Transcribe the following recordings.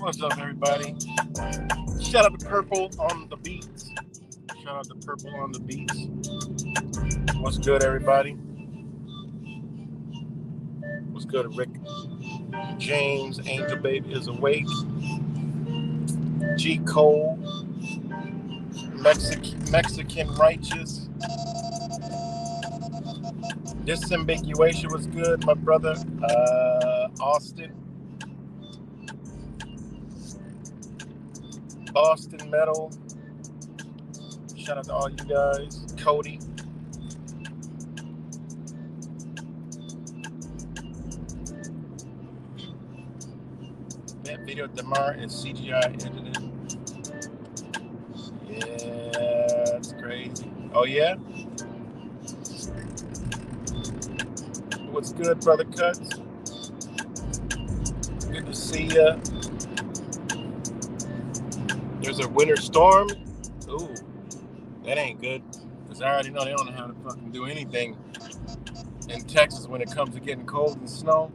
What's up, everybody? Shout out to Purple on the beats. Shout out to Purple on the beats. What's good, everybody? What's good, Rick? James, Angel Baby is awake. G. Cole, Mexican Righteous. Disambiguation was good, my brother. Austin Metal. Shout out to all you guys. Cody. That video Demar is CGI edited. Yeah, that's crazy. Oh yeah? What's good, brother Cuts? Good to see ya. There's a winter storm. Ooh, that ain't good. Because I already know they don't know how to fucking do anything in Texas when it comes to getting cold and snow.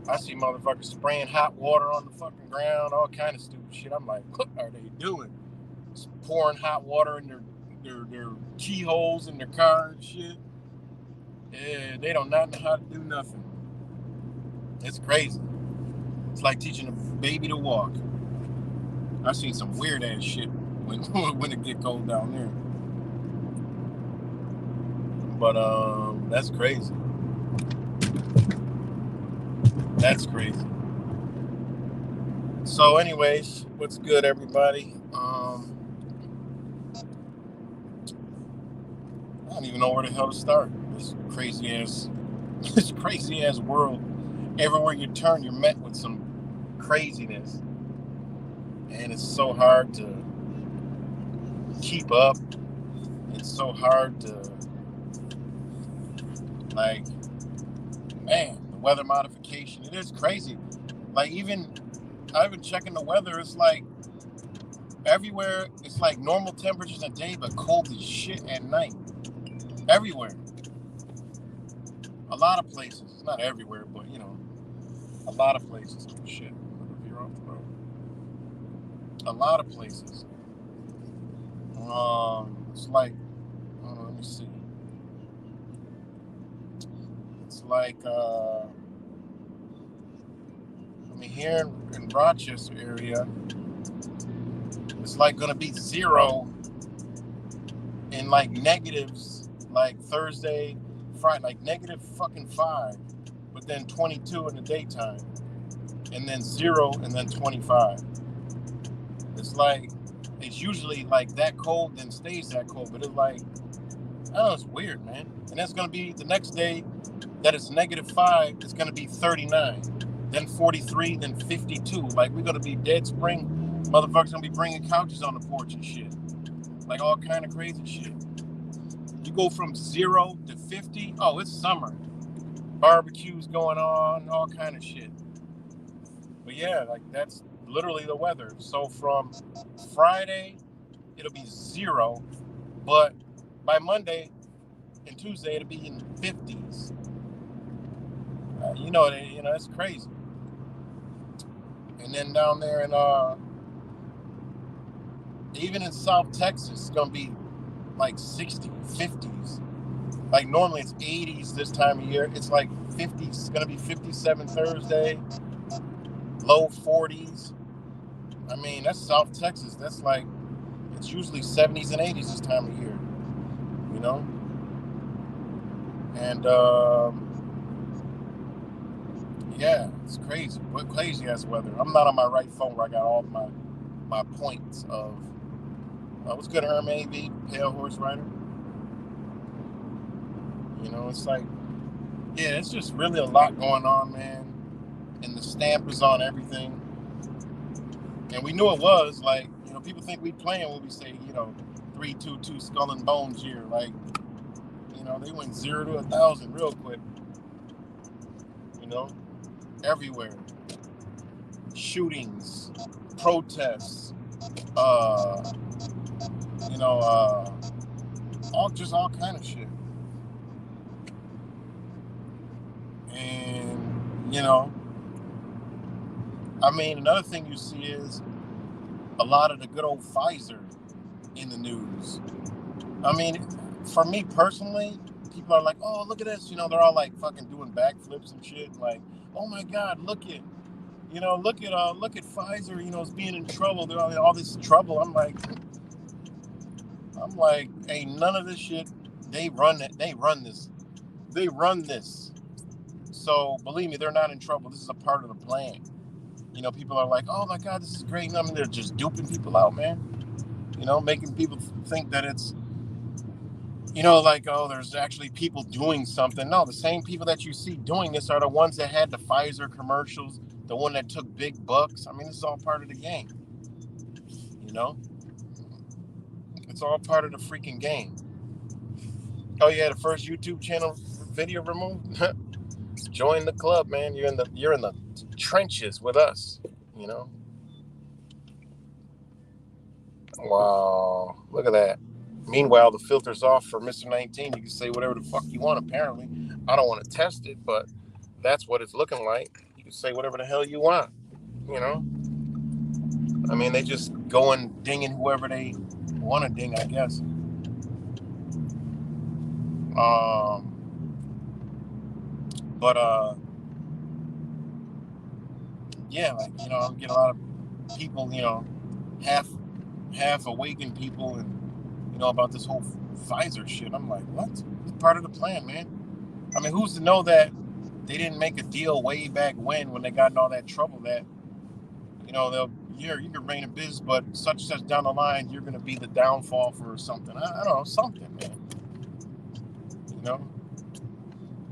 I see motherfuckers spraying hot water on the fucking ground, all kind of stupid shit. I'm like, what are they doing? Just pouring hot water in their keyholes in their car and shit. Yeah, they don't not know how to do nothing. It's crazy. It's like teaching a baby to walk. I've seen some weird ass shit when it get cold down there. But that's crazy. That's crazy. So anyways, what's good, everybody? I don't even know where the hell to start. This crazy ass world. Everywhere you turn, you're met with some craziness. And it's so hard to keep up. It's so hard to, like, man, the weather modification, it is crazy. Like, I've been checking the weather, it's like, everywhere, it's like normal temperatures in the day, but cold as shit at night. Everywhere. A lot of places. Not everywhere, but, you know, a lot of places. Oh, shit. You're off the road. A lot of places. It's like, let me see. It's like, mean, here in Rochester area, it's like gonna be 0 in like negatives, like Thursday, Friday, like negative fucking 5, but then 22 in the daytime, and then 0, and then 25. It's like, it's usually like that cold, then stays that cold, but it's like, I don't know, it's weird, man. And it's gonna be the next day that it's negative 5, it's gonna be 39, then 43, then 52. Like, we're gonna be dead spring. Motherfuckers gonna be bringing couches on the porch and shit. Like, all kind of crazy shit. You go from 0 to 50, oh, it's summer. Barbecues going on, all kind of shit. But yeah, like, that's literally the weather. So from Friday, it'll be 0, but by Monday and Tuesday, it'll be in the 50s. It's crazy. And then down there in even in South Texas, it's gonna be like 60, 50s. Like, normally it's 80s this time of year. It's like 50s. It's gonna be 57 Thursday, low 40s. I mean, that's South Texas. That's like, it's usually 70s and 80s this time of year, you know? And yeah, it's crazy. What crazy ass weather. I'm not on my right phone where I got all my points of what's good, Herm AV, Pale Horse Rider. You know, it's like, yeah, it's just really a lot going on, man. And the stamp is on everything. And we knew it was, like, people think we playing when we say, 3-2-2 Skull and Bones here. Like, they went 0 to 1,000 real quick. Everywhere. Shootings, protests, all kind of shit. And, another thing you see is a lot of the good old Pfizer in the news. For me personally, people are like, oh, look at this. They're all like fucking doing backflips and shit. Like, oh my God, look at Pfizer, is being in trouble. They're all this trouble. I'm like, ain't none of this shit. They run this. So believe me, they're not in trouble. This is a part of the plan. People are like, oh my God, this is great. They're just duping people out, man. Making people think that it's, like, oh, there's actually people doing something. No, the same people that you see doing this are the ones that had the Pfizer commercials, the one that took big bucks. This is all part of the game. It's all part of the freaking game. Oh yeah, the first YouTube channel video removed. Join the club, man. You're in the trenches with us. Wow, look at that. Meanwhile, the filter's off for Mr. 19. You can say whatever the fuck you want, apparently. I don't want to test it, but that's what it's looking like. You can say whatever the hell you want, they just go and dinging whoever they want to ding, I guess. Yeah, like, I get a lot of people, half awakened people, and about this whole Pfizer shit. I'm like, what? It's part of the plan, man. Who's to know that they didn't make a deal way back when they got in all that trouble that, you can run a business, but such down the line, you're going to be the downfall for something. I don't know, something, man.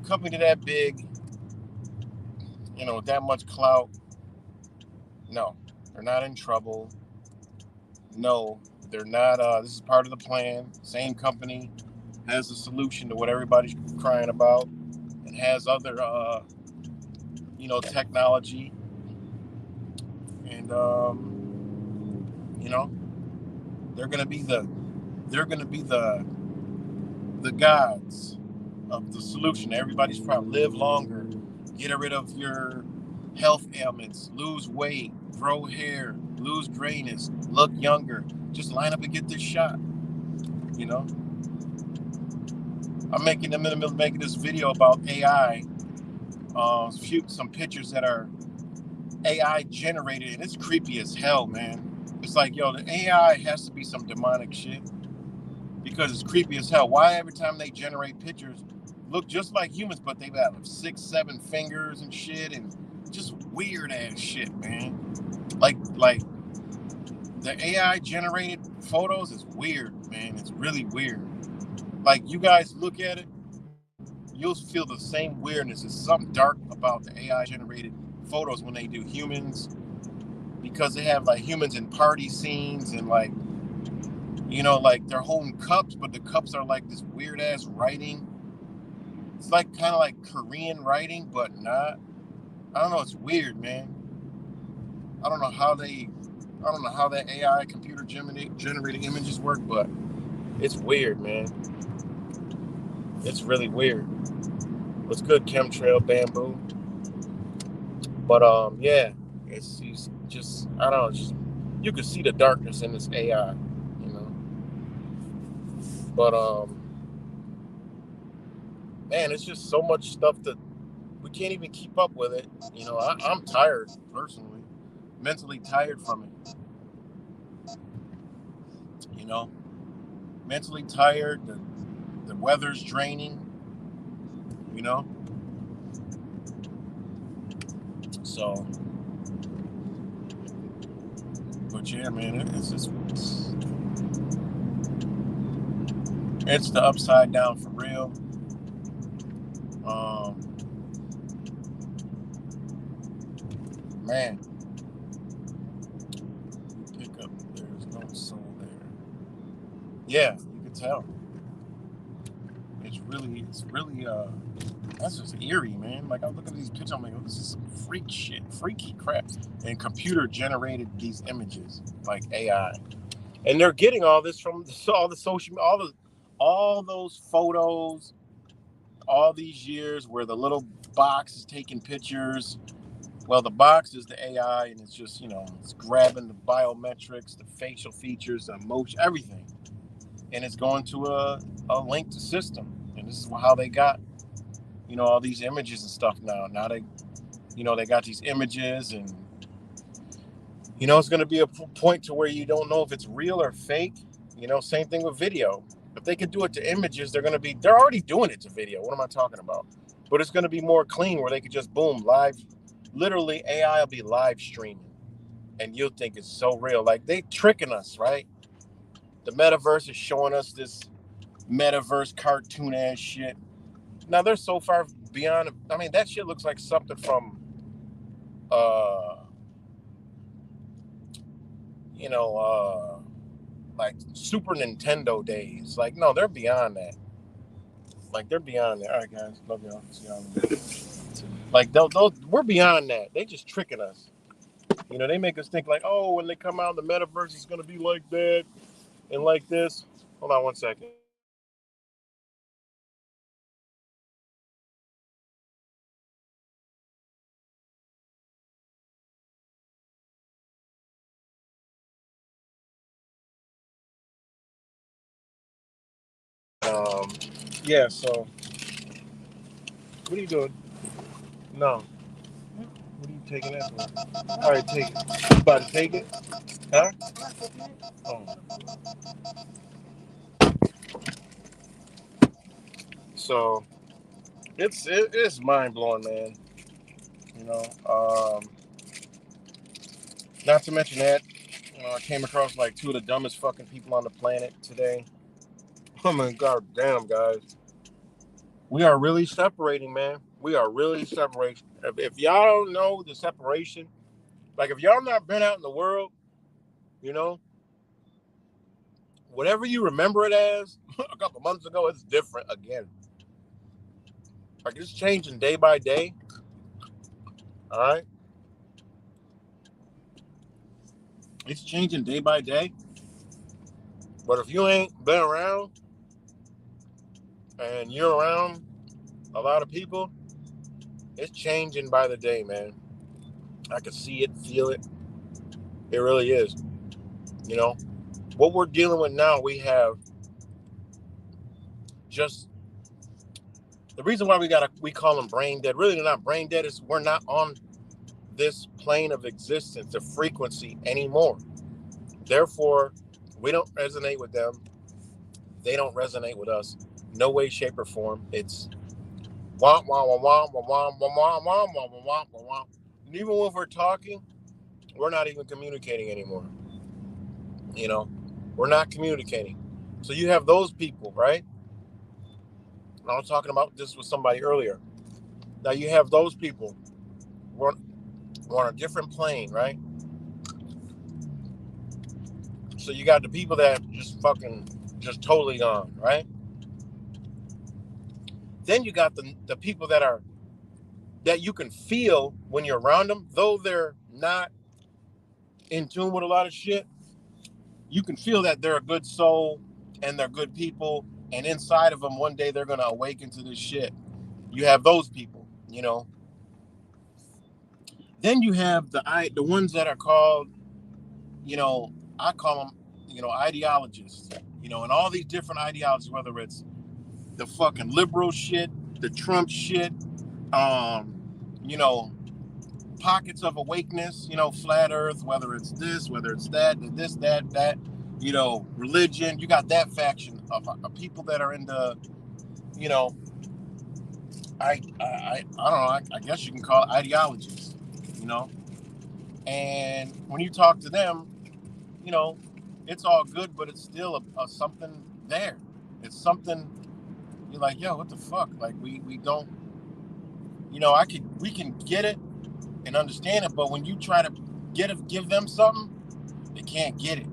Company that big, that much clout. No, they're not in trouble. No, they're not. This is part of the plan. Same company has a solution to what everybody's crying about, and has other, technology. And they're gonna be the gods of the solution. Everybody's probably live longer, get rid of your health ailments, lose weight, grow hair, lose grayness, look younger. Just line up and get this shot. I'm in the middle of making this video about AI. Some pictures that are AI generated, and it's creepy as hell, man. It's like, yo, the AI has to be some demonic shit because it's creepy as hell. Why every time they generate pictures look just like humans, but they have 6, 7 fingers and shit, and just weird ass shit, man. Like the AI generated photos is weird, man. It's really weird. Like, you guys look at it, you'll feel the same weirdness. There's something dark about the AI generated photos when they do humans, because they have like humans in party scenes, and like, you know, like they're holding cups, but the cups are like this weird ass writing. It's like kind of like Korean writing, but not. I don't know. It's weird, man. I don't know how that AI computer generated images work, but it's weird, man. It's really weird. What's good, chemtrail bamboo? But yeah, it's just, I don't know. It's just, you can see the darkness in this AI, you know. But man, it's just so much stuff that we can't even keep up with it. You know, I'm tired personally, mentally tired from it. You know, mentally tired. The weather's draining. You know, so. But yeah, man, it's the upside down for real. Man, pick up. There's no soul there. Yeah, you can tell. It's really. That's just eerie, man. Like, I look at these pictures, I'm like, oh, this is some freaky crap. And computer generated these images, like AI, and they're getting all this from all the social, all those photos, all these years where the little box is taking pictures. Well, the box is the AI, and it's just, you know, it's grabbing the biometrics, the facial features, the emotion, everything, and it's going to a linked system. And this is how they got, you know, all these images and stuff now. Now they, you know, they got these images, and, you know, it's going to be a point to where you don't know if it's real or fake. You know, same thing with video. If they could do it to images, they're already doing it to video. What am I talking about? But it's going to be more clean, where they could just boom, live. Literally, AI will be live streaming, and you'll think it's so real. Like, they tricking us, right? The metaverse is showing us this metaverse cartoon ass shit. Now they're so far beyond. I mean, that shit looks like something from, you know, like Super Nintendo days. Like, no, they're beyond that. Like, they're beyond that. All right, guys, love y'all. See y'all in a bit. Like, those, we're beyond that. They just tricking us. You know, they make us think like, oh, when they come out, the metaverse is gonna be like that and like this. Hold on one second. Um, yeah. So, what are you doing? No. What are you taking that for? All right, take it. You about to take it? Huh? Oh. So it's mind blowing, man. You know, not to mention that, you know, I came across like two of the dumbest fucking people on the planet today. Oh my god, damn, guys, we are really separating, man. We are really separating. If y'all don't know the separation, like, if y'all not been out in the world, you know, whatever you remember it as a couple months ago, it's different again. Like, it's changing day by day. All right, it's changing day by day. But if you ain't been around and you're around a lot of people, it's changing by the day, man. I can see it, feel it. It really is. You know, what we're dealing with now, we have just the reason why we call them brain dead. Really, they're not brain dead. Is we're not on this plane of existence, of frequency anymore. Therefore, we don't resonate with them. They don't resonate with us. No way, shape, or form. It's womp, womp, womp, womp, womp, womp, womp, womp, womp, womp, womp, womp. And even when we're talking, we're not even communicating anymore. You know, we're not communicating. So you have those people, right? I was talking about this with somebody earlier. Now you have those people. We're on a different plane, right? So you got the people that just totally gone, right? Then you got the people that you can feel when you're around them, though they're not in tune with a lot of shit. You can feel that they're a good soul and they're good people, and inside of them, one day they're gonna awaken to this shit. You have those people, you know. Then you have the ones that are called, you know, I call them, you know, ideologists, you know, and all these different ideologies, whether it's the fucking liberal shit, the Trump shit, you know, pockets of awakeness, you know, flat earth, whether it's this, whether it's that, this, that, you know, religion. You got that faction of people that are into, you know, I don't know, I guess you can call it ideologies, you know. And when you talk to them, you know, it's all good, but it's still a something there. It's something you're like, yo, what the fuck? Like we don't, you know, we can get it and understand it, but when you try to give them something, they can't get it.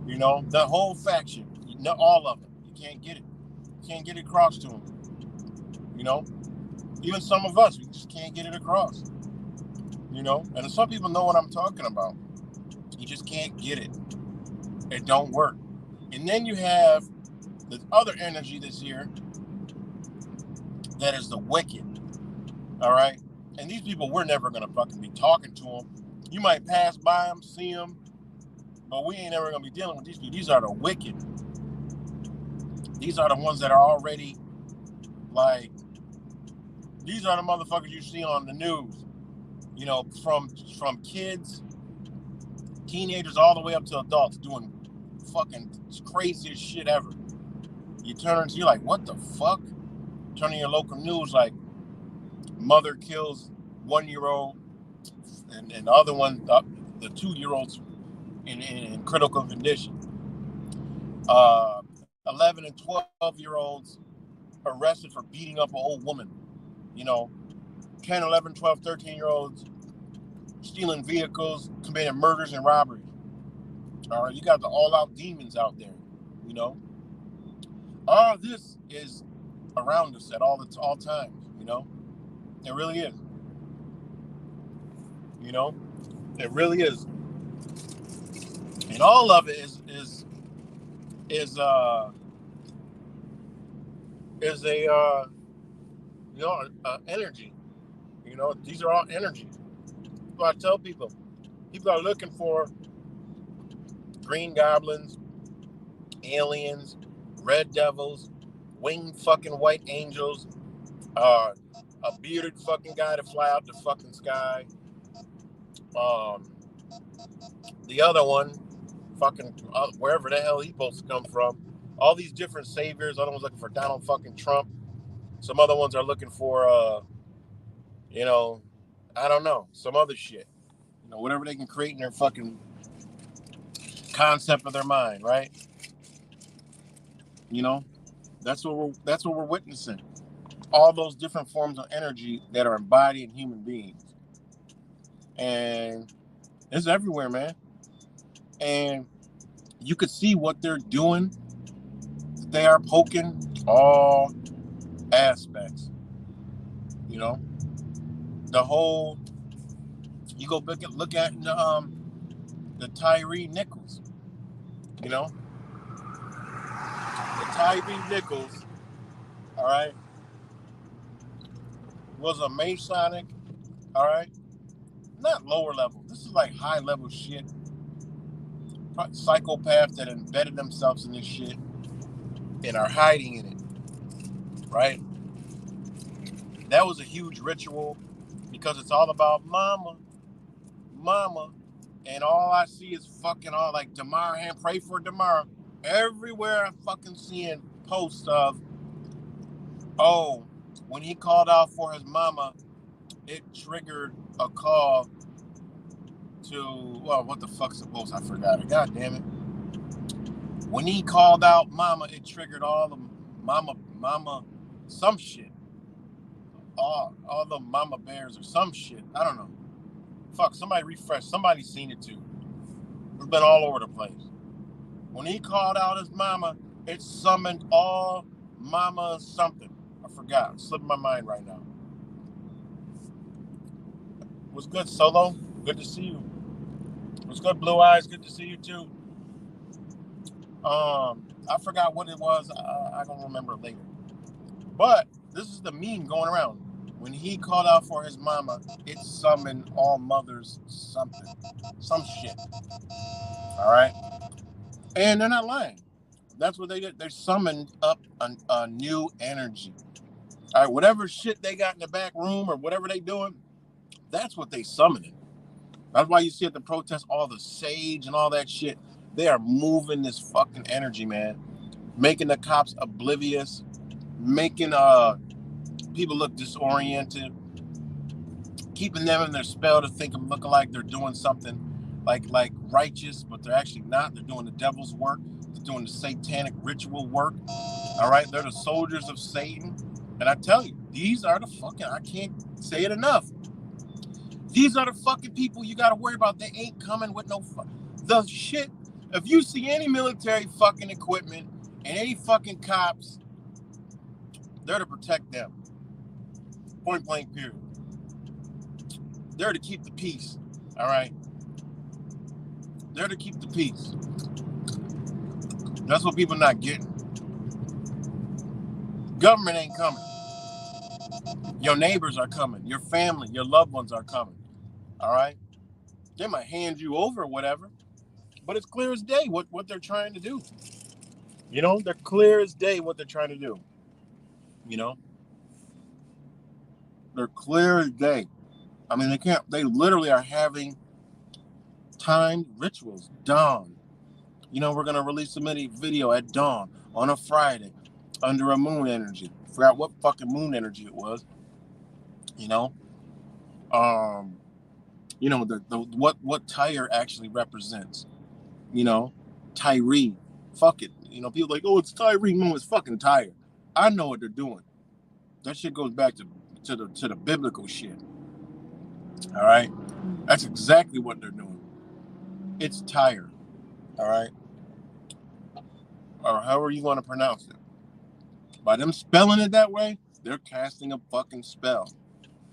You know, the whole faction, all of them, you can't get it. You can't get it across to them. You know, even some of us, we just can't get it across. You know, and some people know what I'm talking about. You just can't get it. It don't work. And then you have the other energy this year that is the wicked. All right. And these people, we're never going to fucking be talking to them. You might pass by them, see them, but we ain't ever going to be dealing with these people. These are the wicked. These are the ones that are already like, these are the motherfuckers you see on the news. You know, from kids, teenagers, all the way up to adults doing fucking craziest shit ever. You turn and you're like, what the fuck? Turning your local news like, mother kills 1-year-old and the other one, the 2-year-olds in critical condition. 11 and 12-year-olds arrested for beating up an old woman. You know, 10, 11, 12, 13-year-olds stealing vehicles, committing murders and robberies. All right, you got the all-out demons out there, you know. All of this is around us at all times, you know. It really is. You know, it really is. And all of it is a you know, energy. You know, these are all energy. So I tell people are looking for green goblins, aliens, red devils, winged fucking white angels, a bearded fucking guy to fly out the fucking sky. The other one, fucking wherever the hell he's supposed to come from. All these different saviors. Other ones looking for Donald fucking Trump. Some other ones are looking for, you know, I don't know, some other shit. You know, whatever they can create in their fucking concept of their mind, right? You know, that's what we're witnessing. All those different forms of energy that are embodied in human beings, and it's everywhere, man. And you could see what they're doing. They are poking all aspects. You know, the whole. You go look at the Tyree Nichols. You know, the Tyree Nichols. All right, was a Masonic. All right, not lower level. This is like high level shit. Psychopaths that embedded themselves in this shit and are hiding in it, right? That was a huge ritual. because it's all about mama, and all I see is fucking all like Damar Ham. Pray for Damar. Everywhere I'm fucking seeing posts of, oh, when he called out for his mama, it triggered a call to, well, what the fuck's the post? I forgot it. God damn it. When he called out mama, it triggered all the mama, some shit. All the mama bears or some shit. I don't know. Fuck, somebody refresh. Somebody's seen it too. It's been all over the place. When he called out his mama, it summoned all mama something. I forgot. It's slipping my mind right now. What's good, Solo? Good to see you. What's good, Blue Eyes? Good to see you too. I forgot what it was. I don't remember it later. But this is the meme going around. When he called out for his mama, it summoned all mothers something. Some shit. All right? And they're not lying. That's what they did. They summoned up a new energy. All right? Whatever shit they got in the back room or whatever they doing, that's what they summoning. That's why you see at the protest all the sage and all that shit. They are moving this fucking energy, man. Making the cops oblivious. Making people look disoriented. Keeping them in their spell to think them looking like they're doing something like righteous, but they're actually not. They're doing the devil's work. They're doing the satanic ritual work. All right? They're the soldiers of Satan. And I tell you, these are the fucking, I can't say it enough. These are the fucking people you got to worry about. They ain't coming with no the shit. If you see any military fucking equipment and any fucking cops, they're to protect them. Point blank, period. They're to keep the peace. All right? They're to keep the peace. That's what people not getting. Government ain't coming. Your neighbors are coming. Your family, your loved ones are coming. All right? They might hand you over or whatever, but it's clear as day what they're trying to do. You know, they're clear as day what they're trying to do. You know? They're clear as day. I mean, they literally are having timed rituals. Dawn. You know, we're going to release a mini video at dawn on a Friday under a moon energy. Forgot what fucking moon energy it was. You know? You know, what Tyre actually represents. You know? Tyree. Fuck it. You know, people are like, oh, it's Tyree. No, it's fucking Tyre. I know what they're doing. That shit goes back to the biblical shit. All right? That's exactly what they're doing. It's Tyre. All right? Or however you want to pronounce it. By them spelling it that way, they're casting a fucking spell.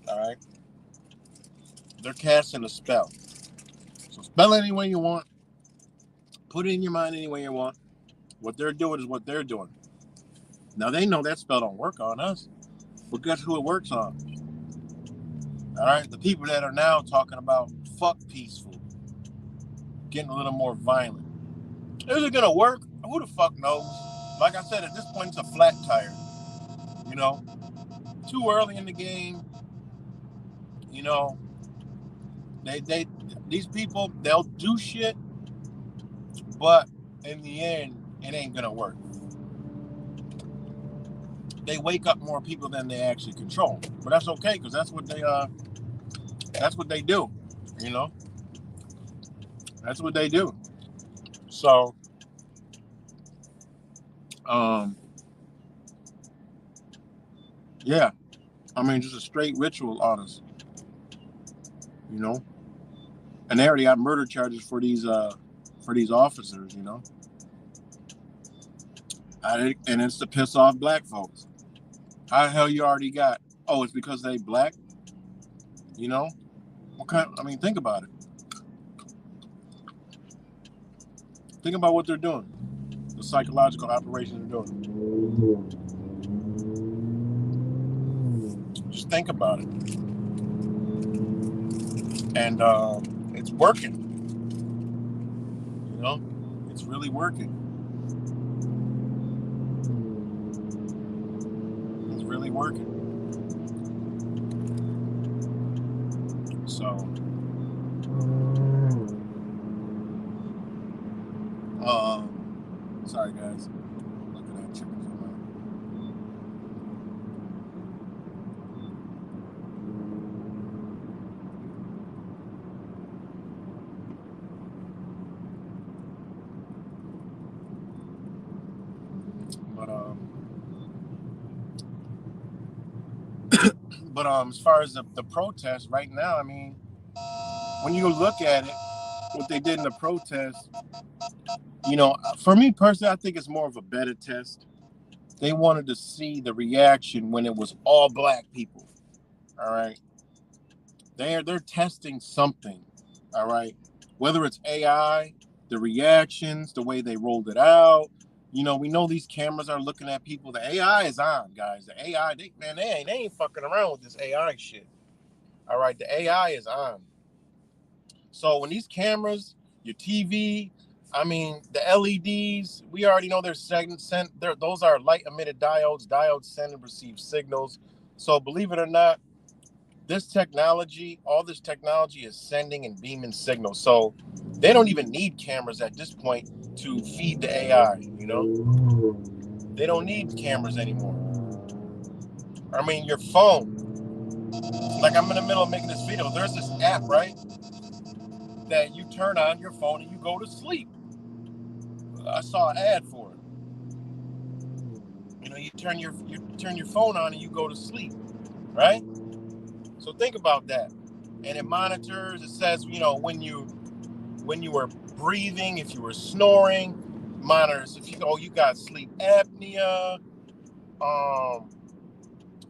All right? They're casting a spell. So spell it any way you want. Put it in your mind any way you want. What they're doing is what they're doing. Now, they know that spell don't work on us. But guess who it works on? All right? The people that are now talking about fuck peaceful. Getting a little more violent. Is it going to work? Who the fuck knows? Like I said, at this point, it's a flat tire. You know? Too early in the game. You know? These people, they'll do shit, but in the end, it ain't gonna work. They wake up more people than they actually control, but that's okay because that's what they do. You know, that's what they do. So, yeah, I mean, just a straight ritual on us. You know. And they already got murder charges for these officers, you know. And it's to piss off black folks. How the hell you already got? Oh, it's because they black? You know? Think about it. Think about what they're doing. The psychological operations they're doing. Just think about it. And it's working. You know? It's really working. It's really working. So, sorry guys. Look at that chickens in there. But as far as the protest right now, I mean, when you look at it, what they did in the protest, you know, for me personally, I think it's more of a beta test. They wanted to see the reaction when it was all black people. All right, they're testing something. All right, whether it's AI, the reactions, the way they rolled it out. You know, we know these cameras are looking at people. The AI is on, guys. The AI, they ain't fucking around with this AI shit. All right, the AI is on. So when these cameras, your TV, I mean the LEDs, we already know they're those are light emitted diodes. Diodes send and receive signals. So believe it or not, all this technology is sending and beaming signals. So they don't even need cameras at this point to feed the AI, you know? They don't need cameras anymore. I mean, your phone, like I'm in the middle of making this video, there's this app, right? That you turn on your phone and you go to sleep. I saw an ad for it. You know, you turn your phone on and you go to sleep, right? So think about that. And it monitors. It says, you know, when you were breathing, if you were snoring, monitors if you got sleep apnea,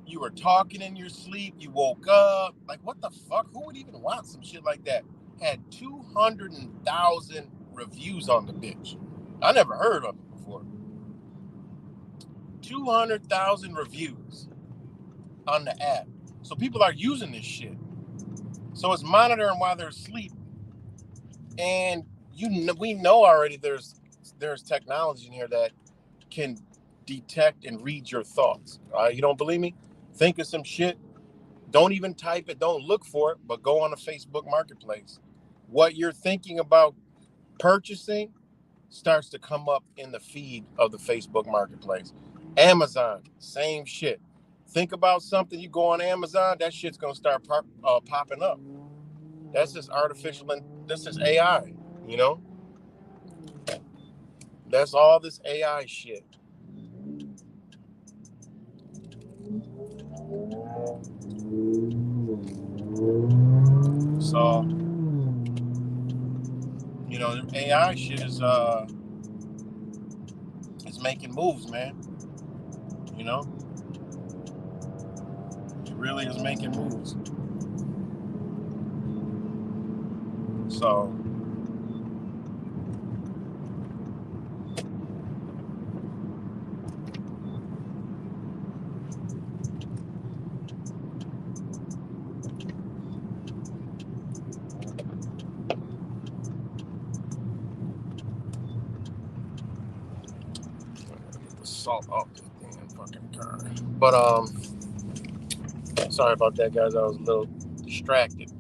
you were talking in your sleep, you woke up. Like, what the fuck? Who would even want some shit like that? Had 200,000 reviews on the bitch. I never heard of it before. 200,000 reviews on the app. So people are using this shit. So it's monitoring while they're asleep. And we know already there's technology in here that can detect and read your thoughts. You don't believe me? Think of some shit. Don't even type it. Don't look for it, but go on the Facebook Marketplace. What you're thinking about purchasing starts to come up in the feed of the Facebook Marketplace. Amazon, same shit. Think about something, you go on Amazon, that shit's gonna start popping up. That's just artificial, and this is AI, you know? That's all this AI shit. So, you know, AI shit is making moves, man. You know? It really is making moves. So, get the salt off this damn fucking car. But sorry about that, guys. I was a little distracted.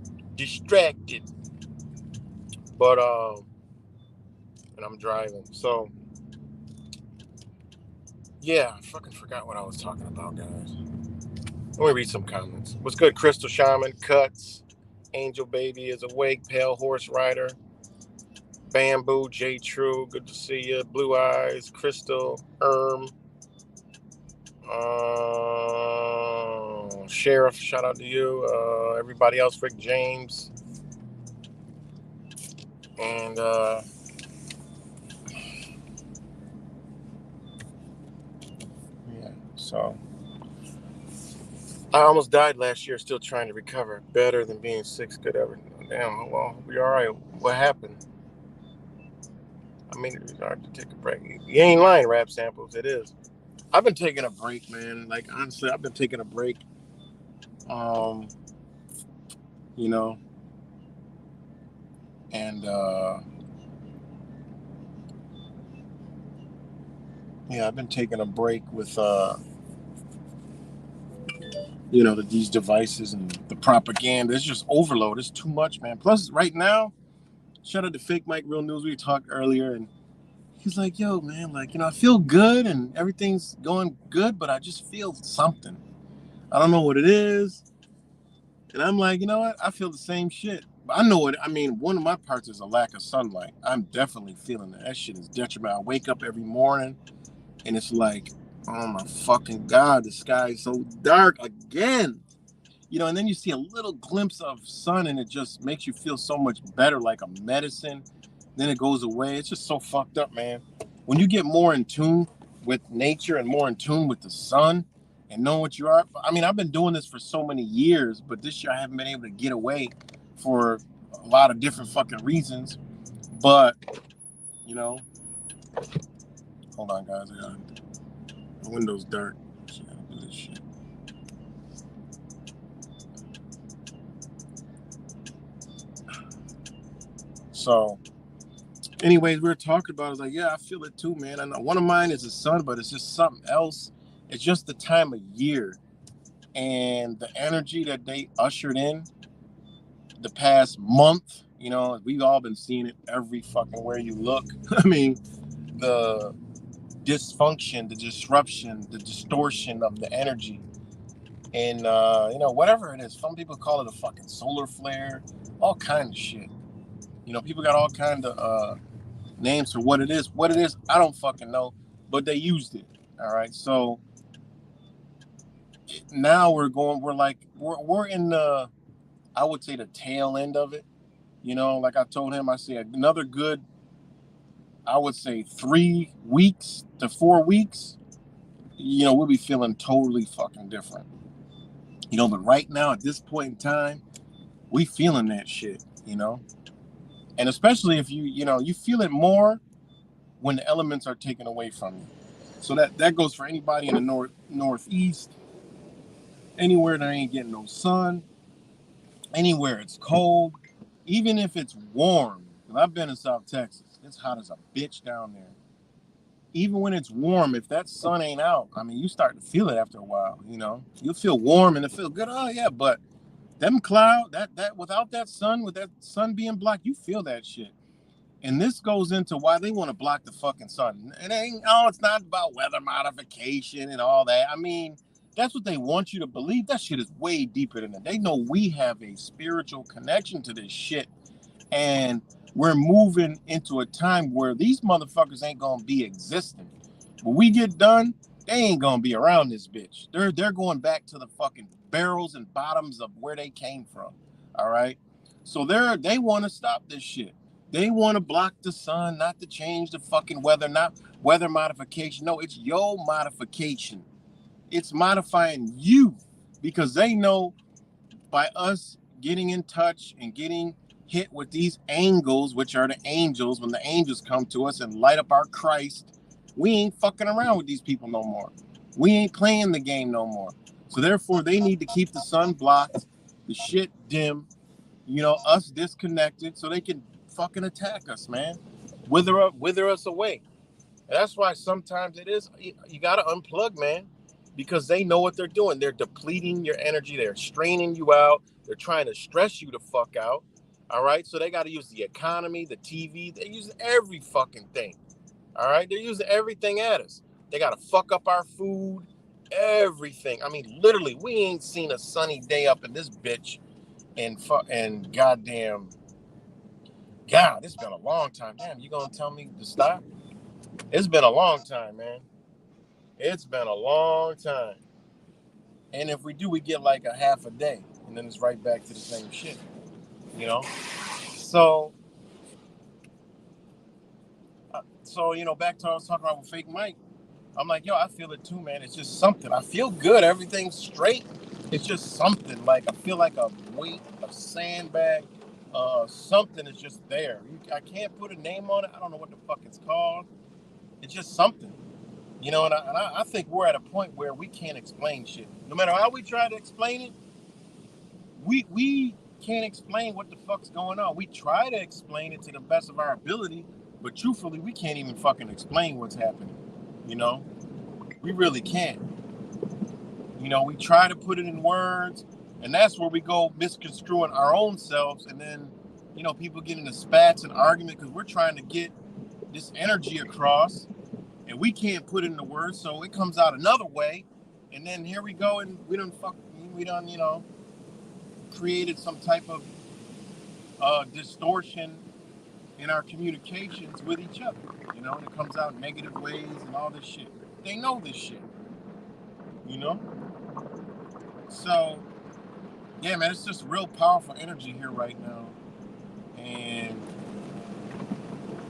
But and I'm driving. So yeah, I fucking forgot what I was talking about, guys. Let me read some comments. What's good, Crystal Shaman? Cuts. Angel Baby is awake. Pale Horse Rider. Bamboo. J True. Good to see you. Blue Eyes. Crystal. Sheriff. Shout out to you. Everybody else. Rick James. And yeah. So I almost died last year, still trying to recover. Better than being sick could ever. Damn, well, we all right. What happened? I mean, it's hard to take a break. You ain't lying, Rap Samples. It is. I've been taking a break, man. Like, honestly, I've been taking a break. Um, you know, and yeah, I've been taking a break with you know, these devices and the propaganda. It's just overload. It's too much, man. Plus, right now, shout out to Fake Mike Real News. We talked earlier, and he's like, yo, man, like, you know, I feel good and everything's going good, but I just feel something. I don't know what it is. And I'm like, you know what? I feel the same shit. But I know it. I mean, one of my parts is a lack of sunlight. I'm definitely feeling that. That shit is detrimental. I wake up every morning and it's like, oh my fucking God, the sky is so dark again. You know, and then you see a little glimpse of sun and it just makes you feel so much better, like a medicine. Then it goes away. It's just so fucked up, man. When you get more in tune with nature and more in tune with the sun and know what you are. I mean, I've been doing this for so many years, but this year I haven't been able to get away for a lot of different fucking reasons. But, you know, hold on, guys. The window's dark. So I gotta do this shit. So, anyways, we were talking about it. I was like, yeah, I feel it too, man. I know one of mine is the sun, but it's just something else. It's just the time of year and the energy that they ushered in the past month. You know, we've all been seeing it every fucking where you look. I mean, the dysfunction, the disruption, the distortion of the energy. And, you know, whatever it is, some people call it a fucking solar flare, all kind of shit. You know, people got all kind of names for what it is. What it is, I don't fucking know, but they used it. All right. So now we're in the, I would say the tail end of it. You know, like I told him, I say another good, I would say 3 weeks to 4 weeks, you know, we'll be feeling totally fucking different. You know, but right now at this point in time, we feeling that shit, you know? And especially if you know, you feel it more when the elements are taken away from you. So that goes for anybody in the northeast, anywhere that ain't getting no sun, anywhere it's cold, even if it's warm. Because I've been in South Texas, it's hot as a bitch down there. Even when it's warm, if that sun ain't out, I mean, you start to feel it after a while. You know, you'll feel warm and it feel good. Oh yeah, but them cloud that without that sun, with that sun being blocked, you feel that shit. And this goes into why they want to block the fucking sun. It ain't, oh, it's not about weather modification and all that. I mean, that's what they want you to believe. That shit is way deeper than that. They know we have a spiritual connection to this shit. And we're moving into a time where these motherfuckers ain't gonna be existing. When we get done, they ain't gonna be around this bitch. They're going back to the fucking barrels and bottoms of where they came from. All right. So they want to stop this shit. They want to block the sun, not to change the fucking weather, not weather modification. No, it's your modification. It's modifying you because they know by us getting in touch and getting hit with these angles, which are the angels, when the angels come to us and light up our Christ, we ain't fucking around with these people no more. We ain't playing the game no more. So therefore, they need to keep the sun blocked, the shit dim, you know, us disconnected, so they can fucking attack us, man. Wither us away. And that's why sometimes it is, you got to unplug, man, because they know what they're doing. They're depleting your energy. They're straining you out. They're trying to stress you the fuck out. All right. So they got to use the economy, the TV. They use every fucking thing. All right. They're using everything at us. They got to fuck up our food, everything. I mean, literally, we ain't seen a sunny day up in this bitch. And goddamn, God, it's been a long time. Damn, you gonna tell me to stop? It's been a long time, man. It's been a long time. And if we do, we get like a half a day. And then it's right back to the same shit. You know? So you know, back to what I was talking about with Fake Mike. I'm like, yo, I feel it too, man. It's just something. I feel good. Everything's straight. It's just something. Like, I feel like a weight, a sandbag. Something is just there. I can't put a name on it. I don't know what the fuck it's called. It's just something. You know, and I think we're at a point where we can't explain shit. No matter how we try to explain it, we can't explain what the fuck's going on. We try to explain it to the best of our ability, but truthfully, we can't even fucking explain what's happening. You know, we really can't. You know, we try to put it in words, and that's where we go misconstruing our own selves, and then, you know, people get into spats and argument because we're trying to get this energy across, and we can't put it into words, so it comes out another way, and then here we go, and we done, you know, created some type of distortion in our communications with each other, you know, and it comes out negative ways and all this shit. They know this shit, you know? So, yeah, man, it's just real powerful energy here right now. And,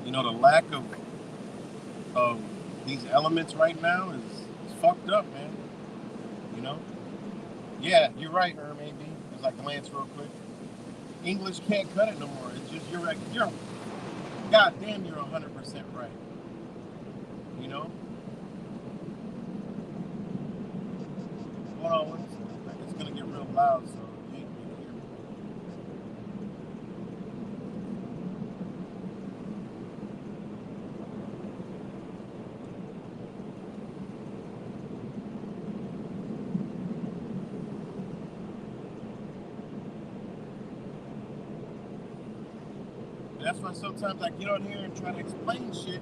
you know, the lack of these elements right now is fucked up, man. You know? Yeah, you're right, maybe. It's like glance real quick. English can't cut it no more. It's just you're goddamn, you're 100% right. You know? Hold on, it's gonna get real loud, so you can't hear me. That's why sometimes I get on here and try to explain shit,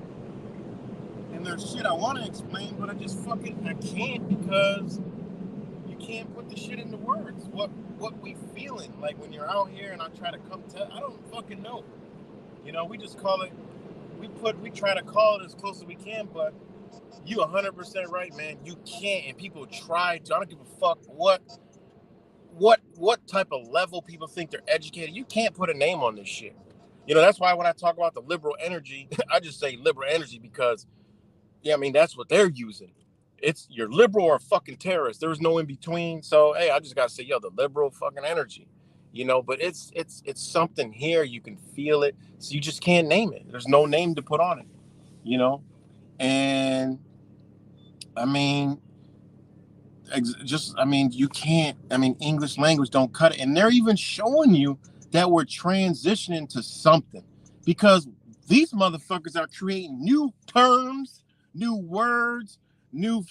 and there's shit I want to explain, but I can't, because you can't put the shit into words. What we feeling like when you're out here, and I try to I don't fucking know. You know, we just call it. We try to call it as close as we can, but you 100% right, man. You can't, and people try to. I don't give a fuck what type of level people think they're educated. You can't put a name on this shit. You know, that's why when I talk about the liberal energy, I just say liberal energy because, yeah, I mean, that's what they're using. It's you're liberal or fucking terrorist. There's no in between. So, hey, I just got to say, yo, the liberal fucking energy, you know, but it's something here. You can feel it. So you just can't name it. There's no name to put on it, you know? And I mean, you can't, English language don't cut it. And they're even showing you that we're transitioning to something, because these motherfuckers are creating new terms, new words, new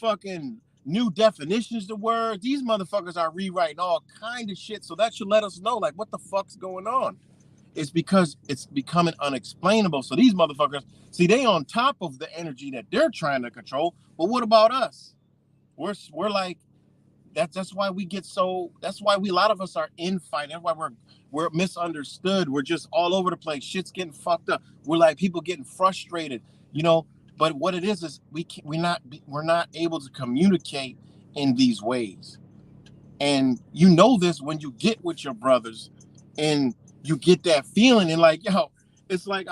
definitions to words. These motherfuckers are rewriting all kind of shit. So that should let us know, like, what the fuck's going on. It's because it's becoming unexplainable. So these motherfuckers, see, they on top of the energy that they're trying to control. But what about us? We're like, that's why we get so, that's why a lot of us are infighting. That's why we're misunderstood. We're just all over the place. Shit's getting fucked up. We're like people getting frustrated, you know. But what it is we're not able to communicate in these ways. And you know this when you get with your brothers and you get that feeling, and like, yo, it's like,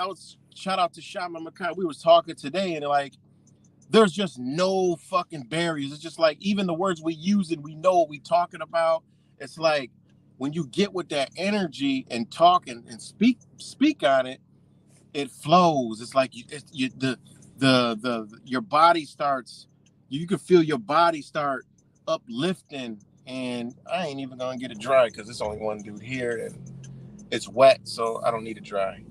shout out to Shaman Makai. We was talking today, and like, there's just no fucking barriers. It's just like, even the words we use and we know what we talking about. It's like when you get with that energy and talk and speak on it, it flows. It's like your body starts. You can feel your body start uplifting. And I ain't even gonna get it dry because there's only one dude here and it's wet, so I don't need it dry.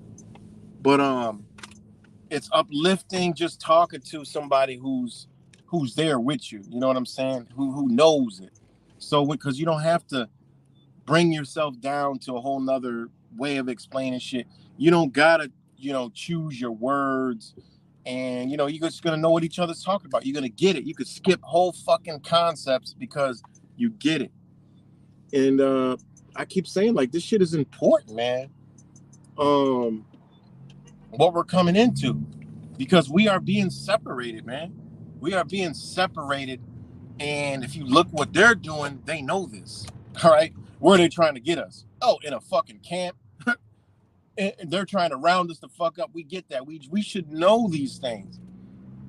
But it's uplifting just talking to somebody who's there with you. You know what I'm saying? Who knows it. So because you don't have to bring yourself down to a whole nother way of explaining shit. You don't gotta, choose your words, and you're just gonna know what each other's talking about. You're gonna get it. You could skip whole fucking concepts because you get it. And I keep saying, like, this shit is important, man. What we're coming into, because we are being separated, man. We are being separated, and if you look what they're doing, they know this. All right, where are they trying to get us? Oh, in a fucking camp. And they're trying to round us the fuck up. We get that. We should know these things.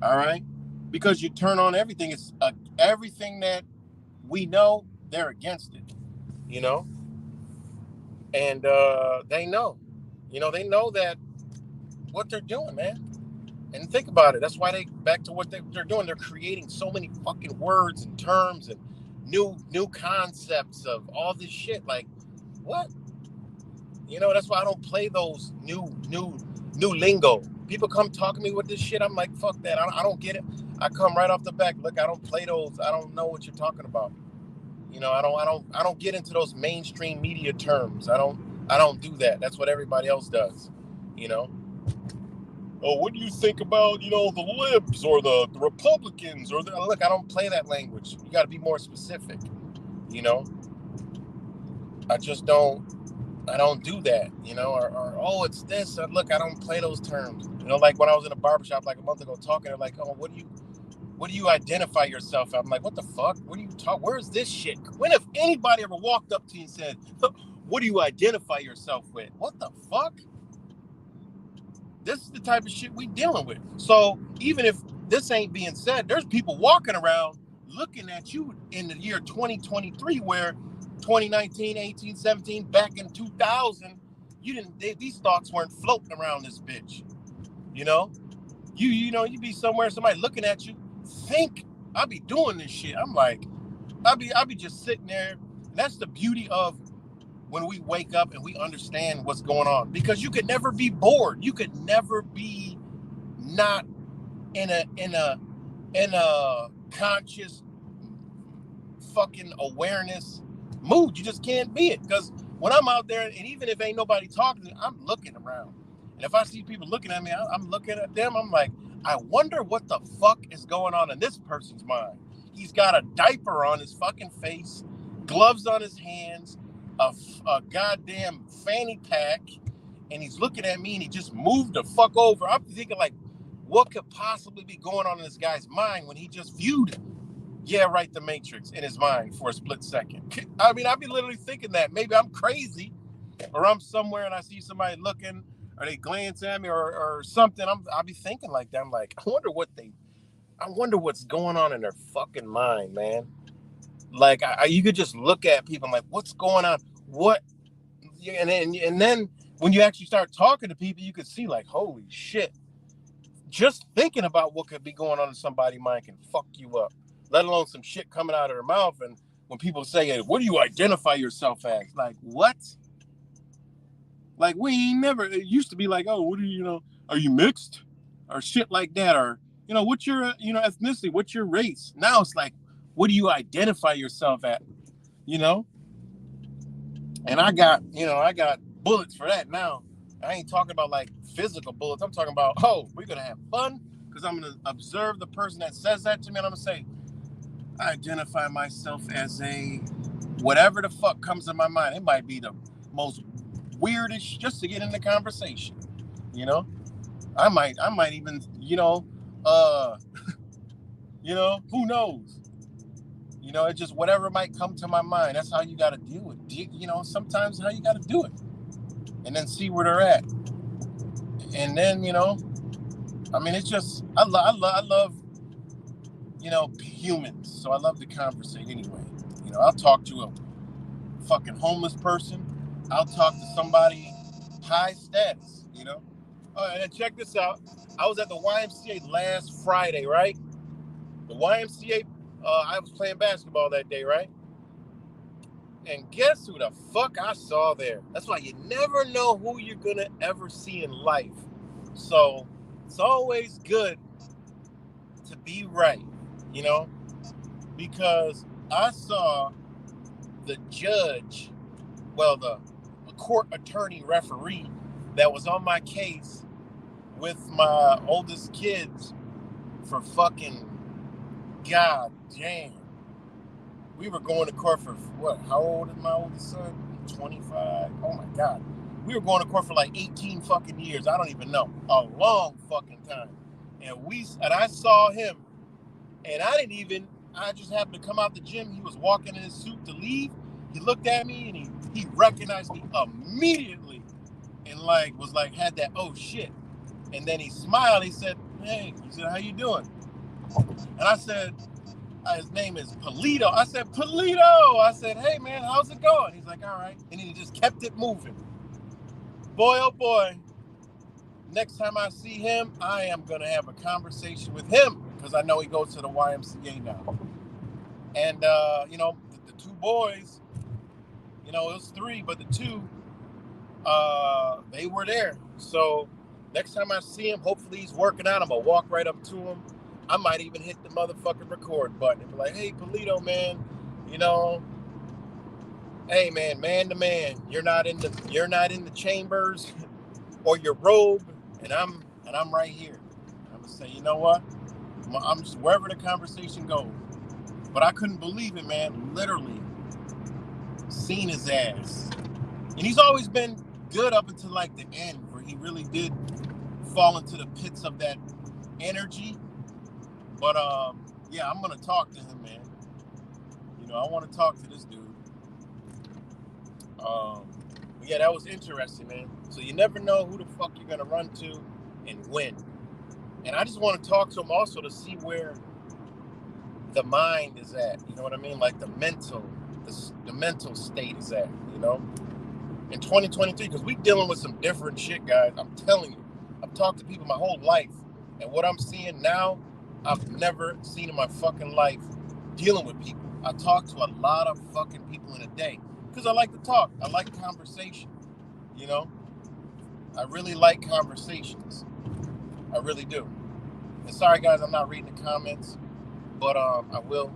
All right, because you turn on everything. It's everything that we know, they're against it. And they know. They know that what they're doing, man. And think about it. That's why back to what they're doing. They're creating so many fucking words and terms and new concepts of all this shit. Like, what? That's why I don't play those new lingo. People come talk to me with this shit. I'm like, fuck that. I don't get it. I come right off the back. Look, I don't play those. I don't know what you're talking about. You know, I don't get into those mainstream media terms. I don't do that. That's what everybody else does. You know. Oh, what do you think about, you know, the libs or the Republicans or look, I don't play that language. You got to be more specific. You know. I don't do that, you know, or oh, it's this. Look, I don't play those terms. You know, like when I was in a barbershop like a month ago talking, they're like, oh, what do you identify yourself? I'm like, what the fuck? What do you talk? Where's this shit? When have anybody ever walked up to you and said, what do you identify yourself with? What the fuck? This is the type of shit we dealing with. So even if this ain't being said, there's people walking around looking at you in the year 2023 where 2019, 18, 17, back in 2000, these thoughts weren't floating around this bitch. You know? You know, you be somewhere, somebody looking at you, think I'll be doing this shit. I'm like, I'll be just sitting there. And that's the beauty of when we wake up and we understand what's going on. Because you could never be bored. You could never be not in a conscious fucking awareness mood. You just can't be it. Because when I'm out there, and even if ain't nobody talking to me, I'm looking around. And if I see people looking at me, I'm looking at them. I'm like, I wonder what the fuck is going on in this person's mind. He's got a diaper on his fucking face, gloves on his hands, a goddamn fanny pack, and he's looking at me and he just moved the fuck over. I'm thinking like, what could possibly be going on in this guy's mind when he just viewed, yeah, right, the Matrix in his mind for a split second. I mean, I'd be literally thinking that. Maybe I'm crazy, or I'm somewhere and I see somebody looking, or they glance at me or something. I'll be thinking like that. I'm like, I wonder what's going on in their fucking mind, man. Like, you could just look at people. I'm like, what's going on? What? And then when you actually start talking to people, you could see like, holy shit. Just thinking about what could be going on in somebody's mind can fuck you up. Let alone some shit coming out of their mouth. And when people say, hey, what do you identify yourself as? Like, what? Like, we ain't never, it used to be like, oh, what do you know, are you mixed? Or shit like that. Or, you know, what's your, you know, ethnicity? What's your race? Now it's like, what do you identify yourself at? You know? And I got bullets for that now. I ain't talking about like physical bullets. I'm talking about, oh, we're going to have fun because I'm going to observe the person that says that to me and I'm going to say, I identify myself as a whatever the fuck comes in my mind. It might be the most weirdest just to get in the conversation. You know? I might even, you know, who knows? You know, it's just whatever might come to my mind. That's how you got to deal with it. You know, sometimes how you got to do it. And then see where they're at. And then, you know, I mean, it's just, I love, you know, humans. So I love to conversate anyway. You know, I'll talk to a fucking homeless person. I'll talk to somebody high status, you know. And then check this out. I was at the YMCA last Friday, right? The YMCA, I was playing basketball that day, right? And guess who the fuck I saw there? That's why you never know who you're going to ever see in life. So it's always good to be right, you know, because I saw the judge, well, the court attorney referee that was on my case with my oldest kids for fucking, god damn. We were going to court for what? How old is my oldest son? 25. Oh my God. We were going to court for like 18 fucking years. I don't even know. A long fucking time. And I saw him and I just happened to come out the gym. He was walking in his suit to leave. He looked at me and he recognized me immediately and like was like, had that, oh shit. And then he smiled. He said, hey, he said, how you doing? And I said, his name is Polito. I said, Polito. I said, hey, man, how's it going? He's like, all right. And he just kept it moving. Boy, oh, boy. Next time I see him, I am going to have a conversation with him because I know he goes to the YMCA now. And, you know, the two boys, you know, it was three, but the two, they were there. So next time I see him, hopefully he's working out. I'm going to walk right up to him. I might even hit the motherfucking record button and be like, hey, Polito, man, you know, Hey man to man, you're not in the chambers or your robe, and I'm right here. I'm gonna say, you know what? I'm just wherever the conversation goes. But I couldn't believe it, man. Literally seen his ass, and he's always been good up until like the end, where he really did fall into the pits of that energy. But yeah, I'm gonna talk to him, man. You know, I want to talk to this dude. Yeah, that was interesting, man. So you never know who the fuck you're gonna run to and when. And I just want to talk to him also to see where the mind is at. You know what I mean? Like the mental state is at. You know, in 2023, because we dealing with some different shit, guys. I'm telling you, I've talked to people my whole life, and what I'm seeing now, I've never seen in my fucking life dealing with people. I talk to a lot of fucking people in a day because I like to talk. I like conversation. You know, I really like conversations. I really do. And sorry, guys, I'm not reading the comments, but I will.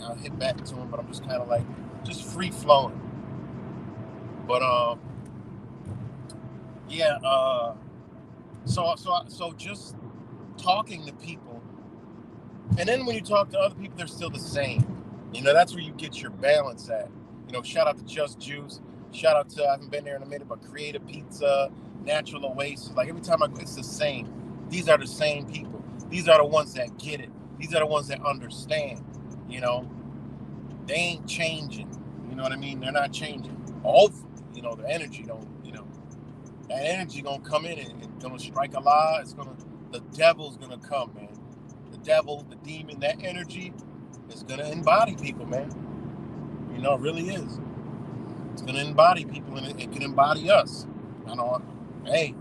I'll hit back to them, but I'm just kind of like just free flowing. But yeah. So just talking to people, and then when you talk to other people, they're still the same. You know, that's where you get your balance at. You know, shout out to Just Juice. Shout out to, I haven't been there in a minute, but Creative Pizza, Natural Oasis. Like every time I go, it's the same. These are the same people. These are the ones that get it. These are the ones that understand. You know, they ain't changing. You know what I mean? They're not changing. Hopefully, you know, the energy don't, you know, that energy gonna come in and it's gonna strike a lot. The devil's gonna come, man. The devil, the demon, that energy is gonna embody people, man. You know, it really is. It's gonna embody people, and it can embody us. I know. Hey,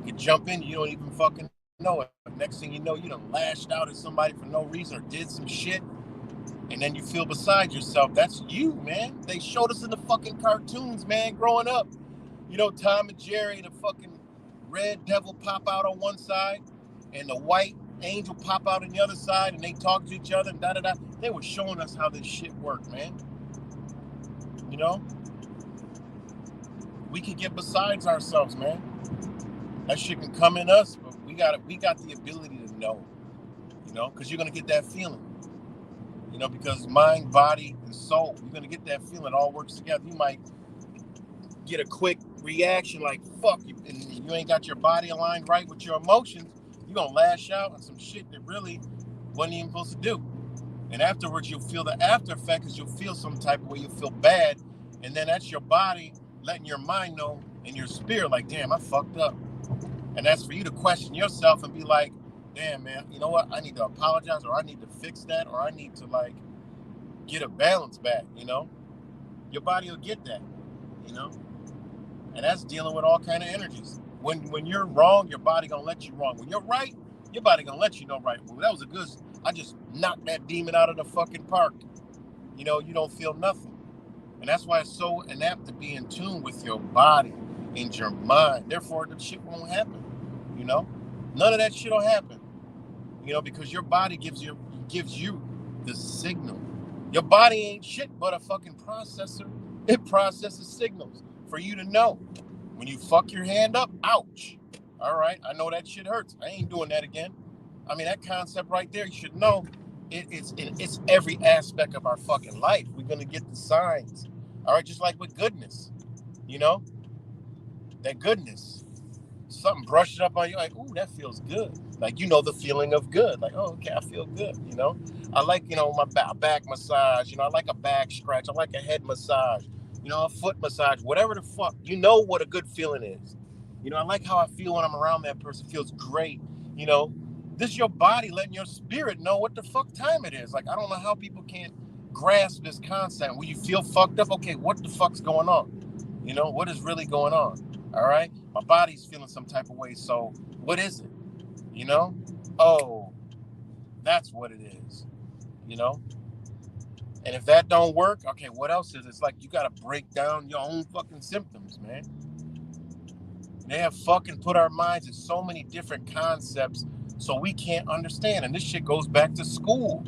you jump in, you don't even fucking know it. Next thing you know, you done lashed out at somebody for no reason or did some shit, and then you feel beside yourself. That's you, man. They showed us in the fucking cartoons, man, growing up. You know, Tom and Jerry, the fucking red devil pop out on one side, and the white angel pop out on the other side, and they talk to each other and da da da. They were showing us how this shit worked, man. You know, we can get besides ourselves, man. That shit can come in us, but we got the ability to know. You know, because you're gonna get that feeling. You know, because mind, body, and soul, you're gonna get that feeling. It all works together. You might get a quick reaction like fuck you, and you ain't got your body aligned right with your emotions. You're gonna lash out on some shit that really wasn't even supposed to do. And afterwards, you'll feel the after effect, because you'll feel some type of way. You'll feel bad, and then that's your body letting your mind know and your spirit like, damn, I fucked up. And that's for you to question yourself and be like, damn, man, you know what? I need to apologize, or I need to fix that, or I need to like get a balance back. You know, your body will get that. You know, and that's dealing with all kind of energies. When you're wrong, your body gonna let you wrong. When you're right, your body gonna let you know right. Well, that was a good. I just knocked that demon out of the fucking park. You know, you don't feel nothing, and that's why it's so inapt to be in tune with your body and your mind. Therefore, the shit won't happen. You know, none of that shit will happen. You know, because your body gives you the signal. Your body ain't shit but a fucking processor. It processes signals for you to know. When you fuck your hand up, ouch. All right, I know that shit hurts. I ain't doing that again. I mean, that concept right there, you should know. It's every aspect of our fucking life. We're gonna get the signs. All right, just like with goodness. You know, that goodness. Something brushed up on you, like, ooh, that feels good. Like, you know, the feeling of good. Like, oh, okay, I feel good. You know, I like, you know, my back massage. You know, I like a back scratch. I like a head massage. You know, a foot massage. Whatever the fuck. You know what a good feeling is. You know, I like how I feel when I'm around that person. It feels great. You know, this is your body letting your spirit know what the fuck time it is. Like, I don't know how people can't grasp this concept. When you feel fucked up, okay, what the fuck's going on? You know, what is really going on? All right, my body's feeling some type of way. So what is it? You know? Oh, that's what it is. You know? And if that don't work, okay, what else is it? It's like you got to break down your own fucking symptoms, man. They have fucking put our minds in so many different concepts so we can't understand. And this shit goes back to school.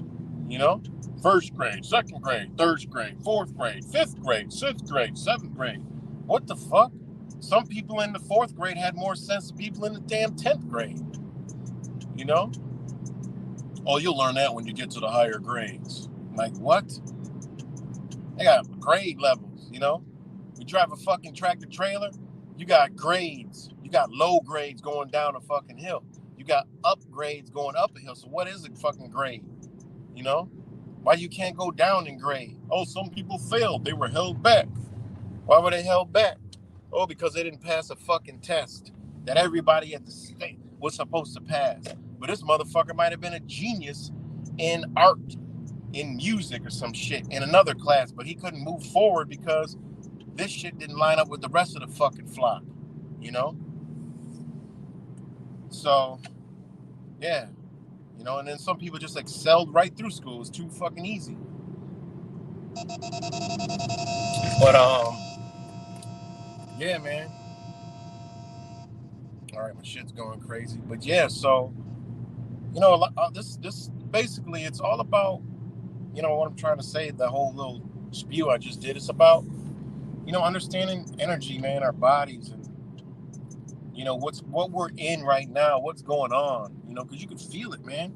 You know, first grade, second grade, third grade, fourth grade, fifth grade, sixth grade, seventh grade. What the fuck? Some people in the fourth grade had more sense than people in the damn 10th grade. You know? Oh, you'll learn that when you get to the higher grades. Like, what? They got grade levels, you know? You drive a fucking tractor trailer, you got grades. You got low grades going down a fucking hill. You got upgrades going up a hill. So what is a fucking grade? You know? Why you can't go down in grade? Oh, some people failed. They were held back. Why were they held back? Oh, because they didn't pass a fucking test that everybody at the state was supposed to pass. But this motherfucker might have been a genius in art, in music or some shit in another class, but he couldn't move forward because this shit didn't line up with the rest of the fucking flock, you know? So, yeah, you know, and then some people just excelled right through school. It was too fucking easy. But, yeah, man. All right, my shit's going crazy. But yeah, so, you know, this basically, it's all about, you know, what I'm trying to say, the whole little spew I just did. It's about, you know, understanding energy, man, our bodies, and, you know, what we're in right now, what's going on, you know, because you can feel it, man.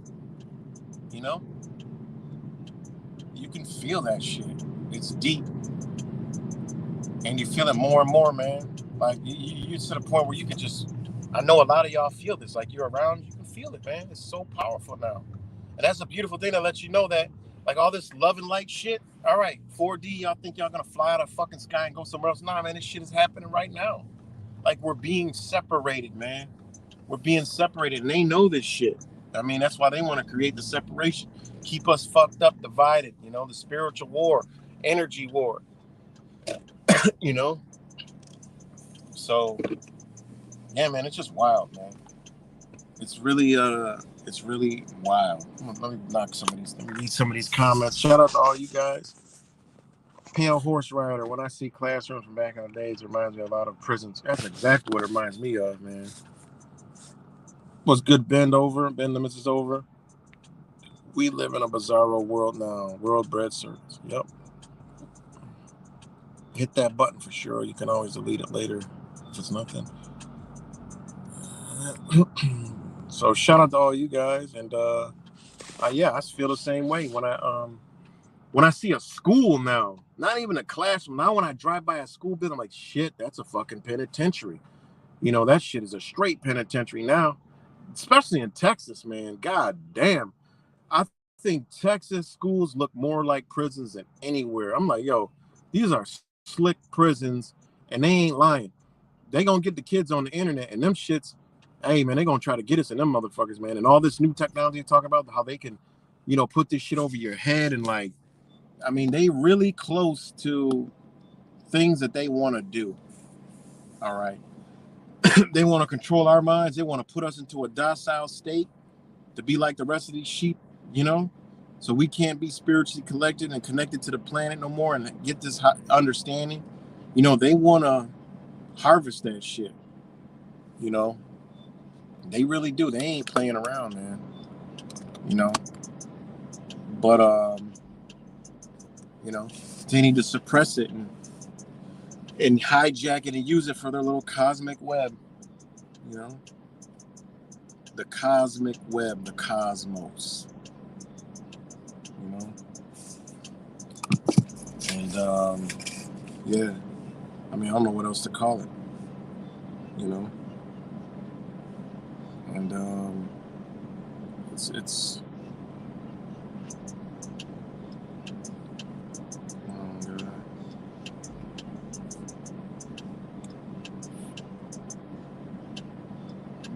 You know, you can feel that shit. It's deep, and you feel it more and more, man. Like you're to the point where you can just, I know a lot of y'all feel this, like you're around, you can feel it, man. It's so powerful now. And that's a beautiful thing that lets you know that, like, all this love and light shit, all right, 4D, y'all think y'all gonna fly out of fucking sky and go somewhere else? Nah, man, this shit is happening right now. Like, we're being separated, man. We're being separated, and they know this shit. I mean, that's why they want to create the separation, keep us fucked up, divided, you know, the spiritual war, energy war, you know? So, yeah, man, it's just wild, man. It's really wild. Let me knock some of these. Let me read some of these comments. Shout out to all you guys. Pale Horse Rider. When I see classrooms from back in the days, it reminds me a lot of prisons. That's exactly what it reminds me of, man. What's good? Bend over. Bend limits is over. We live in a bizarro world now. World bred circus. Yep. Hit that button for sure. You can always delete it later if it's nothing. So shout out to all you guys, and yeah, I feel the same way when I see a school now, not even a classroom. Now when I drive by a school building, I'm like, shit, that's a fucking penitentiary. You know, that shit is a straight penitentiary now, especially in Texas, man. God damn. I think Texas schools look more like prisons than anywhere. I'm like, yo, these are slick prisons, and they ain't lying. They gonna get the kids on the internet, and them shits, hey, man, they gonna try to get us in them motherfuckers, man. And all this new technology talk about, how they can, you know, put this shit over your head, and like, I mean, they really close to things that they want to do. All right. They want to control our minds. They want to put us into a docile state to be like the rest of these sheep, you know? So we can't be spiritually collected and connected to the planet no more and get this understanding. You know, they want to harvest that shit. You know? They really do. They ain't playing around, man. You know? But, you know, they need to suppress it and hijack it and use it for their little cosmic web. You know? The cosmic web, the cosmos. You know? And, yeah. I mean, I don't know what else to call it. You know? And, it's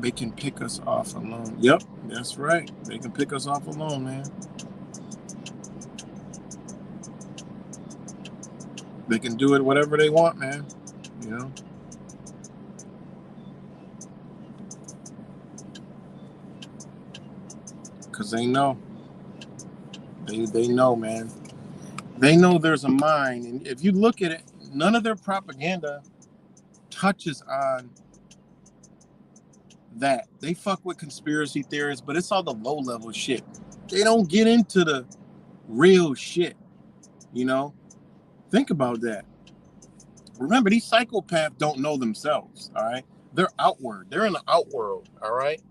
they can pick us off alone. Yep, that's right. They can pick us off alone, man. They can do it whatever they want, man. You know? Because they know. They know, man. They know there's a mind. And if you look at it, none of their propaganda touches on that. They fuck with conspiracy theories, but it's all the low level shit. They don't get into the Real shit. You know? Think about that. Remember, these psychopaths don't know themselves, all right? They're outward. They're in the outworld, all right?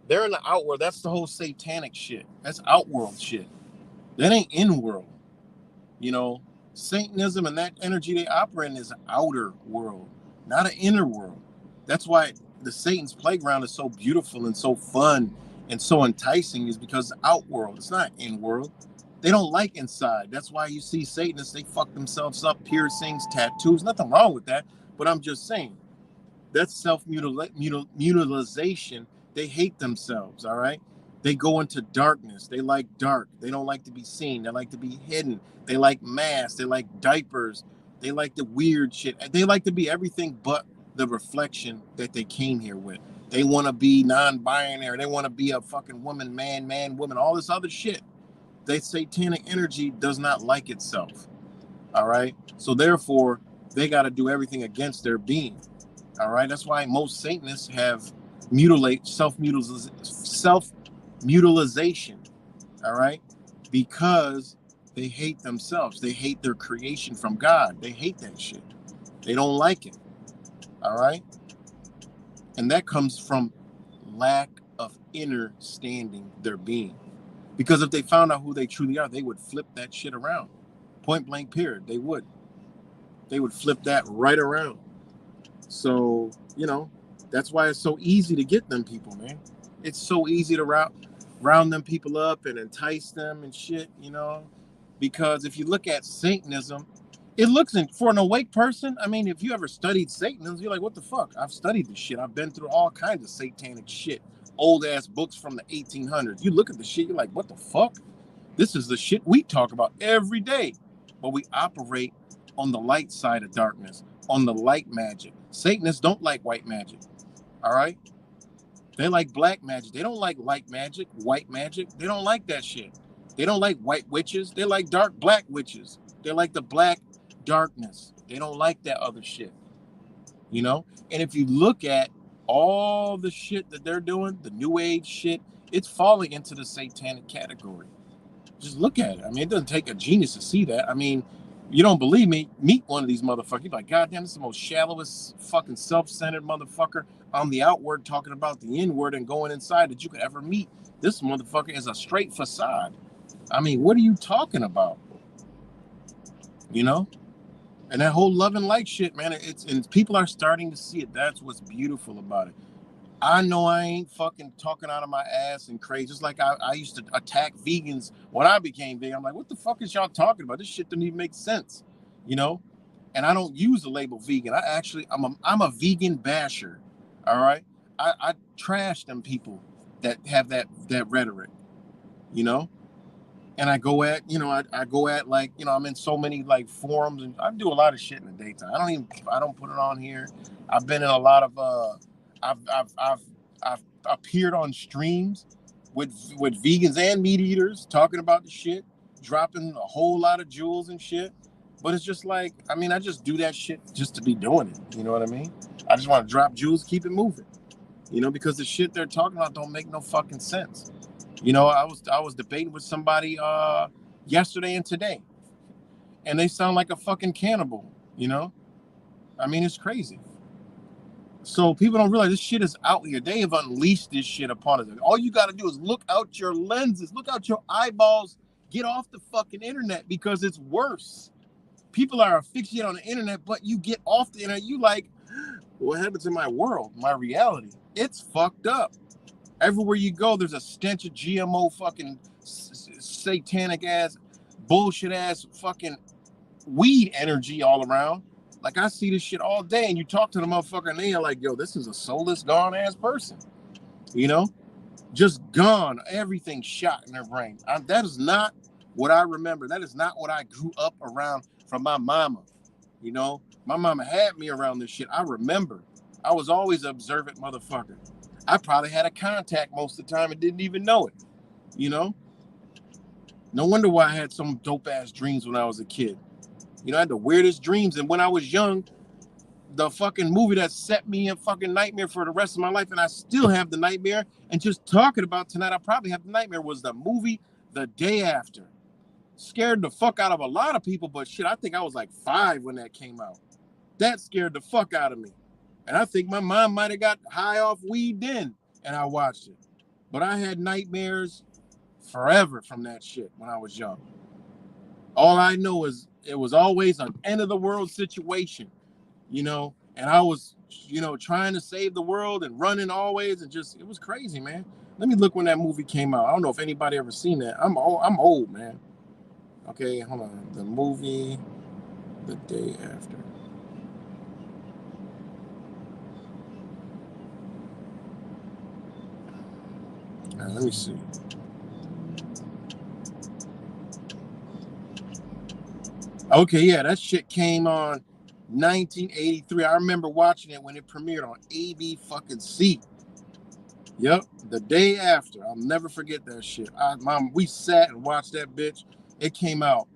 They're in the outworld. That's the whole satanic shit. That's outworld shit. That ain't in-world. You know, Satanism and that energy they operate in is an outer world, not an inner world. That's why the Satan's playground is so beautiful and so fun and so enticing, is because the outworld. It's not in-world. They don't like inside. That's why you see Satanists, they fuck themselves up, piercings, tattoos. Nothing wrong with that. But I'm just saying, that's self-mutilization. They hate themselves, all right? They go into darkness. They like dark. They don't like to be seen. They like to be hidden. They like masks. They like diapers. They like the weird shit. They like to be everything but the reflection that they came here with. They want to be non-binary. They want to be a fucking woman, man, woman, all this other shit. That satanic energy does not like itself, all right? So therefore, they got to do everything against their being, all right? That's why most Satanists have self-mutilization, all right? Because they hate themselves. They hate their creation from God. They hate that shit. They don't like it, all right? And that comes from lack of understanding their being. Because if they found out who they truly are, they would flip that shit around. Point blank period. They would. They would flip that right around. So, you know, that's why it's so easy to get them people, man. It's so easy to round them people up and entice them and shit, you know. Because if you look at Satanism, it looks for an awake person. I mean, if you ever studied Satanism, you're like, what the fuck? I've studied this shit. I've been through all kinds of satanic shit. Old ass books from the 1800s. You look at the shit, you're like, what the fuck? This is the shit we talk about every day. But we operate on the light side of darkness, on the light magic. Satanists don't like white magic, all right? They like black magic. They don't like light magic, white magic. They don't like that shit. They don't like white witches. They like dark black witches. They like the black darkness. They don't like that other shit, you know? And if you look at all the shit that they're doing, the new age shit, it's falling into the satanic category. Just look at it. I mean, it doesn't take a genius to see that. I mean, you don't believe me? Meet one of these motherfuckers. You're like, goddamn, this is the most shallowest, fucking self-centered motherfucker on the outward talking about the inward and going inside that you could ever meet. This motherfucker is a straight facade. I mean, what are you talking about? You know? And that whole love and light shit, man, and people are starting to see it. That's what's beautiful about it. I know I ain't fucking talking out of my ass and crazy. Just like I used to attack vegans when I became vegan. I'm like, what the fuck is y'all talking about? This shit doesn't even make sense, you know? And I don't use the label vegan. I'm a vegan basher, all right? I trash them people that have that rhetoric, you know? And I go at, I go at, like, I'm in so many like forums, and I do a lot of shit in the daytime. I don't put it on here. I've been in a lot of I've appeared on streams with vegans and meat eaters talking about the shit, dropping a whole lot of jewels and shit. But it's just like, I mean, I just do that shit just to be doing it. You know what I mean? I just want to drop jewels, keep it moving. Because the shit they're talking about don't make no fucking sense. I was debating with somebody yesterday and today, and they sound like a fucking cannibal. I mean, it's crazy. So people don't realize this shit is out here. They have unleashed this shit upon us. All you got to do is look out your lenses, look out your eyeballs, get off the fucking internet, because it's worse. People are asphyxiated on the internet, but you get off the internet, you like, what happens in my world, my reality? It's fucked up. Everywhere you go, there's a stench of GMO fucking satanic ass, bullshit ass fucking weed energy all around. Like, I see this shit all day, and you talk to the motherfucker, and they are like, yo, this is a soulless, gone-ass person. Just gone. Everything shot in their brain. That is not what I remember. That is not what I grew up around from my mama. My mama had me around this shit. I remember. I was always an observant motherfucker. I probably had a contact most of the time and didn't even know it. No wonder why I had some dope-ass dreams when I was a kid. I had the weirdest dreams. And when I was young, the fucking movie that set me in fucking nightmare for the rest of my life, and I still have the nightmare, and just talking about tonight, I probably have the nightmare, was the movie The Day After. scared the fuck out of a lot of people, but shit, I think I was like 5 when that came out. That scared the fuck out of me. And I think my mom might have got high off weed then, and I watched it. But I had nightmares forever from that shit when I was young. All I know is it was always an end of the world situation, you know, and I was, you know, trying to save the world and running always, and just, it was crazy, man. Let me look when that movie came out. I don't know if anybody ever seen that. I'm old, man. Okay, hold on. The movie, The Day After. All right, let me see. Okay, yeah, that shit came on 1983. I remember watching it when it premiered on AB fucking C. Yep, The Day After. I'll never forget that shit. We sat and watched that bitch. It came out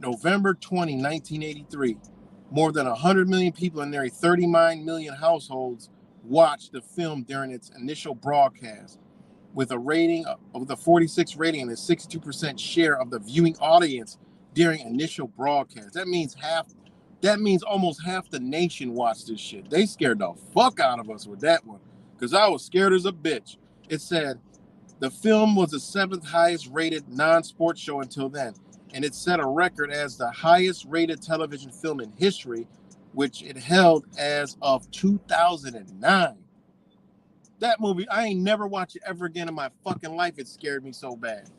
November 20, 1983. More than 100 million people in nearly 39 million households watched the film during its initial broadcast, with a rating of the 46 rating and a 62% share of the viewing audience during initial broadcast. That means almost half the nation watched this shit. They scared the fuck out of us with that one, because I was scared as a bitch. It said the film was the 7th highest rated non-sports show until then, and it set a record as the highest rated television film in history, which it held as of 2009. That movie, I ain't never watched it ever again in my fucking life. It scared me so bad.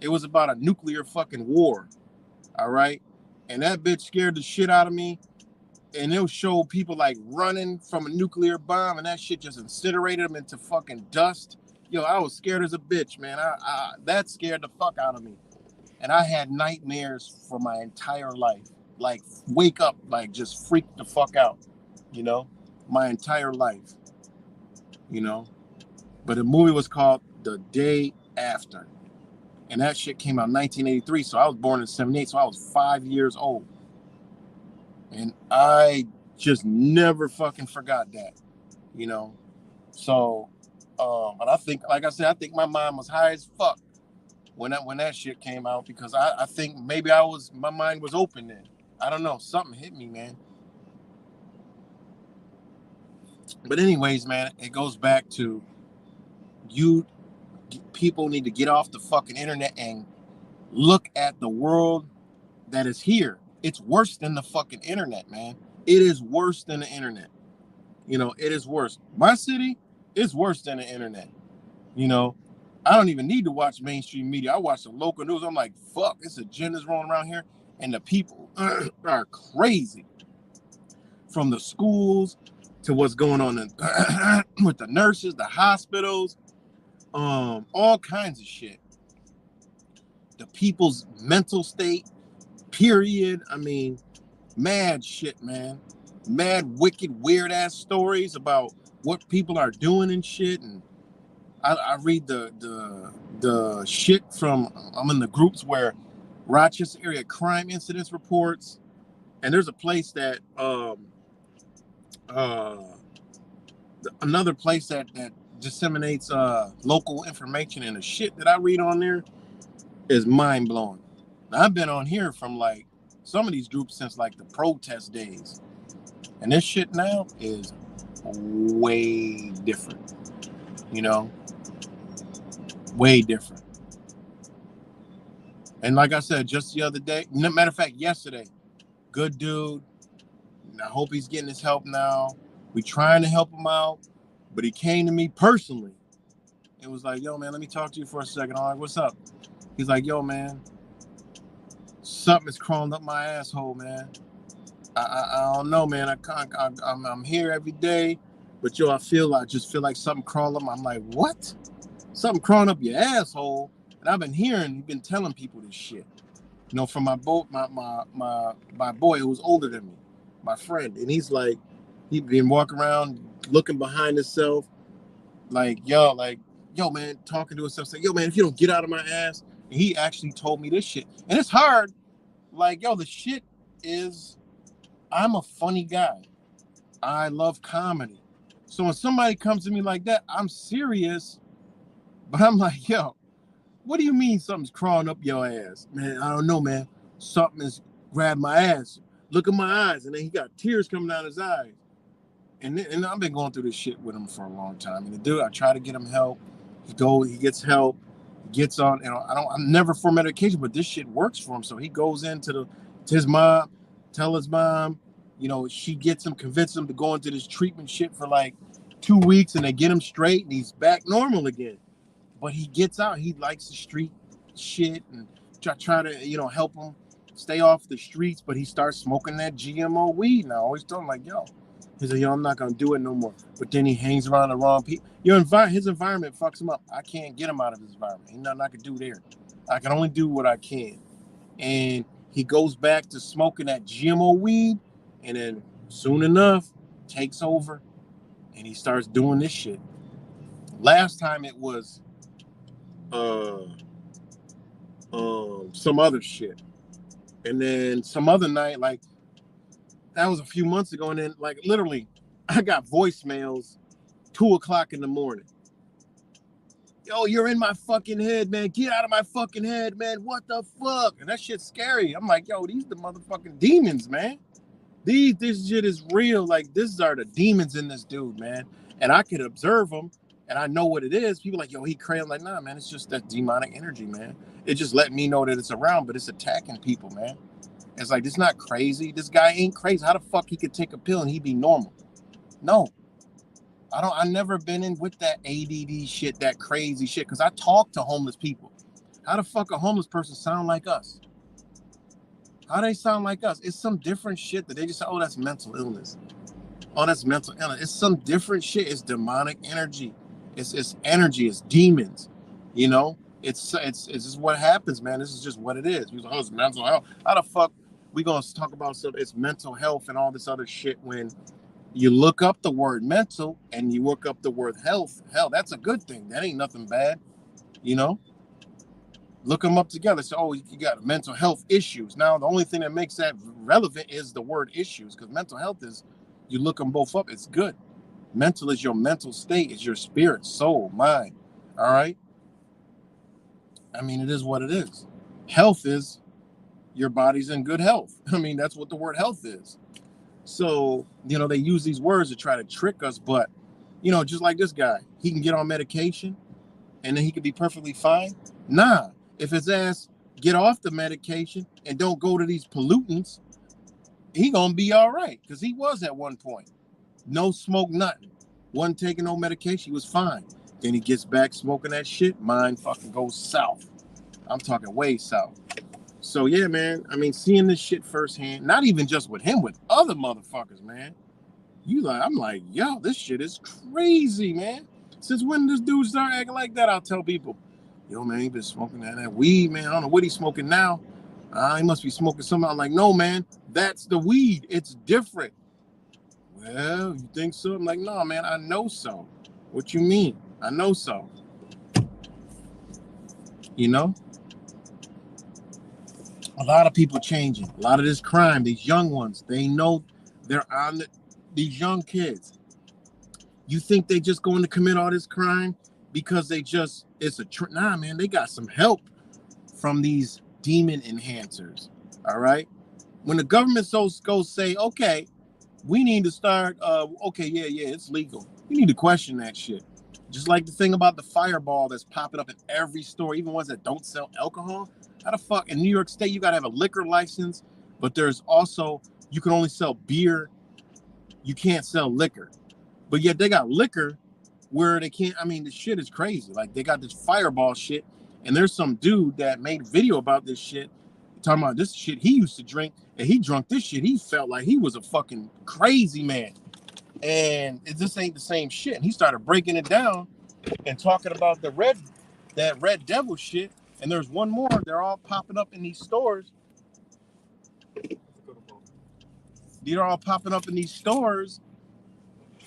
It was about a nuclear fucking war. All right. And that bitch scared the shit out of me. And it'll show people like running from a nuclear bomb, and that shit just incinerated them into fucking dust. Yo, I was scared as a bitch, man. That scared the fuck out of me. And I had nightmares for my entire life. Like, wake up, like, just freak the fuck out, you know, my entire life. You know, but the movie was called The Day After, and that shit came out in 1983. So I was born in 78, so I was 5 years old, and I just never fucking forgot that, you know. So, and I think, like I said, I think my mind was high as fuck when that shit came out, because I think maybe my mind was open then. I don't know, something hit me, man. But anyways, man, it goes back to people need to get off the fucking internet and look at the world that is here. It's worse than the fucking internet, man. It is worse than the internet. You know, it is worse. My city is worse than the internet. You know, I don't even need to watch mainstream media. I watch the local news. I'm like, fuck, this agenda's rolling around here, and the people are crazy. From the schools to what's going on with the nurses, the hospitals, all kinds of shit. The people's mental state, period. I mean, mad shit, man. Mad, wicked, weird ass stories about what people are doing and shit. And I read the shit from, I'm in the groups where Rochester area crime incidents reports, and there's a place that another place that disseminates local information, and the shit that I read on there is mind blowing. I've been on here from like some of these groups since like the protest days, and this shit now is way different. You know, way different. And like I said, just the other day, matter of fact, yesterday, good dude. I hope he's getting his help now. We trying to help him out, but he came to me personally. It was like, yo, man, let me talk to you for a second. I'm like, what's up? He's like, yo, man, something is crawling up my asshole, man. I don't know, man. I'm here every day, but yo, I just feel like something crawling up. I'm like, what? Something crawling up your asshole? And I've been hearing, you've been telling people this shit, you know, from my boy who's older than me, my friend, and he's been walking around looking behind himself, like, yo, man, talking to himself, saying, yo, man, if you don't get out of my ass. And he actually told me this shit, and it's hard. Like, yo, the shit is, I'm a funny guy. I love comedy. So when somebody comes to me like that, I'm serious, but I'm like, yo, What do you mean something's crawling up your ass? Man, I don't know, man. Something has grabbed my ass. Look at my eyes. And then he got tears coming down his eyes. And I've been going through this shit with him for a long time. And the dude, I try to get him help. He gets help, gets on, I'm never for medication, but this shit works for him. So he goes to his mom, tell his mom, she gets him, convinces him to go into this treatment shit for like 2 weeks, and they get him straight and he's back normal again. But he gets out. He likes the street shit and try to, help him stay off the streets. But he starts smoking that GMO weed. And I always tell him, like, yo, he said, yo, I'm not going to do it no more. But then he hangs around the wrong people. His environment fucks him up. I can't get him out of his environment. Ain't nothing I can do there. I can only do what I can. And he goes back to smoking that GMO weed. And then soon enough, takes over. And he starts doing this shit. Last time it was some other shit. And then some other night, like, that was a few months ago, and then, like, literally, I got voicemails 2:00 in the morning. Yo, you're in my fucking head, man. Get out of my fucking head, man. What the fuck? And that shit's scary. I'm like, yo, these the motherfucking demons, man. This shit is real. Like, these are the demons in this dude, man. And I could observe them, and I know what it is. People are like, yo, he crazy. I'm like, nah, man, it's just that demonic energy, man. It just let me know that it's around, but it's attacking people, man. It's like, it's not crazy. This guy ain't crazy. How the fuck he could take a pill and he be normal? No. I never been in with that ADD shit, that crazy shit, because I talk to homeless people. How the fuck a homeless person sound like us? How they sound like us? It's some different shit that they just say, oh, that's mental illness. Oh, that's mental illness. It's some different shit. It's demonic energy. It's energy. It's demons. It's just what happens, man. This is just what it is. Oh, it's mental health. How the fuck we gonna talk about stuff? It's mental health and all this other shit when you look up the word mental and you look up the word health. Hell, that's a good thing. That ain't nothing bad. Look them up together. So, oh, you got mental health issues. Now, the only thing that makes that relevant is the word issues, because mental health is, you look them both up, it's good. Mental is your mental state, it's your spirit, soul, mind. All right? I mean, it is what it is. Health is your body's in good health. I mean, that's what the word health is. So, they use these words to try to trick us, but, just like this guy, he can get on medication and then he can be perfectly fine. Nah, if his ass get off the medication and don't go to these pollutants, he gonna be all right, because he was at one point. No smoke, nothing. Wasn't taking no medication, he was fine. Then he gets back smoking that shit, mind fucking goes south. I'm talking way south. So yeah, man, I mean, seeing this shit firsthand, not even just with him, with other motherfuckers, man. I'm like, yo, this shit is crazy, man. Since when this dude start acting like that, I'll tell people, yo, man, he been smoking that weed, man. I don't know what he's smoking now. He must be smoking something. I'm like, no, man, that's the weed. It's different. Well, you think so? I'm like, no, man, I know so. What you mean? I know so. A lot of people changing. A lot of this crime, these young ones, they know they're on these young kids. You think they just going to commit all this crime because nah, man, they got some help from these demon enhancers. All right. When the government goes say, okay, we need to start, okay, yeah, it's legal. You need to question that shit. Just like the thing about the Fireball that's popping up in every store, even ones that don't sell alcohol. How the fuck in New York State you gotta have a liquor license, but there's also, you can only sell beer. You can't sell liquor. But yet they got liquor where they can't. I mean, the shit is crazy. Like, they got this Fireball shit, and there's some dude that made a video about this shit, talking about this shit he used to drink, and he drunk this shit. He felt like he was a fucking crazy man. And this ain't the same shit. And he started breaking it down and talking about that Red Devil shit. And there's one more. They're all popping up in these stores. These are all popping up in these stores.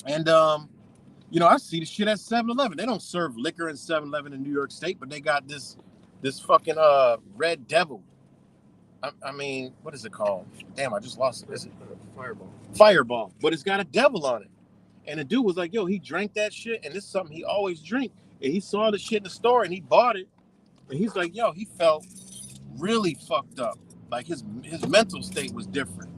And, I see the shit at 7-Eleven. They don't serve liquor in 7-Eleven in New York State, but they got this fucking Red Devil. I mean, what is it called? Damn, I just lost it. Is it Fireball. But it's got a devil on it. And the dude was like, yo, he drank that shit, and this is something he always drink. And he saw the shit in the store, and he bought it. And he's like, yo, he felt really fucked up. Like his mental state was different.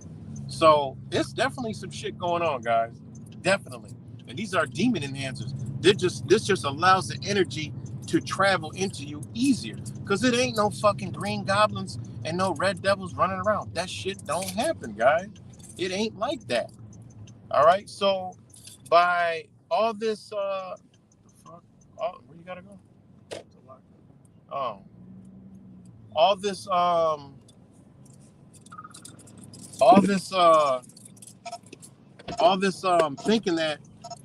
So it's definitely some shit going on, guys. Definitely. And these are demon enhancers. This just allows the energy to travel into you easier. Cause it ain't no fucking green goblins and no red devils running around. That shit don't happen, guys. It ain't like that. All right. So by all this fuck, where you gotta go? Oh. All this all this thinking that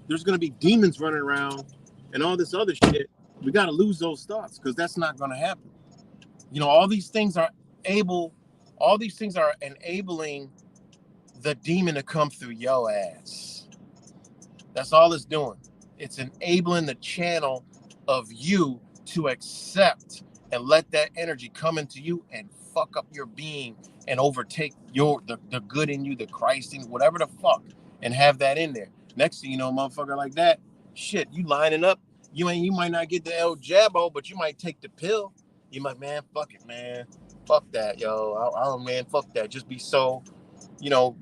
there's going to be demons running around and all this other shit, we got to lose those thoughts because that's not going to happen. You know, all these things are enabling the demon to come through your ass. That's all it's doing. It's enabling the channel of you to accept and let that energy come into you and fuck up your being and overtake the good in you, the Christ in whatever the fuck, and have that in there. Next thing you know, a motherfucker like that, shit, you lining up. You might not get the El Jabbo, but you might take the pill. You might, man, fuck it, man. Fuck that, yo. I don't, man, fuck that. Just be so,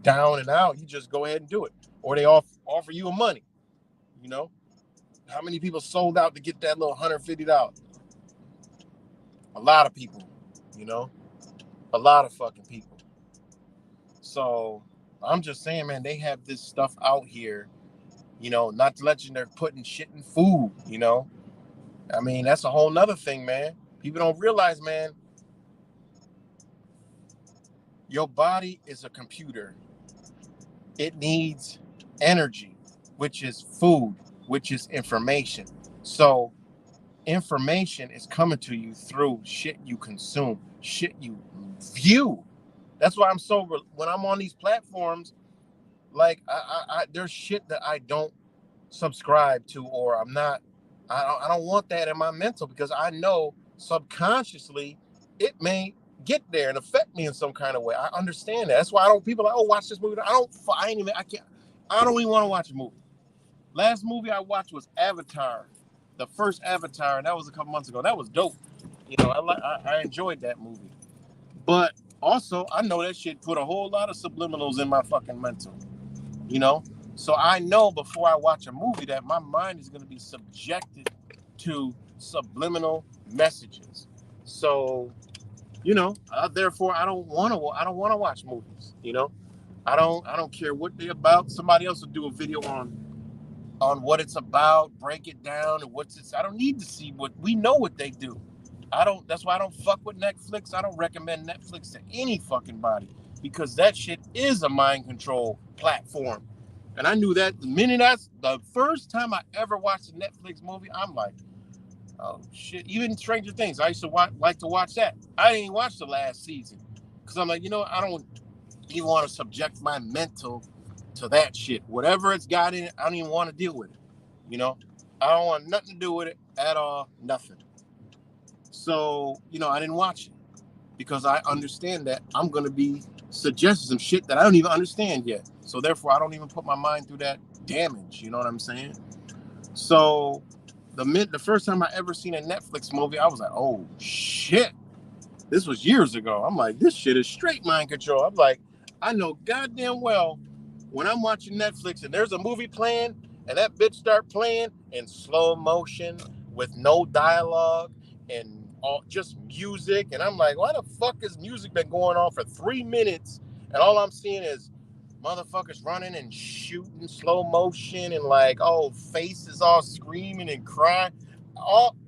down and out. You just go ahead and do it. Or they offer you a money. You know, how many people sold out to get that little $150? A lot of people, a lot of fucking people. So I'm just saying, man, they have this stuff out here, not to let you they're putting shit in food, I mean, that's a whole nother thing, man. People don't realize, man, your body is a computer. It needs energy, which is food, which is information. So information is coming to you through shit you consume, shit you view. That's why when I'm on these platforms, like there's shit that I don't subscribe to, or I don't want that in my mental, because I know subconsciously it may get there and affect me in some kind of way. I understand that. That's why people are like, oh, watch this movie. I don't even want to watch a movie. Last movie I watched was Avatar, the first Avatar, and that was a couple months ago. That was dope. I enjoyed that movie. But also, I know that shit put a whole lot of subliminals in my fucking mental. So I know before I watch a movie that my mind is going to be subjected to subliminal messages. So, therefore, I don't want to watch movies. I don't care what they're about. Somebody else will do a video on what it's about, break it down, and I don't need to see we know what they do. That's why I don't fuck with Netflix. I don't recommend Netflix to any fucking body, because that shit is a mind control platform. And I knew that the first time I ever watched a Netflix movie, I'm like, oh shit. Even Stranger Things, I used to like to watch that. I didn't even watch the last season because I'm like, I don't even want to subject my mental to that shit. Whatever it's got in it, I don't even want to deal with it. I don't want nothing to do with it at all. Nothing. So, I didn't watch it because I understand that I'm going to be suggesting some shit that I don't even understand yet. So therefore, I don't even put my mind through that damage. You know what I'm saying? So the first time I ever seen a Netflix movie, I was like, oh shit. This was years ago. I'm like, this shit is straight mind control. I'm like, I know goddamn well when I'm watching Netflix and there's a movie playing and that bitch start playing in slow motion with no dialogue and just music, and I'm like, why the fuck has music been going on for 3 minutes and all I'm seeing is motherfuckers running and shooting slow motion and like, faces all screaming and crying.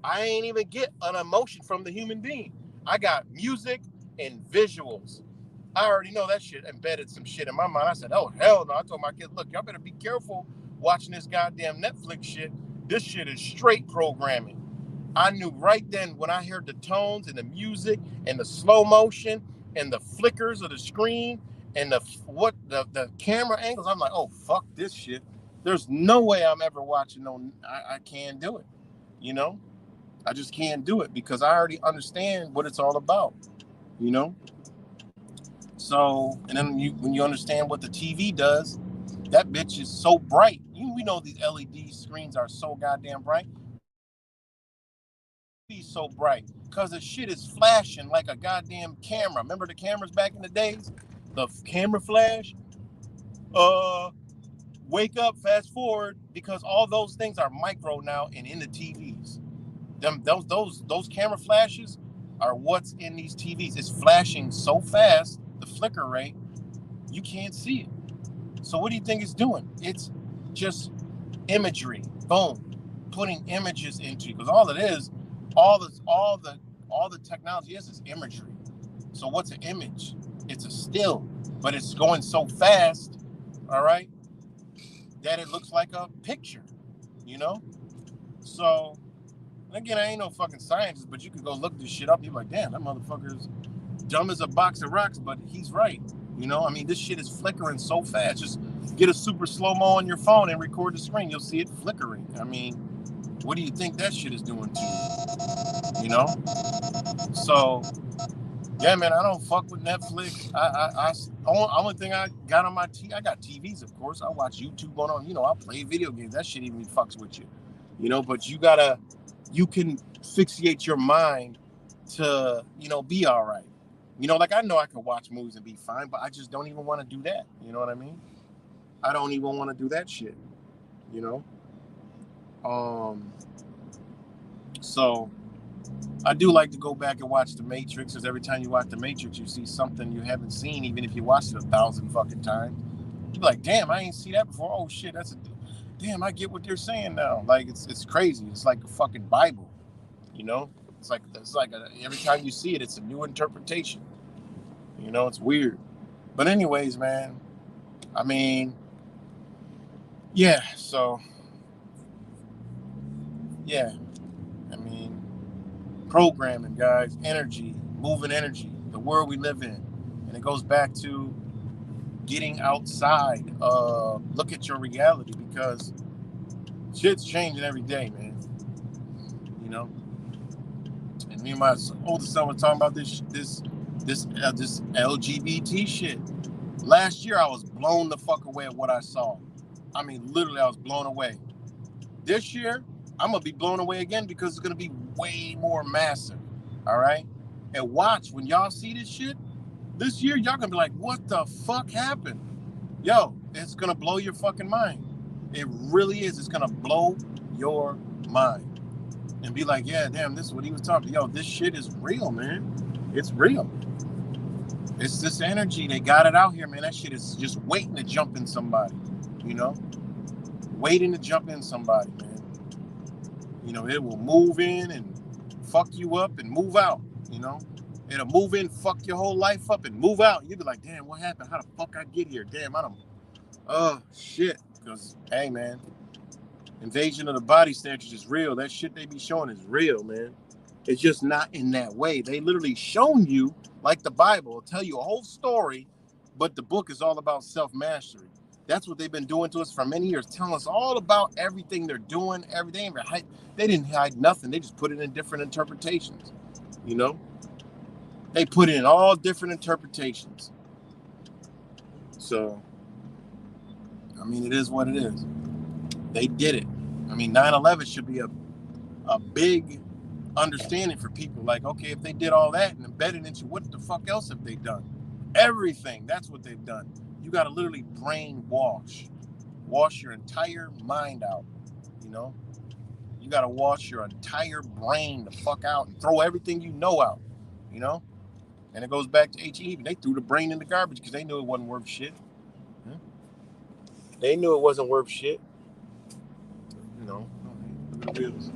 I ain't even get an emotion from the human being. I got music and visuals. I already know that shit embedded some shit in my mind. I said, oh, hell no. I told my kids, look, y'all better be careful watching this goddamn Netflix shit. This shit is straight programming. I knew right then when I heard the tones and the music and the slow motion and the flickers of the screen and the camera angles, I'm like, oh, fuck this shit. There's no way I'm ever watching I can't do it. I just can't do it because I already understand what it's all about. So, and then when you understand what the TV does, that bitch is so bright. We know these LED screens are so goddamn bright. be so bright? Because the shit is flashing like a goddamn camera. Remember the cameras back in the days? The camera flash? Wake up, fast forward, because all those things are micro now and in the TVs. Those camera flashes are what's in these TVs. It's flashing so fast, the flicker rate, you can't see it. So what do you think it's doing? It's just imagery. Boom. Putting images into, because all it is, all the technology is imagery. So what's an image? It's a still, but it's going so fast, all right, that it looks like a picture, you know? So again, I ain't no fucking scientist, but you could go look this shit up. You're like, damn, that motherfucker's dumb as a box of rocks, but he's right. You know, I mean, this shit is flickering so fast. Just get a super slow-mo on your phone and record the screen. You'll see it flickering. I mean, what do you think that shit is doing to you? You know? So, yeah, man, I don't fuck with Netflix. Only thing I got on my TV, I got TVs, of course. I watch YouTube on, you know, I play video games. That shit even fucks with you. You know, but you can fixate your mind to, you know, be all right. You know, like I know I can watch movies and be fine, but I just don't even want to do that. You know what I mean? I don't even want to do that shit. You know? So I do like to go back and watch The Matrix, because every time you watch The Matrix, you see something you haven't seen, even if you watched it 1,000 fucking times. You're like, damn, I ain't see that before. Oh shit, damn, I get what they're saying now. Like it's crazy. It's like a fucking Bible, you know? It's like every time you see it, it's a new interpretation. You know, it's weird. But anyways, man, I mean, yeah, so yeah. I mean, programming, guys, energy, moving energy, the world we live in. And it goes back to getting outside. Look at your reality, because shit's changing every day, man. You know? And me and my oldest son were talking about this LGBT shit. Last year, I was blown the fuck away at what I saw. I mean, literally, I was blown away. This year, I'm going to be blown away again, because it's going to be way more massive. All right? And watch, when y'all see this shit, this year, y'all going to be like, what the fuck happened? Yo, it's going to blow your fucking mind. It really is. It's going to blow your mind. And be like, yeah, damn, this is what he was talking. Yo, this shit is real, man. It's real. It's this energy. They got it out here, man. That shit is just waiting to jump in somebody, you know? Waiting to jump in somebody, man. You know, it will move in and fuck you up and move out, you know? It'll move in, fuck your whole life up, and move out. You'll be like, damn, what happened? How the fuck I get here? Damn, oh, shit. Because, hey, man, invasion of the body snatchers is real. That shit they be showing is real, man. It's just not in that way. They literally shown you, like the Bible, tell you a whole story, but the book is all about self-mastery. That's what they've been doing to us for many years, telling us all about everything they're doing, everything. They didn't hide nothing. They just put it in different interpretations, you know? They put it in all different interpretations. So, I mean, it is what it is. They did it. I mean, 9/11 should be a big understanding for people. Like, okay, if they did all that and embedded into, what the fuck else have they done? Everything. That's what they've done. You got to literally wash your entire mind out. You know, you got to wash your entire brain the fuck out and throw everything you know out. You know, and it goes back to HE. They threw the brain in the garbage because they knew it wasn't worth shit. They knew it wasn't worth shit. You know, look at the wheels.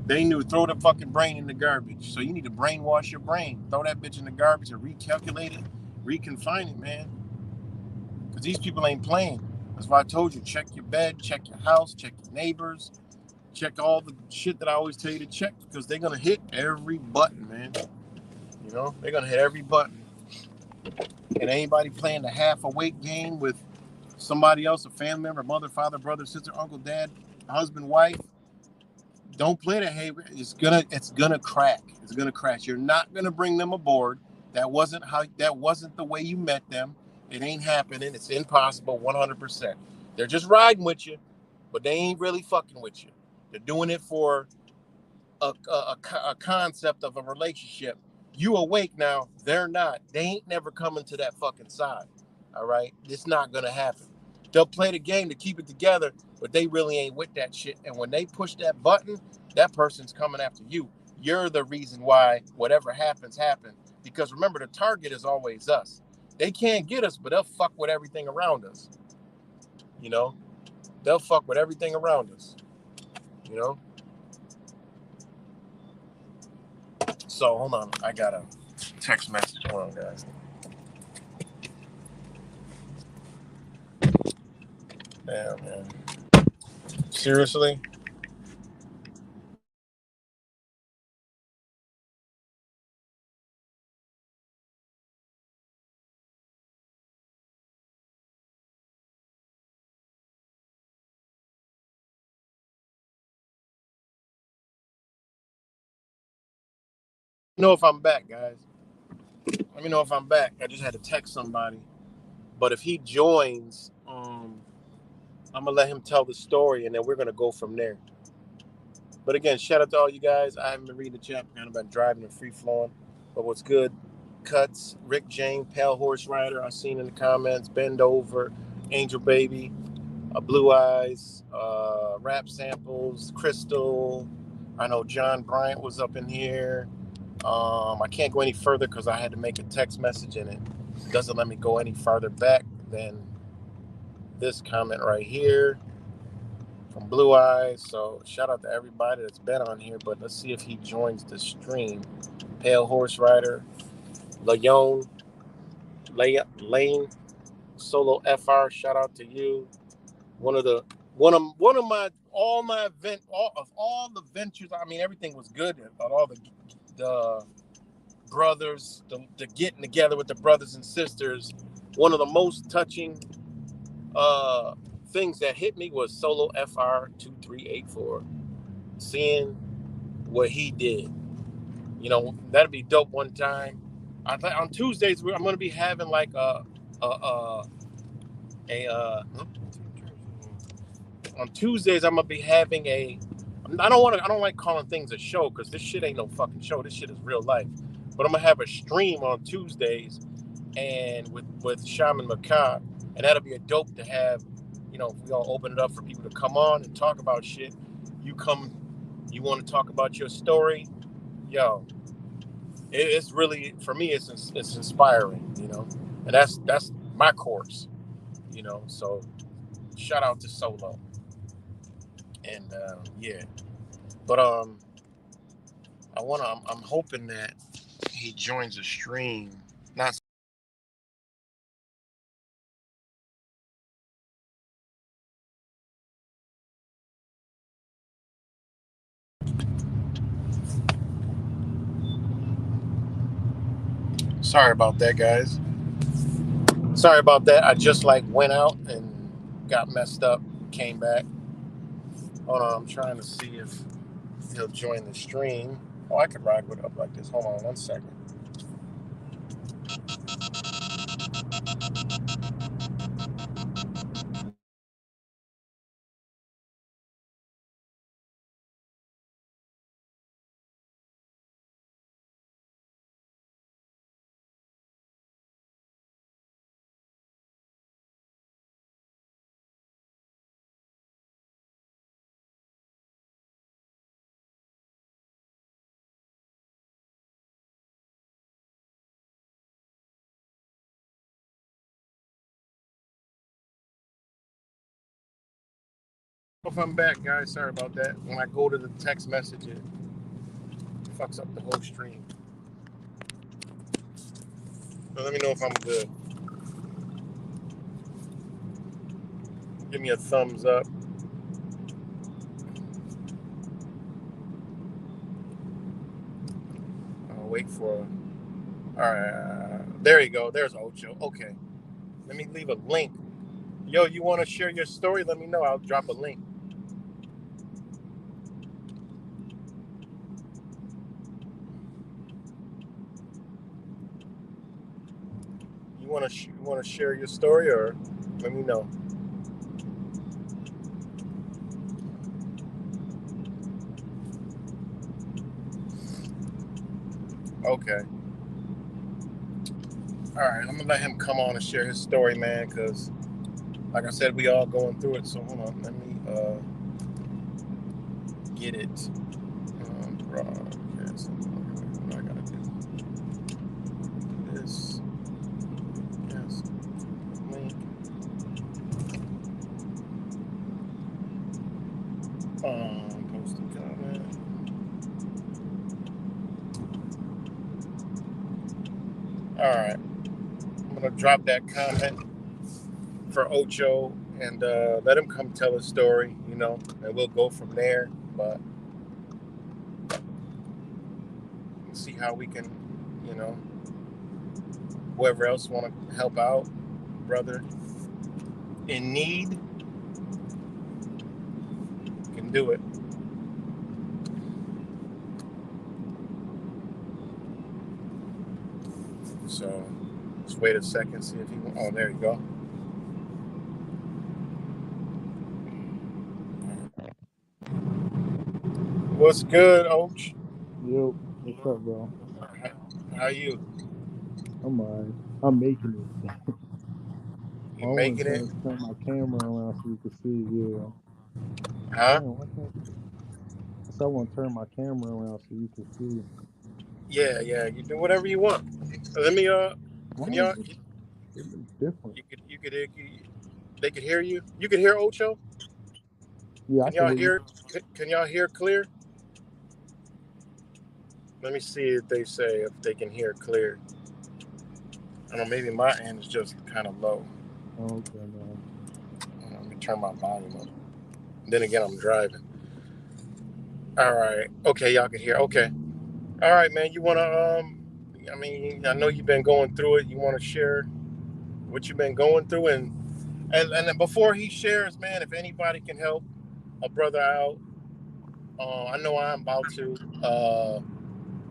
They knew, throw the fucking brain in the garbage. So you need to brainwash your brain. Throw that bitch in the garbage and recalculate it, reconfine it, man. Because these people ain't playing. That's why I told you, check your bed, check your house, check your neighbors, check all the shit that I always tell you to check, because they're going to hit every button, man. You know, they're going to hit every button. And anybody playing the half-awake game with somebody else, a family member, mother, father, brother, sister, uncle, dad, husband, wife, don't play that. Hey, it's gonna crack. It's gonna crash. You're not gonna bring them aboard. That wasn't the way you met them. It ain't happening. It's impossible. 100%. They're just riding with you, but they ain't really fucking with you. They're doing it for a concept of a relationship. You awake now, they're not. They ain't never coming to that fucking side. All right? It's not gonna happen. They'll play the game to keep it together, but they really ain't with that shit. And when they push that button, that person's coming after you. You're the reason why whatever happens, happens. Because remember, the target is always us. They can't get us, but they'll fuck with everything around us. You know? They'll fuck with everything around us. You know? So hold on, I got a text message. Hold on, guys. Damn, man. Seriously? Know if I'm back, guys. Let me know if I'm back. I just had to text somebody. But if he joins, I'm gonna let him tell the story, and then we're gonna go from there. But again, shout out to all you guys. I haven't been reading the chat. Kind of been driving and free flowing. But what's good? Cuts, Rick James, Pale Horse Rider. I seen in the comments. Bend Over, Angel Baby, Blue Eyes, Rap Samples, Crystal. I know John Bryant was up in here. I can't go any further because I had to make a text message and it doesn't let me go any farther back than this comment right here from Blue Eyes. So shout out to everybody that's been on here, but let's see if he joins the stream. Pale Horse Rider, Leon, Lane, Solo FR. Shout out to you. One of my all the ventures. I mean, everything was good. All the brothers, the getting together with the brothers and sisters. One of the most touching things that hit me was Solo FR 2384. Seeing what he did, that'd be dope. One time, on Tuesdays I'm gonna be having like a on Tuesdays I'm gonna be having a. I don't like calling things a show because this shit ain't no fucking show. This shit is real life. But I'm gonna have a stream on Tuesdays and with Shaman Macabre, and that'll be a dope to have. If we all open it up for people to come on and talk about shit. You want to talk about your story, yo. It's really, for me, it's inspiring, and that's my course, So shout out to Solo, and yeah, but I'm hoping that he joins the stream. Not sorry about that, guys. Sorry about that. I just went out and got messed up, came back. Hold on, I'm trying to see if he'll join the stream. Oh, I could ride with it up like this. Hold on 1 second. If I'm back, guys, sorry about that. When I go to the text message, it fucks up the whole stream. So let me know if I'm good. Give me a thumbs up. I'll wait for. All right, there you go. There's Ocho. Okay, let me leave a link. Yo, you want to share your story? Let me know. I'll drop a link. You want to share your story, or let me know. Okay. All right. I'm gonna let him come on and share his story, man. Cause like I said, we all going through it. So hold on. Let me get it. Broadcast. What I gotta do? This. Yes. Link. Post a comment. All right. I'm gonna drop that comment for Ocho and let him come tell his story, and we'll go from there. But see how we can, you know, whoever else want to help out, brother in need, can do it. So just wait a second, see if he. Oh, there you go. What's good, Oach? Yo, what's up, bro? How you? I'm alright. I'm making it. I You want making to it? turn my camera around so you can see. Yeah. Huh? Damn, why can't? So I want to turn my camera around so you can see. Yeah, yeah. You do whatever you want. Let me. Why Can is y'all? it? It looks different. They could hear you. You could hear Ocho. Yeah, I Can can y'all hear you. hear? Can y'all hear clear? Let me see if they say if they can hear clear. I don't know. Maybe my end is just kind of low. Oh, okay, man. Let me turn my volume up. Then again, I'm driving. All right. Okay, y'all can hear. Okay. All right, man. You wanna I mean, I know you've been going through it. You want to share what you've been going through, and then before he shares, man, if anybody can help a brother out, I know I'm about to.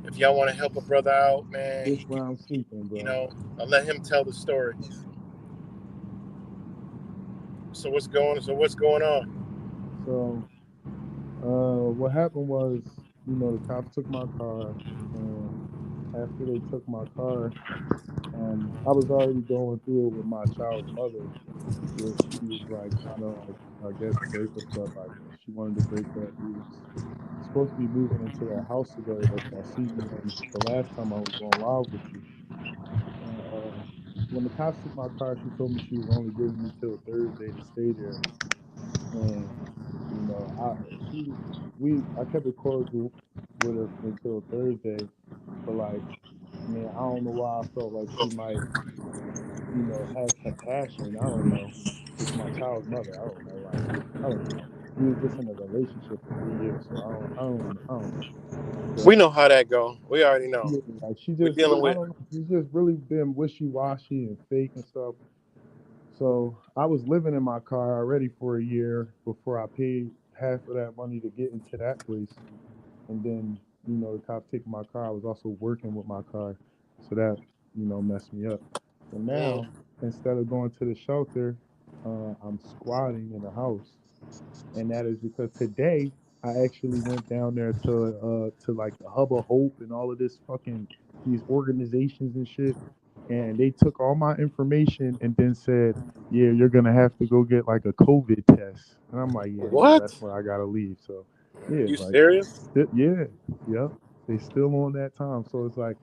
If y'all want to help a brother out, man, This he where can. I'm sleeping, bro. I'll let him tell the story. So what's going on? So, what happened was, the cops took my car, and after they took my car, I was already going through it with my child's mother, where she was like trying to like I guess break us up. I guess she wanted to break up. We was supposed to be moving into that house together that y'all seen me in the last time I was going live with you. And when the cops took my car, she told me she was only giving me till Thursday to stay there. And I she we I kept it cordial with her until Thursday, but like man, I don't know why I felt like she might have compassion. I don't know. It's my child's mother. I don't know. Like, I don't know. We was just in a relationship for 3 years, so I don't know. But We know how that go. We already know. yeah, like she We're just, dealing I with. don't know. She's just really been wishy washy and fake and stuff. So I was living in my car already for a year before I paid half of that money to get into that place, and then the cops taking my car. I was also working with my car, so that messed me up. So now instead of going to the shelter, I'm squatting in the house, and that is because today I actually went down there to like the Hub of Hope and all of this fucking these organizations and shit, and they took all my information and then said, yeah, you're gonna have to go get like a COVID test, and I'm like, yeah, no, What? that's where I gotta leave. So yeah, You like serious? yeah, yep. They still on that time. So it's like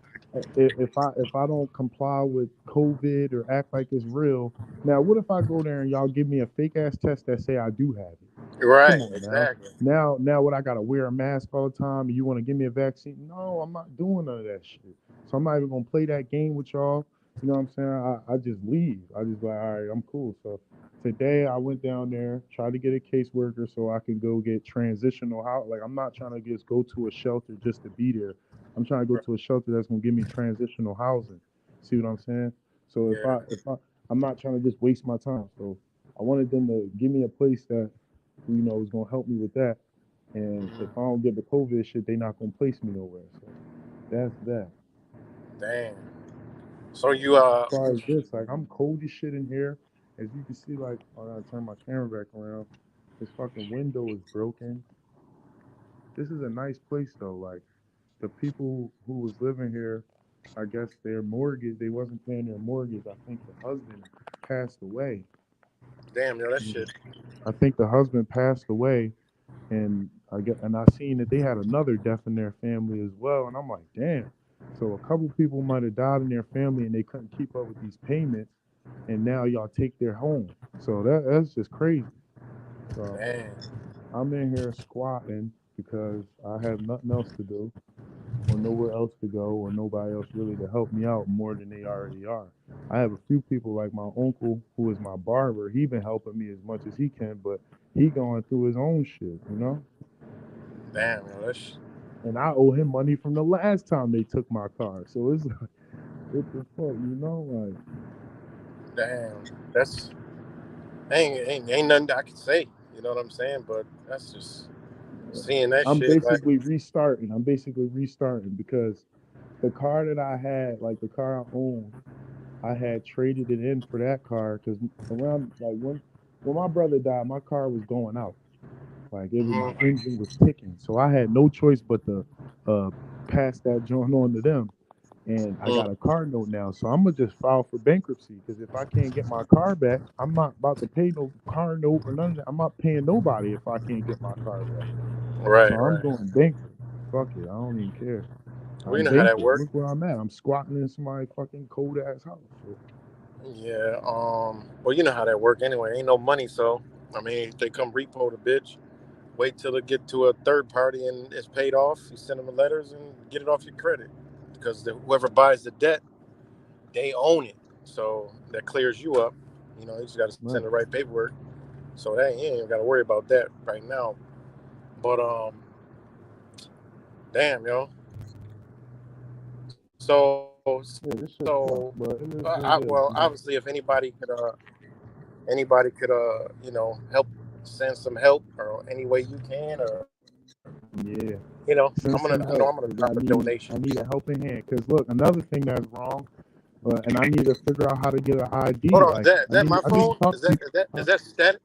if I don't comply with COVID or act like it's real, now what if I go there and y'all give me a fake ass test that say I do have it? Right. Come on now. Exactly. Now what I gotta wear a mask all the time and you wanna give me a vaccine? No, I'm not doing none of that shit. So I'm not even gonna play that game with y'all. You know what I'm saying? I just leave. I just like, all right, I'm cool. So today I went down there, tried to get a caseworker so I can go get transitional house. Like I'm not trying to just go to a shelter just to be there. I'm trying to go to a shelter that's gonna give me transitional housing. See what I'm saying? So Yeah. I'm not trying to just waste my time. So I wanted them to give me a place that is gonna help me with that. And if I don't get the COVID shit, they not gonna place me nowhere. So that's that. Damn. So you As far as this, like I'm cold as shit in here. As you can see, like I gotta turn my camera back around. This fucking window is broken. This is a nice place though. Like the people who was living here, I guess their mortgage, they wasn't paying their mortgage. I think the husband passed away. Damn, yo, that Yeah. shit. I think the husband passed away, and I seen that they had another death in their family as well, and I'm like, damn. So a couple people might have died in their family, and they couldn't keep up with these payments, and now y'all take their home. So that's just crazy. So Damn. I'm in here squatting because I have nothing else to do, or nowhere else to go, or nobody else really to help me out more than they already are. I have a few people like my uncle, who is my barber. He been helping me as much as he can, but he going through his own shit. Damn, yo, that's And I owe him money from the last time they took my car. So it's like, what the fuck? Like, damn. That's ain't nothing I can say. You know what I'm saying? But that's just seeing that I'm shit. Like, basically restarting. I'm basically restarting because the car that I had, like the car I own, I had traded it in for that car because around like when my brother died, my car was going out. Like it was, my mhm, engine was ticking, so I had no choice but to uh pass that joint on to them. And I got a car note now, so I'm gonna just file for bankruptcy because if I can't get my car back, I'm not about to pay no car note or none of that. I'm not paying nobody if I can't get my car back. So right, I'm right. going bankrupt. Fuck it, I don't even care. Well, you I'm know how that bankrupt. works. Look where I'm at. I'm squatting in somebody's fucking cold ass house. So, Yeah. Well, you know how that work anyway. Ain't no money, so I mean, if they come repo the bitch, wait till it get to a third party and it's paid off. You send them the letters and get it off your credit, because whoever buys the debt, they own it. So that clears you up. You just got to right. send the right paperwork. So that you ain't even got to worry about that right now. But damn, yo. Yeah, this shit So sucks, but it is what well, it is. obviously, if anybody could help, send some help or any way you can, or Yeah, I'm send gonna some help drop a because donation. I need a helping hand. Because look, another thing that's wrong, and I need to figure out how to get an ID. Hold on, Like is that my I need to phone? talk Is to that people. is that Huh? is that static?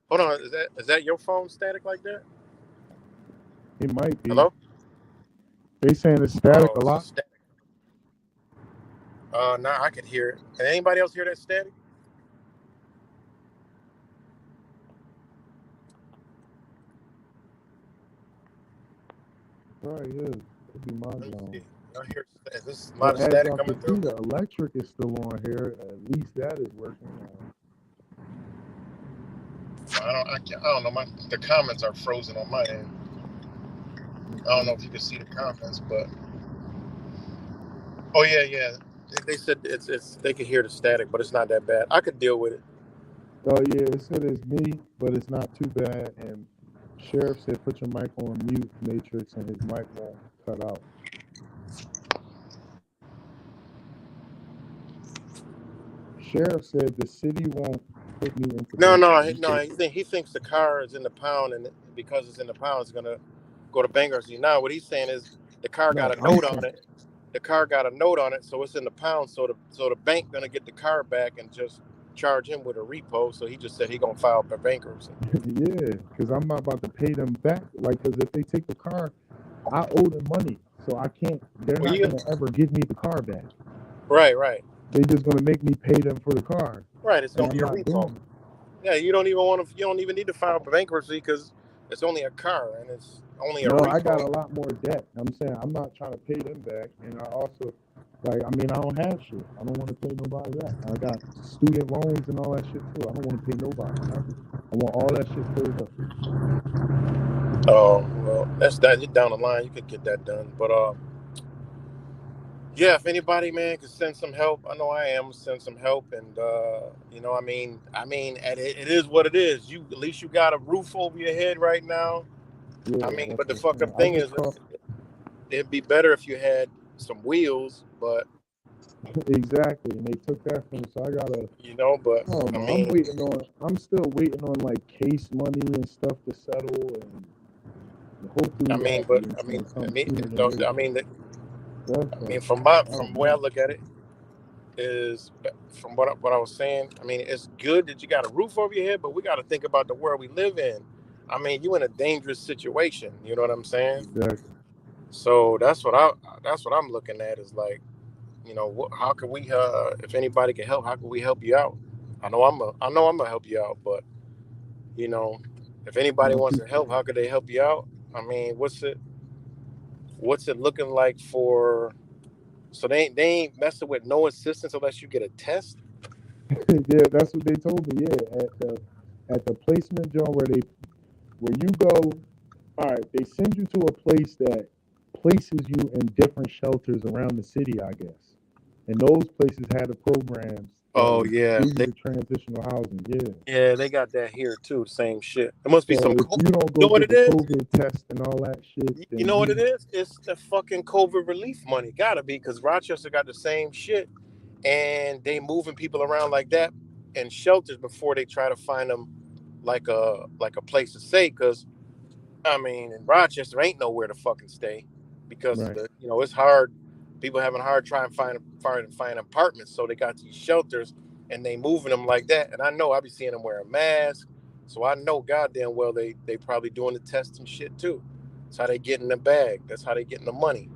Hold on, is that your phone static like that? It might be. Hello? They saying it's static Oh, a it's lot. just static. Now I can hear it. Can anybody else hear that static? Probably is. Could be my Let me zone. see. I hear. Is this a lot But of as static y'all coming can see, through? the electric is still on here. At least that is working. I don't know. The comments are frozen on my end. I don't know Okay. if you can see the comments, but oh yeah, yeah. They said it's they could hear the static, but it's not that bad. I could deal with it. Oh yeah, it said it's me, but it's not too bad. And Sheriff said put your mic on mute, Matrix, and his mic won't cut out. Sheriff said the city won't put me into No, no, bankruptcy. no. He thinks the car is in the pound, and because it's in the pound, it's gonna go to bankruptcy. Now, what he's saying is the car No, got a I'm note on saying, it. The car got a note on it, so it's in the pound. So the bank gonna get the car back and just charge him with a repo. So he just said he gonna file for bankruptcy. yeah, because I'm not about to pay them back. Like, because if they take the car, I owe them money, so I can't. They're Well, not you gonna ever give me the car back. right, right, They just gonna make me pay them for the car, right. It's and gonna I'm be a not repo. doing it. Yeah, you don't even need to file for bankruptcy because it's only a car and it's only a No, I got repo. a lot more debt. I'm saying I'm not trying to pay them back, and I also, like, I mean, I don't have shit. I don't want to pay nobody back. I got student loans and all that shit too. I don't want to pay nobody nothing. I want all that shit paid up. Oh well, that's that down the line. You could get that done, but yeah, if anybody, man, could send some help, I know I am send some help, and and it is what it is. You at least you got a roof over your head right now. Yeah, I mean, that's but the what fucked I'm saying. up I thing just is, call it'd be better if you had some wheels, but exactly, and they took that from me, so I gotta. but I don't I know. mean, I'm still waiting on like case money and stuff to settle, and hopefully that is gonna come sooner than later. That's like, I from don't the way I know. look at it is from what I was saying. I mean, it's good that you got a roof over your head, but we got to think about the world we live in. I mean, you in a dangerous situation. You know what I'm saying? Exactly. So that's what I'm looking at is like, how can we if anybody can help, how can we help you out? I know I'm gonna help you out, but you know, if anybody No, wants to help, how could they help you out? I mean, what's it looking like for? So they ain't messing with no assistance unless you get a test. yeah, that's what they told me. Yeah, at the placement joint where you go. All right, they send you to a place that places you in different shelters around the city, I guess. And those places had the programs that Oh would yeah, give you the transitional housing. Yeah. they got that here too. Same shit. It must be So some. if you don't You go know what get it the is? COVID test and all that shit, You then know what it you is? It's the fucking COVID relief money. Gotta be because Rochester got the same shit, and they moving people around like that in shelters before they try to find them like a place to stay. Because I mean, in Rochester ain't nowhere to fucking stay because right. it's hard. People having a hard trying to find apartments, so they got these shelters and they moving them like that. And I know I be seeing them wearing masks, so I know goddamn well they probably doing the test and shit too. That's how they getting the bag. That's how they getting the money.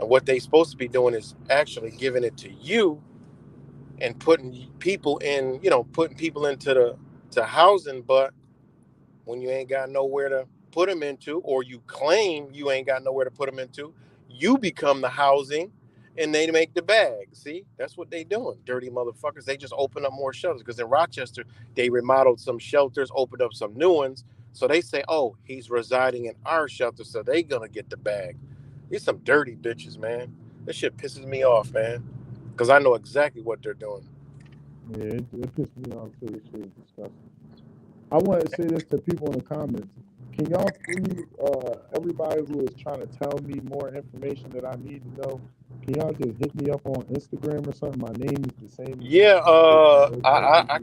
And what they supposed to be doing is actually giving it to you and putting people into the to housing, but when you ain't got nowhere to put them into, or you claim you ain't got nowhere to put them into, you become the housing and they make the bag. See, that's what they doing. Dirty motherfuckers. They just open up more shelters because in Rochester, they remodeled some shelters, opened up some new ones. So they say, oh, he's residing in our shelter, so they gonna get the bag. These some dirty bitches, man. This shit pisses me off, man. Because I know exactly what they're doing. Yeah, it pissed me off too. This shit is disgusting. I want to say this to people in the comments. Can y'all please, everybody who is trying to tell me more information that I need to know, can y'all just hit me up on Instagram or something? My name is the same as Yeah, OWA I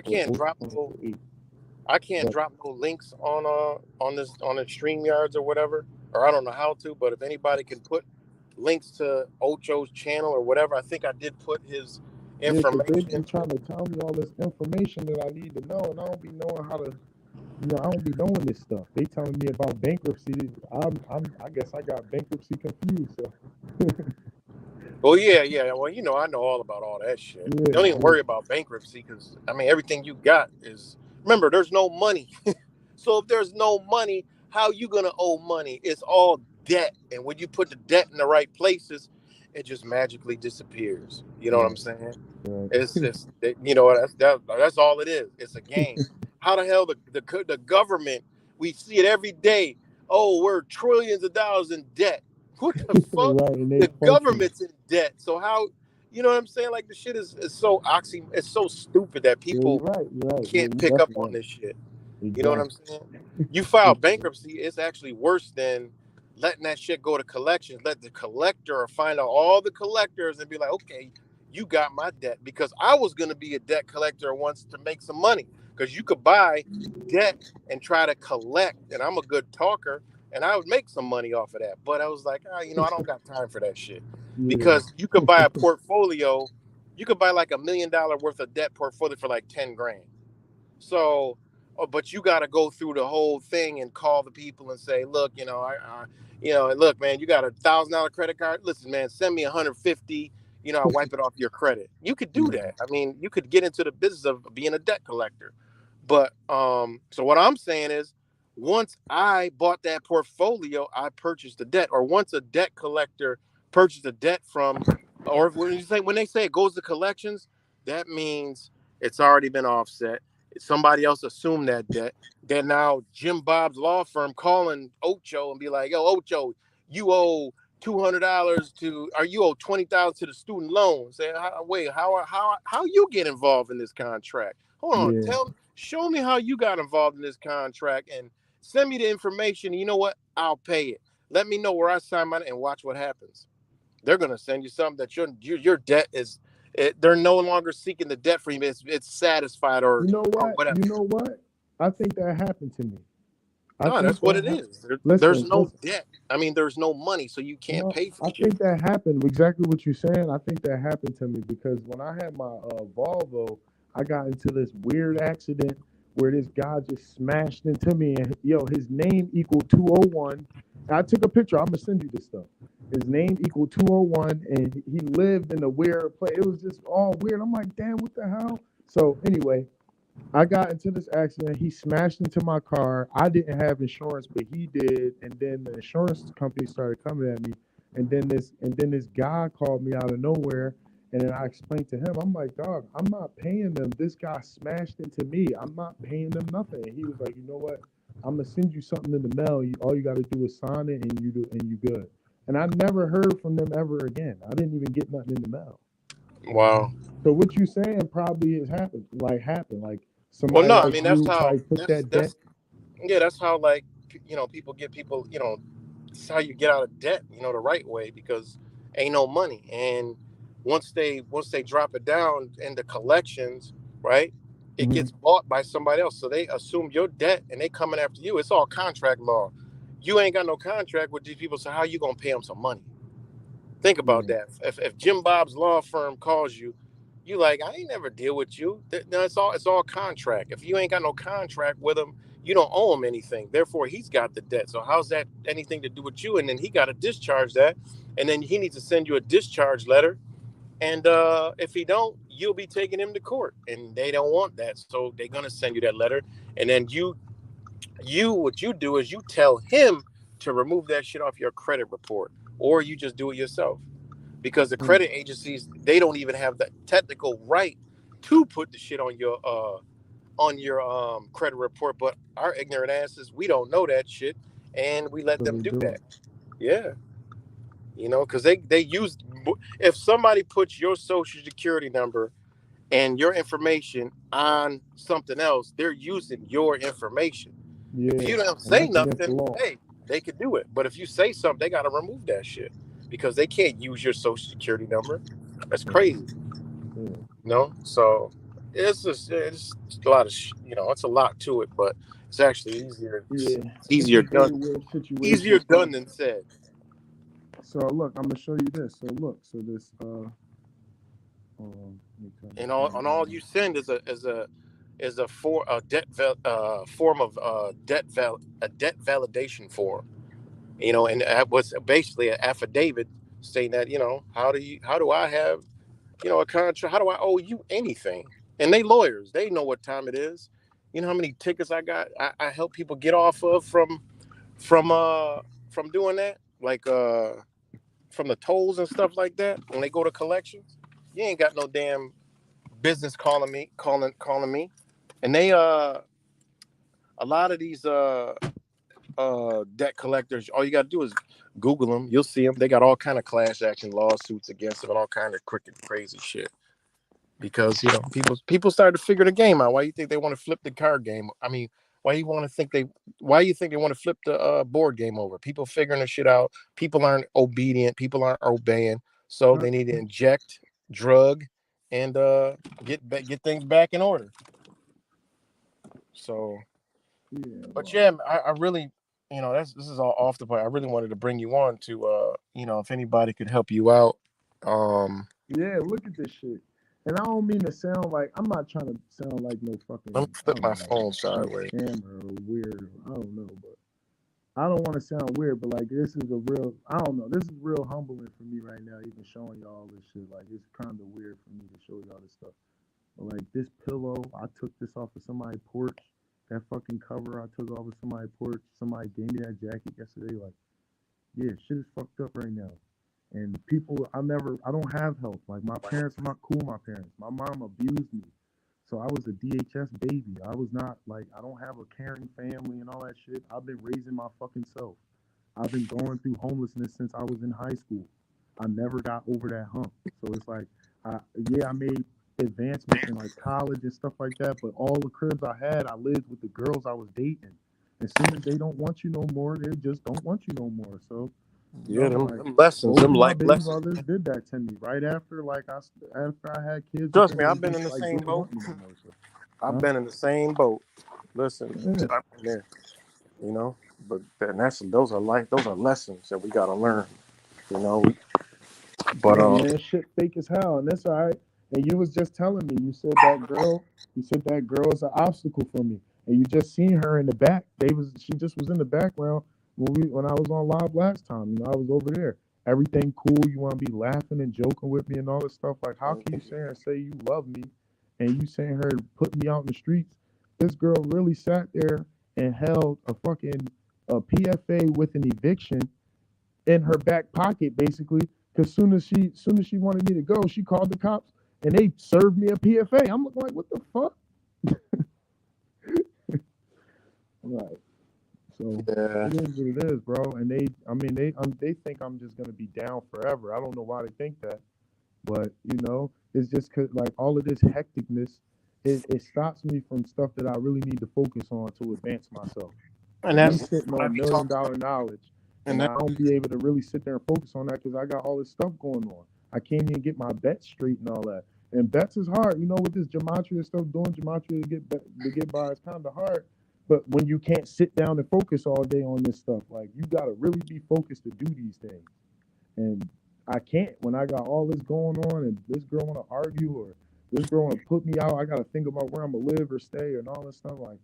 or can't drop no 028. I can't But drop no links on the StreamYards or whatever, or I don't know how to. But if anybody can put links to Ocho's channel or whatever, I think I did put his yeah, because they be information. trying to tell me all this information that I need to know, and I don't be knowing how to. I don't be knowing this stuff. They telling me about bankruptcy. I guess I got bankruptcy confused. So Well, yeah. Well, I know all about all that shit. yeah, Don't even yeah, worry about bankruptcy because I mean everything you got is. Remember, there's no money. So if there's no money, how you gonna owe money? It's all debt, and when you put the debt in the right places, it just magically disappears. You know what I'm right, saying? right. That's all it is. It's a game. How the hell the government? We see it every day. Oh, we're trillions of dollars in debt. What the fuck? Right, and they The function. government's in debt. So how? You know what I'm saying? Like the shit is so It's so stupid that Yeah, you're people right. You're right. Yeah, can't you pick up definitely on right. this shit. You know what I'm Exactly. saying? You file bankruptcy, it's actually worse than letting that shit go to collections. Let the collector find out all the collectors and be like, okay, you got my debt. Because I was going to be a debt collector once to make some money. Because you could buy debt and try to collect. And I'm a good talker and I would make some money off of that. But I was like, I don't got time for that shit. Yeah, Because you could buy a portfolio, you could buy like $1 million worth of debt portfolio for like 10 grand. So, but you got to go through the whole thing and call the people and say, look, look, man, you got $1,000 credit card. Listen, man, send me 150. I wipe it off your credit. You could do yeah, that. I mean, you could get into the business of being a debt collector. But so what I'm saying is, once I bought that portfolio, I purchased the debt. Or once a debt collector purchased a debt from, or when they say it goes to collections, that means it's already been offset. Somebody else assumed that debt. Then now Jim Bob's law firm calling Ocho and be like, "Yo, Ocho, you owe $200 or you owe 20,000 to the student loan." Say, wait, how you get involved in this contract? Hold yeah. on, show me how you got involved in this contract and send me the information. You know what? I'll pay it. Let me know where I sign my and watch what happens. They're gonna send you something that your debt is. They're no longer seeking the debt for you. It's satisfied or You know or what? whatever. You know what? I think that happened to me. I No, think that's what that it is. There's listen, no debt. I mean, there's no money, so you can't no, pay for I shit. think that happened exactly what you're saying. I think that happened to me because when I had my Volvo, I got into this weird accident where this guy just smashed into me, and yo, his name equaled 201, I took a picture. I'm gonna send you this stuff. His name equaled 201, and he lived in a weird place. It was just all weird. I'm like, damn, what the hell? So anyway, I got into this accident. He smashed into my car. I didn't have insurance, but he did. And then the insurance company started coming at me. And then this guy called me out of nowhere. And then I explained to him, I'm like, dog, I'm not paying them. This guy smashed into me. I'm not paying them nothing. And he was like, you know what? I'm gonna send you something in the mail. All you got to do is sign it, and you good. And I never heard from them ever again. I didn't even get nothing in the mail. Wow. So what you saying probably has happened. Like Well, somebody no, I like mean you probably took that debt. that's how, like, people get people, it's how you get out of debt, the right way, because ain't no money. And once they drop it down into collections, right, it Mhm. gets bought by somebody else. So they assume your debt and they coming after you. It's all contract law. You ain't got no contract with these people, so how you gonna pay them some money? Think about Yeah. that. If Jim Bob's law firm calls you, you like, I ain't never deal with you. No, it's all contract. If you ain't got no contract with him, you don't owe him anything. Therefore, he's got the debt. So how's that anything to do with you? And then he got to discharge that, and then he needs to send you a discharge letter. And if he don't, you'll be taking him to court, and they don't want that. So they're gonna send you that letter, and then what you do is you tell him to remove that shit off your credit report, or you just do it yourself, because the credit agencies, they don't even have the technical right to put the shit on your credit report. But our ignorant asses, we don't know that shit, and we let So them they do do that. it. Yeah, because they use, if somebody puts your social security number and your information on something else, they're using your information. If Yeah, you don't and say that's against the nothing, law. hey, they could do it. But if you say something, they got to remove that shit, because they can't use your social security number. That's crazy, Yeah. So it's a lot of it's a lot to it, but it's actually easier. Yeah, It's it's a easier very done. weird Easier situation. done than said. So look, I'm gonna show you this. So look, so this hold on, let me turn And this all down. you send is a form of a debt validation form. And that was basically an affidavit saying that, how do I have, a contract? How do I owe you anything? And they lawyers, they know what time it is. You know how many tickets I got? I help people get off of from uh from doing that, like from the tolls and stuff like that. When they go to collections, you ain't got no damn business calling me. And they a lot of these debt collectors, all you got to do is Google them. You'll see them. They got all kind of class action lawsuits against them and all kind of crooked, crazy shit. Because people started to figure the game out. Why you think they want to flip the card game? I mean, why you think they want to flip the board game over? People figuring the shit out. People aren't obedient. People aren't obeying. So they need to inject, drug, and get things back in order. So, Yeah, but well, yeah, I really, this is all off the point. I really wanted to bring you on to, if anybody could help you out. yeah. Look at this shit. And I don't mean to sound like I'm not trying to sound like no fucking Let me I flip don't my know, phone no sideways. scammer or weird. I don't know, but I don't want to sound weird, but like this is a real. I don't know. This is real humbling for me right now, even showing y'all this shit. Like it's kind of weird for me to show y'all this stuff. But like this pillow, I took this off of somebody's porch. That fucking cover I took off of somebody's porch. Somebody gave me that jacket yesterday. Like, yeah, shit is fucked up right now. And people, I don't have help. Like my parents are not cool. My parents, my mom abused me. So I was a DHS baby. I was not like, I don't have a caring family and all that shit. I've been raising my fucking self. I've been going through homelessness since I was in high school. I never got over that hump. So it's like, I made advancements in like college and stuff like that. But all the cribs I had, I lived with the girls I was dating. As soon as they don't want you no more, they just don't want you no more. So, Yeah, like them lessons, both of them my life baby lessons. brothers did that to me right after, after I had kids with Trust them, me, they I've been just in the like same didn't boat. want me no more. So, I've huh? been in the same boat. Listen, Yeah. I've been there, but those are lessons that we gotta learn. You know, but Yeah, man, shit fake as hell, and that's all right. And you was just telling me, you said that girl is an obstacle for me, and you just seen her in the back. She just was in the background when I was on live last time. I was over there. Everything cool. You want to be laughing and joking with me and all this stuff. Like, how can you sit here and say you love me, and you saying her put me out in the streets? This girl really sat there and held a PFA with an eviction in her back pocket, basically. Because soon as she wanted me to go, she called the cops and they served me a PFA. I'm like, what the fuck? Right. So it is what it is, bro. And they think I'm just gonna be down forever. I don't know why they think that, but it's just cause like all of this hecticness, it stops me from stuff that I really need to focus on to advance myself. And that's sitting on $1 million knowledge, and I don't be able to really sit there and focus on that because I got all this stuff going on. I can't even get my bets straight and all that. And bets is hard, with this gematria stuff. Doing gematria to get by is kind of hard. But when you can't sit down and focus all day on this stuff, like you gotta really be focused to do these things. And I can't when I got all this going on, and this girl wanna argue or this girl wanna put me out. I gotta think about where I'm gonna live or stay and all this stuff. Like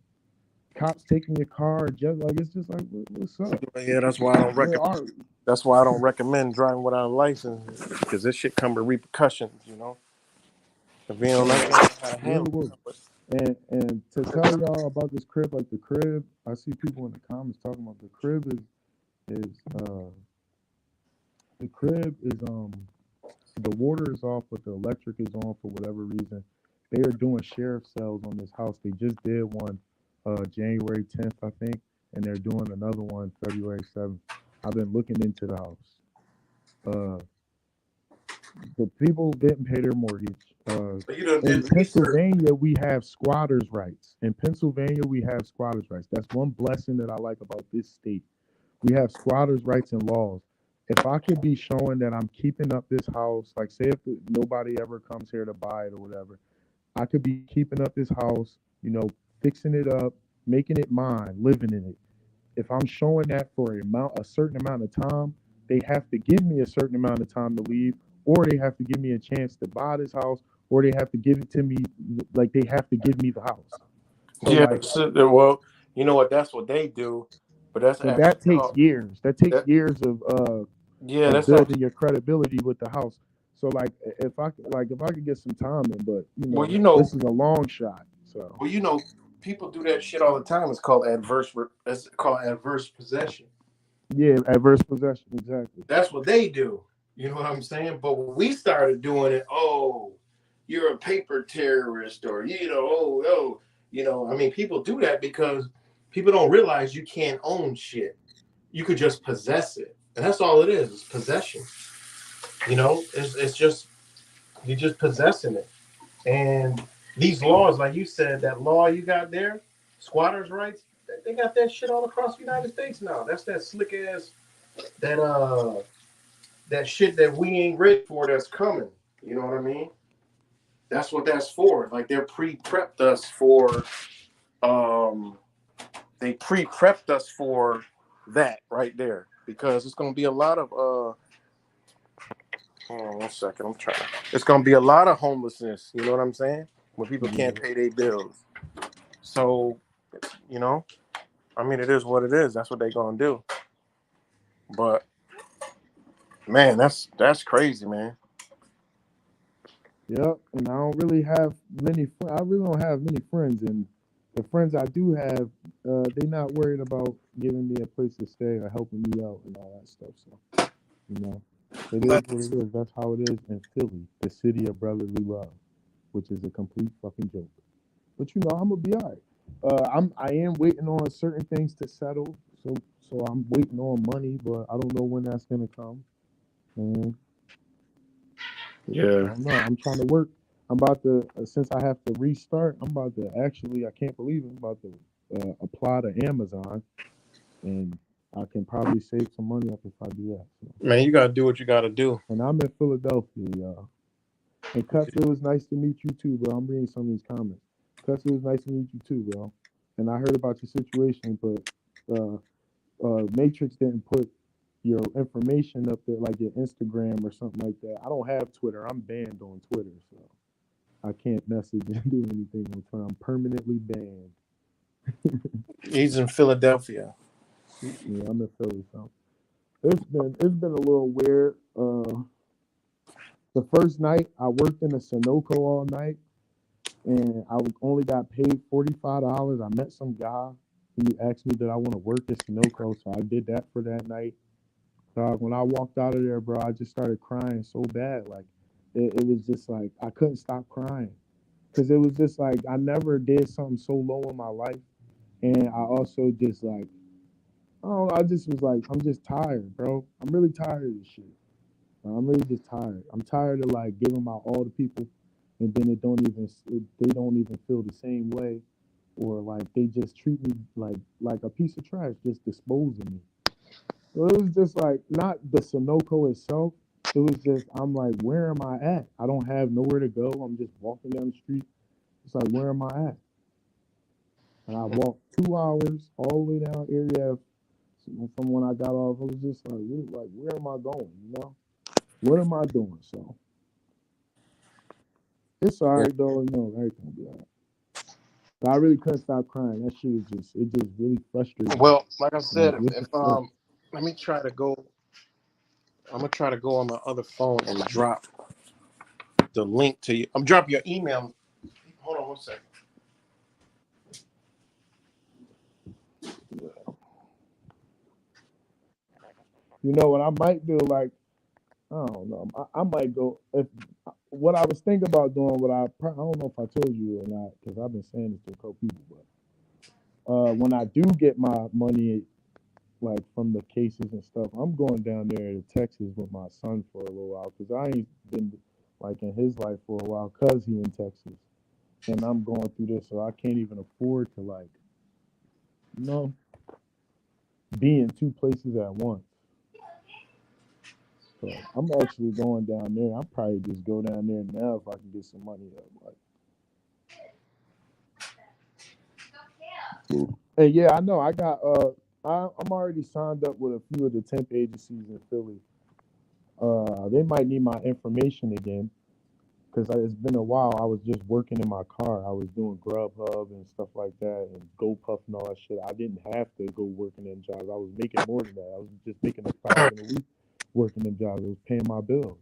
cops taking your car, just like it's just like what's up? Yeah, that's why I don't recommend. That's why I don't recommend driving without a license because this shit come with repercussions. If you don't know how to handle it. And to tell y'all about this crib, like the crib, I see people in the comments talking about the crib is the water is off, but the electric is on for whatever reason. They are doing sheriff sales on this house. They just did one January 10th, I think, and they're doing another one February 7th. I've been looking into the house. The people didn't pay their mortgage. In Pennsylvania, we have squatters' rights. That's one blessing that I like about this state. We have squatters' rights and laws. If I could be showing that I'm keeping up this house, like say if nobody ever comes here to buy it or whatever, I could be keeping up this house, fixing it up, making it mine, living in it. If I'm showing that for a certain amount of time, they have to give me a certain amount of time to leave, or they have to give me a chance to buy this house, or they have to give it to me, like they have to give me the house. So well, you know what? That's what they do, but that takes years. That takes years of building your credibility with the house. So like if I could get some time in, but this is a long shot. So people do that shit all the time. It's called adverse possession. Yeah, adverse possession, exactly. That's what they do. You know what I'm saying? But when we started doing it, you're a paper terrorist, or people do that because people don't realize you can't own shit. You could just possess it, and that's all it is. It's possession. It's just you're just possessing it. And these laws, like you said, that law you got there, squatters' rights, they got that shit all across the United States now. That's that slick ass that shit that we ain't ready for that's coming. You know what I mean? That's what that's for. Like they're pre-prepped us for that right there. Because it's gonna be a lot of hold on 1 second. It's gonna be a lot of homelessness, you know what I'm saying? When people can't pay their bills. So, it is what it is. That's what they're gonna do. But man, that's crazy, man. Yep, and I don't really have many. I really don't have many friends, and the friends I do have, they're not worried about giving me a place to stay or helping me out and all that stuff. So, it is what it is. That's how it is in Philly, the city of brotherly love, which is a complete fucking joke. But I'm gonna be all right. I am waiting on certain things to settle, so I'm waiting on money, but I don't know when that's gonna come. Yeah. I'm trying to work. I'm about to, since I have to restart, I'm about to I can't believe it, I'm about to apply to Amazon, and I can probably save some money up if I do that. So. Man, you got to do what you got to do. And I'm in Philadelphia, y'all. And Cuts, it was nice to meet you too, bro. I'm reading some of these comments. Cuts, it was nice to meet you too, bro. And I heard about your situation, but Matrix didn't put your information up there, like your Instagram or something like that. I don't have Twitter. I'm banned on Twitter, so I can't message and do anything on Twitter. I'm permanently banned. He's in Philadelphia. Yeah, I'm in Philly, so it's been a little weird. The first night I worked in a Sunoco all night, and only got paid $45. I met some guy. He asked me that I want to work at Sunoco, so I did that for that night. Dog, when I walked out of there, bro, I just started crying so bad. Like it was just like I couldn't stop crying because it was just like I never did something so low in my life, and I also just like I don't know, I just was like I'm just tired, bro. I'm really tired of this shit. I'm really just tired. I'm tired of like giving my all to people, and then they don't even feel the same way, or like they just treat me like a piece of trash, just disposing me. So it was just like not the Sunoco itself. It was just I'm like, where am I at? I don't have nowhere to go. I'm just walking down the street. It's like, where am I at? And I walked 2 hours all the way down area from when I got off. I was just like, where am I going? You know, what am I doing? So it's all right though. You know, everything will be all right. But I really couldn't stop crying. That shit was just really frustrating. Well, like I Like, said, what if the fuck? let me try to go. I'm gonna try to go on my other phone and drop the link to you. I'm dropping your email. Hold on one second. You know what I might do? Like, I don't know. I might go if what I was thinking about doing. I don't know if I told you or not because I've been saying this to a couple people. But when I do get my money, like from the cases and stuff, I'm going down there to Texas with my son for a little while because I ain't been like in his life for a while because he in Texas, and I'm going through this, so I can't even afford to like, you know, be in two places at once. So I'm actually going down there. I'll probably just go down there now if I can get some money up. Like, and yeah, I know I'm already signed up with a few of the temp agencies in Philly. They might need my information again because it's been a while. I was just working in my car. I was doing Grubhub and stuff like that, and GoPuff and all that shit. I didn't have to go working in jobs. I was making more than that. I was just making $1,000 a week working in jobs. I was paying my bills.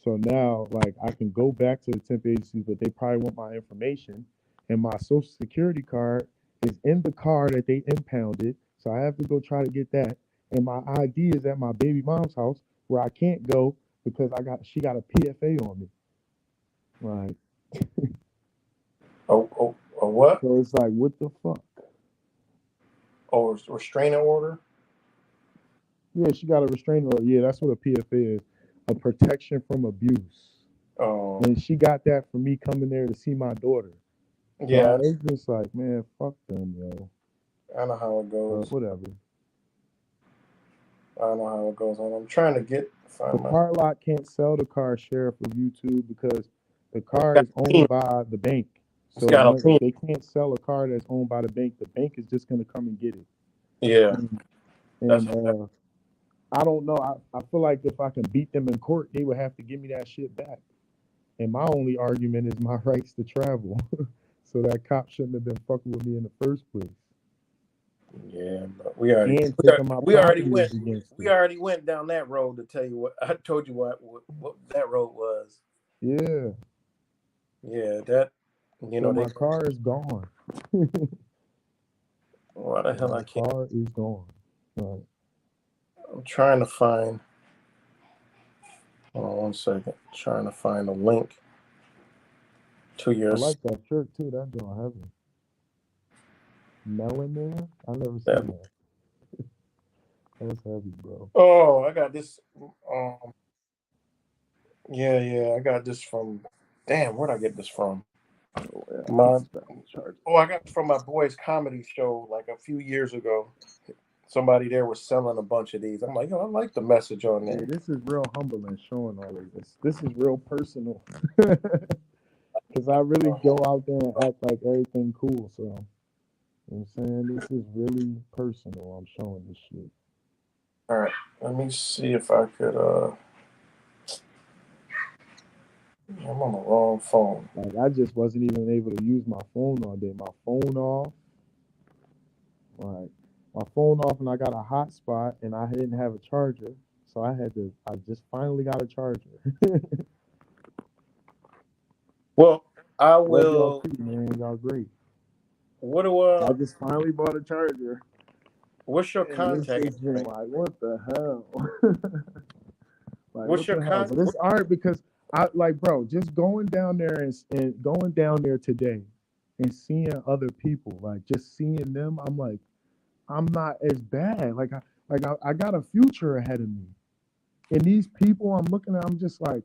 So now, like, I can go back to the temp agencies, but they probably want my information, and my social security card is in the car that they impounded. So I have to go try to get that, and my ID is at my baby mom's house where I can't go because she got a PFA on me. Right. Oh, what? So it's like, what the fuck? Oh, restraining order. Yeah, she got a restraining order. Yeah, that's what a PFA is, a protection from abuse. Oh, And she got that for me coming there to see my daughter. yeah. So it's just like, man, fuck them, yo. I know how it goes. Whatever. I know how it goes. And I'm trying to The find my. car lot can't sell the car, Sheriff, of YouTube because the car is owned by the bank. It's So got a pin. they can't sell a car that's owned by the bank. The bank is just gonna come and get it. Yeah, that's And what. I don't know. I feel like if I can beat them in court, they would have to give me that shit back. And my only argument is my rights to travel. So that cop shouldn't have been fucking with me in the first place. Yeah, but we already And taking my properties against we it. already went down that road to tell you what I told you what that road was. Yeah. Yeah, that So they my car is gone. why the hell My I can't. car is gone. Right. I'm trying to find. Hold on one second. Trying to find a link to I your like that shirt too. That don't have it. Melon there? I never that. seen that. That's heavy, bro. Oh, I got this. Um, yeah, I got this from. Damn, where'd I get this from? Oh, yeah, My charge. I got it from my boy's comedy show like a few years ago. Somebody there was selling a bunch of these. I'm like, yo, I like the message on Yeah, there. this is real humbling showing all of this. This is real personal. Because I really go out there and act like everything cool. So, you know what I'm saying? This is really personal. I'm showing this shit. All right, let me see if I could. I'm on the wrong phone. Like, I just wasn't even able to use my phone all day. My phone off. Like, my phone off, and I got a hotspot, and I didn't have a charger, so I just finally got a charger. Well, I Love y'all will. too, man. Y'all great. What do I just finally bought a charger, what's your and it's contact just been information? like, what the hell? Like, What's what your the hell? con? But it's art because I like, bro, just going down there and going down there today and seeing other people, like just seeing them, I'm like, I'm not as bad. I got a future ahead of me. And these people I'm looking at, I'm just like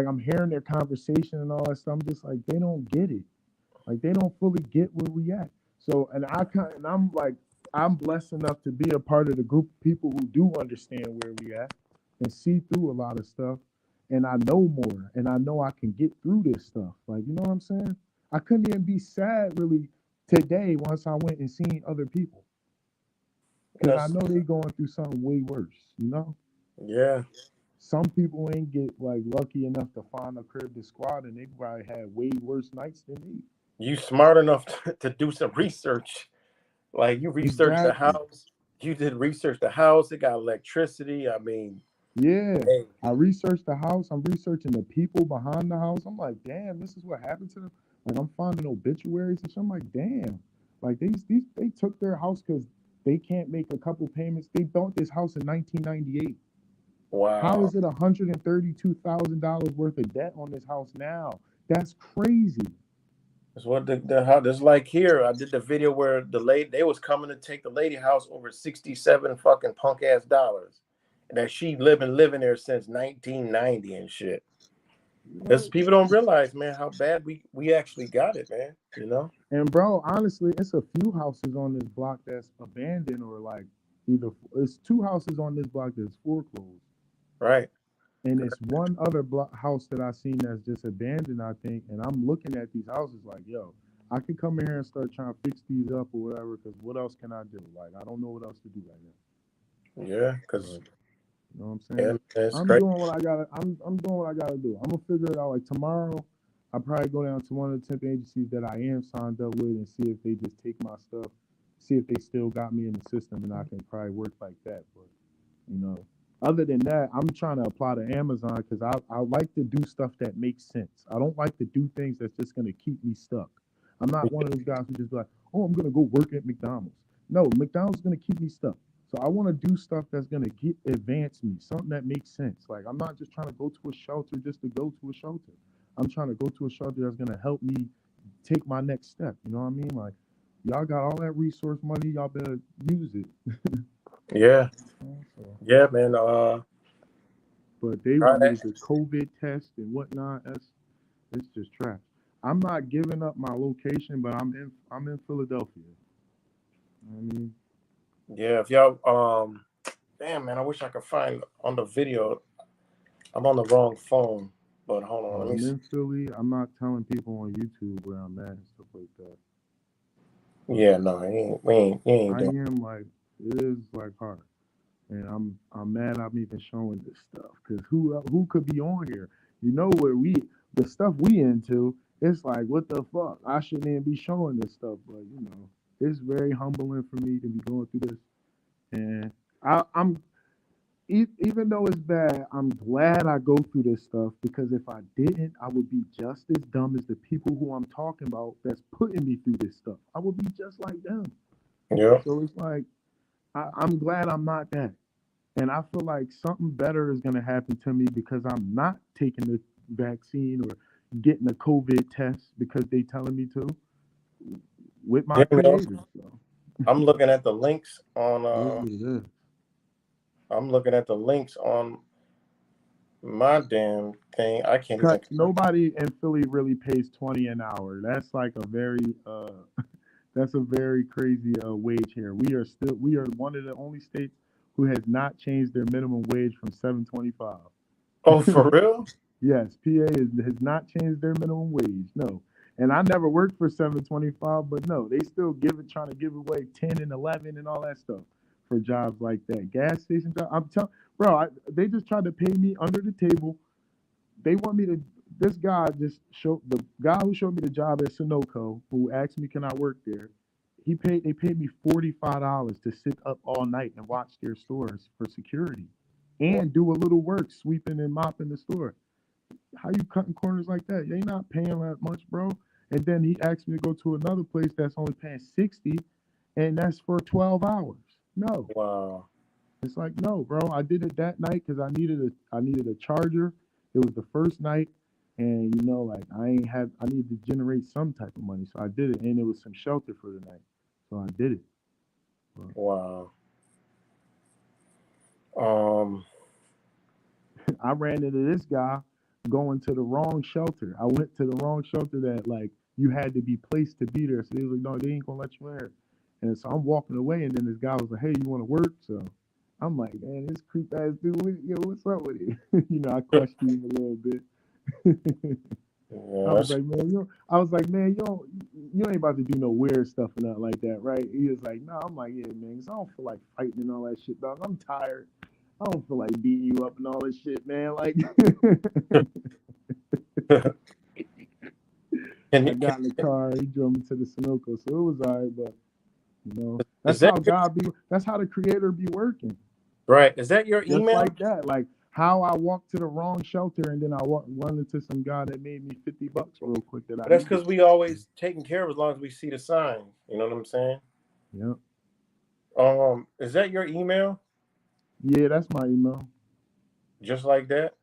I'm hearing their conversation and all that stuff. I'm just like, they don't get it. Like they don't fully get where we at. So and I'm like, I'm blessed enough to be a part of the group of people who do understand where we at and see through a lot of stuff. And I know more, and I know I can get through this stuff. Like, you know what I'm saying? I couldn't even be sad really today once I went and seen other people because I That's, know they going through something way worse. You know, yeah. some people ain't get like lucky enough to find a crib to squat, and they probably had way worse nights than me. You smart enough to do some research. Like you researched the Exactly. house. You did research the house. It got electricity. I mean, Yeah. hey, I researched the house. I'm researching the people behind the house. I'm like, damn, this is what happened to them. Like I'm finding obituaries and shit. I'm like, damn. Like these they took their house because they can't make a couple payments. They built this house in 1998. How wow. is it $132,000 worth of debt on this house now? That's crazy. That's what the how that's like here. I did the video where the lady they was coming to take the lady house over 67 fucking punk ass dollars. And that she living there since 1990 and shit. You Because know? people don't realize, man, how bad we actually got it, man. You know? And bro, honestly, it's a few houses on this block that's abandoned or like either it's two houses on this block that's foreclosed. Right. And it's one other house that I seen that's just abandoned, I think. And I'm looking at these houses like, yo, I could come in here and start trying to fix these up or whatever. Because what else can I do? Like, I don't know what else to do right now. Yeah, because But you know what I'm yeah, saying? that's I'm great. doing what I gotta. I'm doing what I gotta do. I'm gonna figure it out. Like tomorrow, I'll probably go down to one of the temp agencies that I am signed up with and see if they just take my stuff, see if they still got me in the system, and I can probably work like that. But you know, other than that, I'm trying to apply to Amazon because I like to do stuff that makes sense. I don't like to do things that's just gonna keep me stuck. I'm not one of those guys who just be like, oh, I'm gonna go work at McDonald's. No, McDonald's is gonna keep me stuck. So I want to do stuff that's gonna advance me, something that makes sense. Like I'm not just trying to go to a shelter just to go to a shelter. I'm trying to go to a shelter that's gonna help me take my next step. You know what I mean? Like y'all got all that resource money, y'all better use it. Yeah. So, Yeah, man. but they Try want me to that. get COVID test and whatnot. It's just trash. I'm not giving up my location, but I'm in Philadelphia. I mean, Yeah, if y'all damn man, I wish I could find on the video. I'm on the wrong phone. But hold on, let me I'm see. in Philly. I'm not telling people on YouTube where I'm at and stuff like that. Yeah, no, we ain't I doing. am like it is like hard, and I'm mad I'm even showing this stuff because who could be on here? You know where the stuff we into. It's like what the fuck? I shouldn't even be showing this stuff, but you know it's very humbling for me to be going through this, and I'm even though it's bad, I'm glad I go through this stuff because if I didn't, I would be just as dumb as the people who I'm talking about that's putting me through this stuff. I would be just like them. Yeah. So it's like I'm glad I'm not that. And I feel like something better is going to happen to me because I'm not taking the vaccine or getting a COVID test because they telling me to with my Yeah, you know, creators. So I'm looking at the links it is on what it is. I'm looking at the links on my damn thing. I can't even Nobody in Philly really pays 20 an hour. That's like a very that's a very crazy wage here. We are one of the only states who has not changed their minimum wage from 7.25. Oh, for real? Yes, has not changed their minimum wage. No. And I never worked for 7.25, but no, they still trying to give away 10 and 11 and all that stuff for jobs like that. Gas station job. I'm telling, bro, they just tried to pay me under the table. They want me to. This guy just showed the guy who showed me the job at Sunoco, who asked me can I work there. They paid me $45 to sit up all night and watch their stores for security and do a little work sweeping and mopping the store. How you cutting corners like that? You ain't not paying that much, bro. And then he asked me to go to another place that's only paying 60, and that's for 12 hours. No. Wow. It's like, no, bro. I did it that night because I needed a charger. It was the first night, and like I needed to generate some type of money, so I did it, and it was some shelter for the night, so I did it. Wow. I ran into this guy going to the wrong shelter. I went to the wrong shelter that like you had to be placed to be there. So they was like, no, they ain't gonna let you in here. And so I'm walking away, and then this guy was like, hey, you want to work? So I'm like, man, this creep ass dude, what's up with it? I questioned him a little bit. Yeah, I was like, man, you ain't about to do no weird stuff or nothing like that, right? He was like, no. I'm like, yeah, man, 'cause I don't feel like fighting and all that shit, dog. I'm tired. I don't feel like beating you up and all this shit, man. Like, I got in the car. He drove me to the Sunoco, so it was all right. But that's how God be. That's how the Creator be working. Right? Is that your email? Just like that, like how I walked to the wrong shelter and then I run into some guy that made me $50 real quick. That's because we always taking care of as long as we see the sign. You know what I'm saying? Yeah. Is that your email? Yeah, that's my email. Just like that?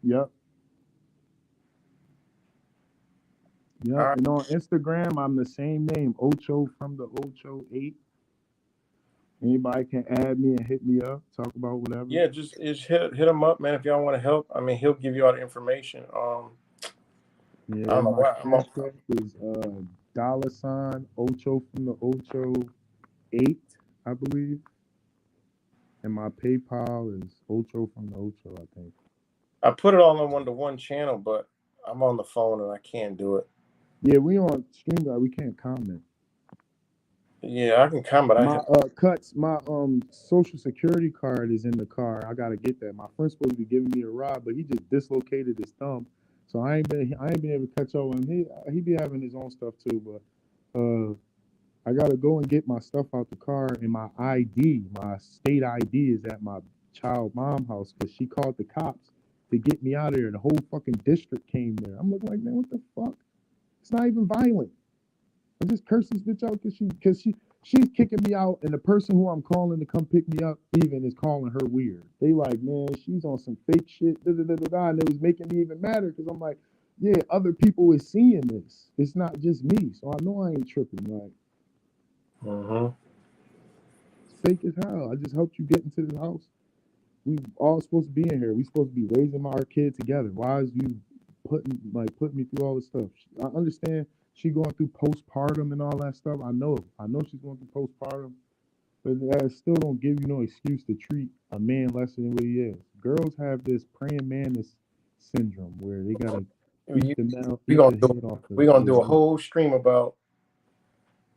Yep. Yep. Right. And on Instagram, I'm the same name, Ocho from the Ocho 8. Anybody can add me and hit me up, talk about whatever. Yeah, just hit him up, man. If y'all want to help, I mean, he'll give you all the information. Yeah, I don't know why. My cash is $ Ocho from the Ocho 8, I believe. And my PayPal is Ocho from the Ocho, I think. I put it all on one-to-one channel, but I'm on the phone and I can't do it. Yeah, we on StreamYard. We can't comment. Yeah, I can comment. My social security card is in the car. I gotta get that. My friend's supposed to be giving me a ride, but he just dislocated his thumb, so I ain't been able to catch up with him. He be having his own stuff too, but I gotta go and get my stuff out the car, and my ID, my state ID, is at my child mom house because she called the cops to get me out of there. The whole fucking district came there. I'm looking like, man, what the fuck? It's not even violent. I just curse this bitch out because she's kicking me out, and the person who I'm calling to come pick me up even is calling her weird. They like, man, she's on some fake shit, and it was making me even madder because I'm like, yeah, other people is seeing this. It's not just me, so I know I ain't tripping. Like, it's fake as hell. I just helped you get into the house. We all supposed to be in here. We supposed to be raising our kid together. Why is you putting me through all this stuff? I understand. She going through postpartum and all that stuff. I know she's going through postpartum, but that still don't give you no excuse to treat a man less than what he is. Girls have this praying mantis syndrome where they gotta eat the mouth. We're gonna do a whole stream about.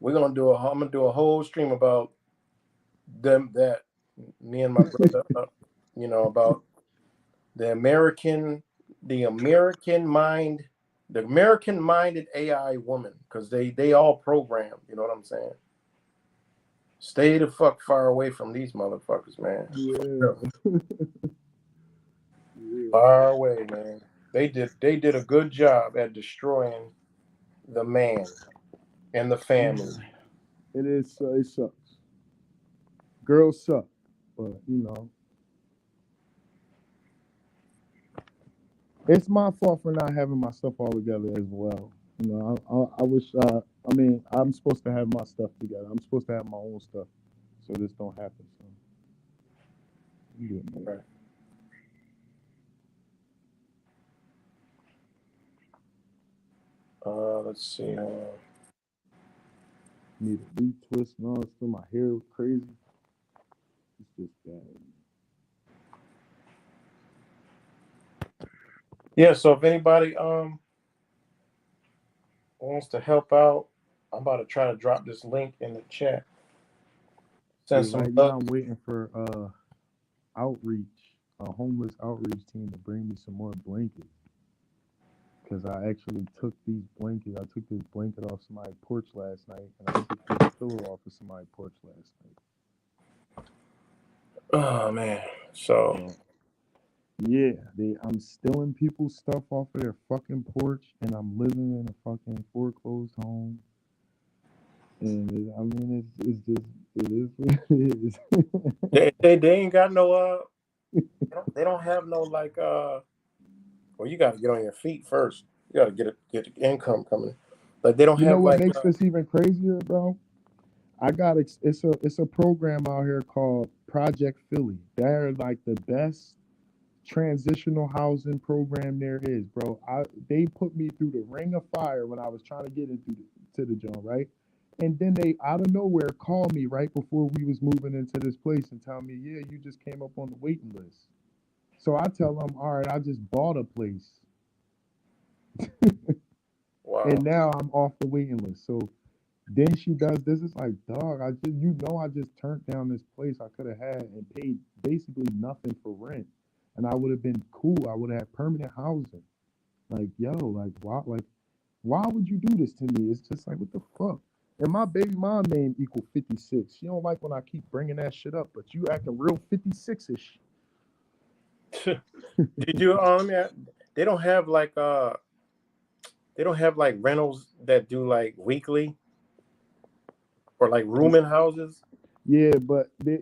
I'm gonna do a whole stream about them that me and my brother, about the American minded AI woman, because they all programmed. You know what I'm saying? Stay the fuck far away from these motherfuckers, man. Yeah. Far away, man. They did a good job at destroying the man and the family. It sucks. Girls suck, but it's my fault for not having my stuff all together as well. I wish. I'm supposed to have my stuff together. I'm supposed to have my own stuff, so this don't happen. So, right. Let's see. Need a retwist and all that stuff. My hair was crazy. It's just bad. Yeah. So if anybody wants to help out, I'm about to try to drop this link in the chat. Right now I'm waiting for outreach, a homeless outreach team to bring me some more blankets. Because I actually took these blankets. I took this blanket off somebody's porch last night, and I took this pillow off of somebody's porch last night. Oh man. So So yeah, I'm stealing people's stuff off of their fucking porch, and I'm living in a fucking foreclosed home. And I mean, it's just it is what it is. they ain't got no they don't have no like well, you got to get on your feet first. You got to get the income coming. Like they don't You know have what like makes this even crazier, bro? It's a program out here called Project Philly. They're like the best transitional housing program there is, bro. They put me through the ring of fire when I was trying to get into to the joint, right? And then they out of nowhere called me right before we was moving into this place and tell me, yeah, you just came up on the waiting list. So I tell them, all right, I just bought a place, wow. and now I'm off the waiting list. So then she does this. It's like, dog, I just turned down this place I could have had and paid basically nothing for rent, and I would have been cool. I would have had permanent housing. Like, yo, why would you do this to me? It's just like, what the fuck? And my baby mom name equal 56. She don't like when I keep bringing that shit up, but you acting real 56ish. Did you yeah, they don't have like rentals that do like weekly or like rooming houses? Yeah, but they